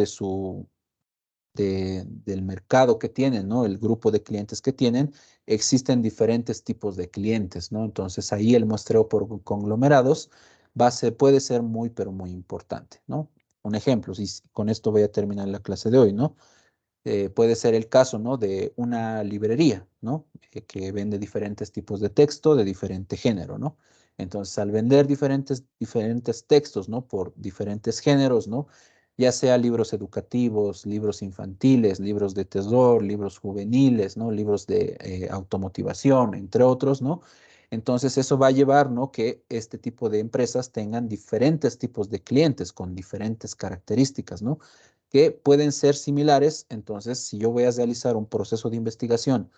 Del mercado que tienen, ¿no? El grupo de clientes que tienen, existen diferentes tipos de clientes, ¿no? Entonces ahí el muestreo por conglomerados puede ser muy, pero muy importante, ¿no? Un ejemplo, si con esto voy a terminar la clase de hoy, ¿no? Puede ser el caso, ¿no? De una librería, ¿no? Que vende diferentes tipos de texto de diferente género, ¿no? Entonces, al vender diferentes textos, ¿no? Por diferentes géneros, ¿no? Ya sea libros educativos, libros infantiles, libros de terror, libros juveniles, ¿no? Libros de automotivación, entre otros, ¿no? Entonces, eso va a llevar, ¿no? Que este tipo de empresas tengan diferentes tipos de clientes con diferentes características, ¿no? Que pueden ser similares. Entonces, si yo voy a realizar un proceso de investigación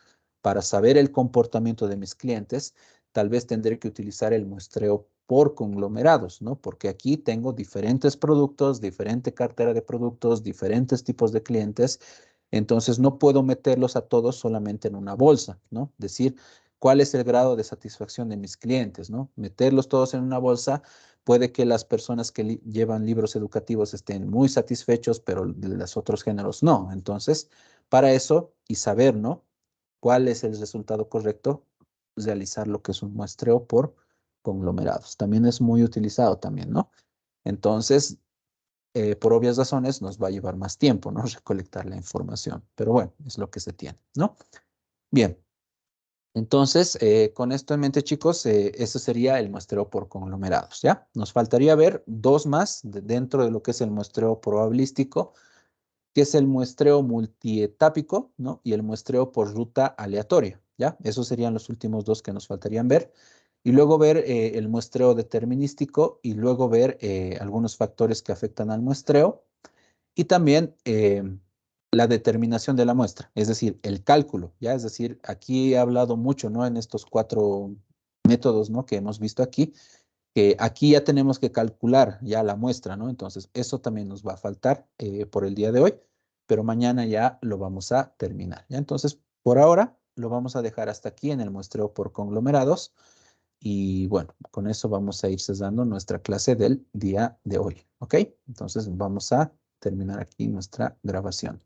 para saber el comportamiento de mis clientes, tal vez tendré que utilizar el muestreo por conglomerados, ¿no? Porque aquí tengo diferentes productos, diferente cartera de productos, diferentes tipos de clientes. Entonces, no puedo meterlos a todos solamente en una bolsa, ¿no? Decir, ¿cuál es el grado de satisfacción de mis clientes, ¿no? Meterlos todos en una bolsa. Puede que las personas que llevan libros educativos estén muy satisfechos, pero de los otros géneros no. Entonces, para eso y saber, ¿no? ¿Cuál es el resultado correcto? Realizar lo que es un muestreo por conglomerados. También es muy utilizado también, ¿no? Entonces, por obvias razones, nos va a llevar más tiempo, ¿no? Recolectar la información. Pero bueno, es lo que se tiene, ¿no? Bien. Entonces, con esto en mente, chicos, ese sería el muestreo por conglomerados, ¿ya? Nos faltaría ver dos más dentro de lo que es el muestreo probabilístico, que es el muestreo multietápico, ¿no? Y el muestreo por ruta aleatoria, ¿ya? Esos serían los últimos dos que nos faltarían ver. Y luego ver el muestreo determinístico y luego ver algunos factores que afectan al muestreo y también la determinación de la muestra, es decir, el cálculo, ¿ya? Es decir, aquí he hablado mucho, ¿no? En estos 4 métodos, ¿no? Que hemos visto aquí, que aquí ya tenemos que calcular ya la muestra, ¿no? Entonces, eso también nos va a faltar por el día de hoy, pero mañana ya lo vamos a terminar, ¿ya? Entonces, por ahora lo vamos a dejar hasta aquí en el muestreo por conglomerados y bueno, con eso vamos a ir cesando nuestra clase del día de hoy, ¿ok? Entonces, vamos a terminar aquí nuestra grabación.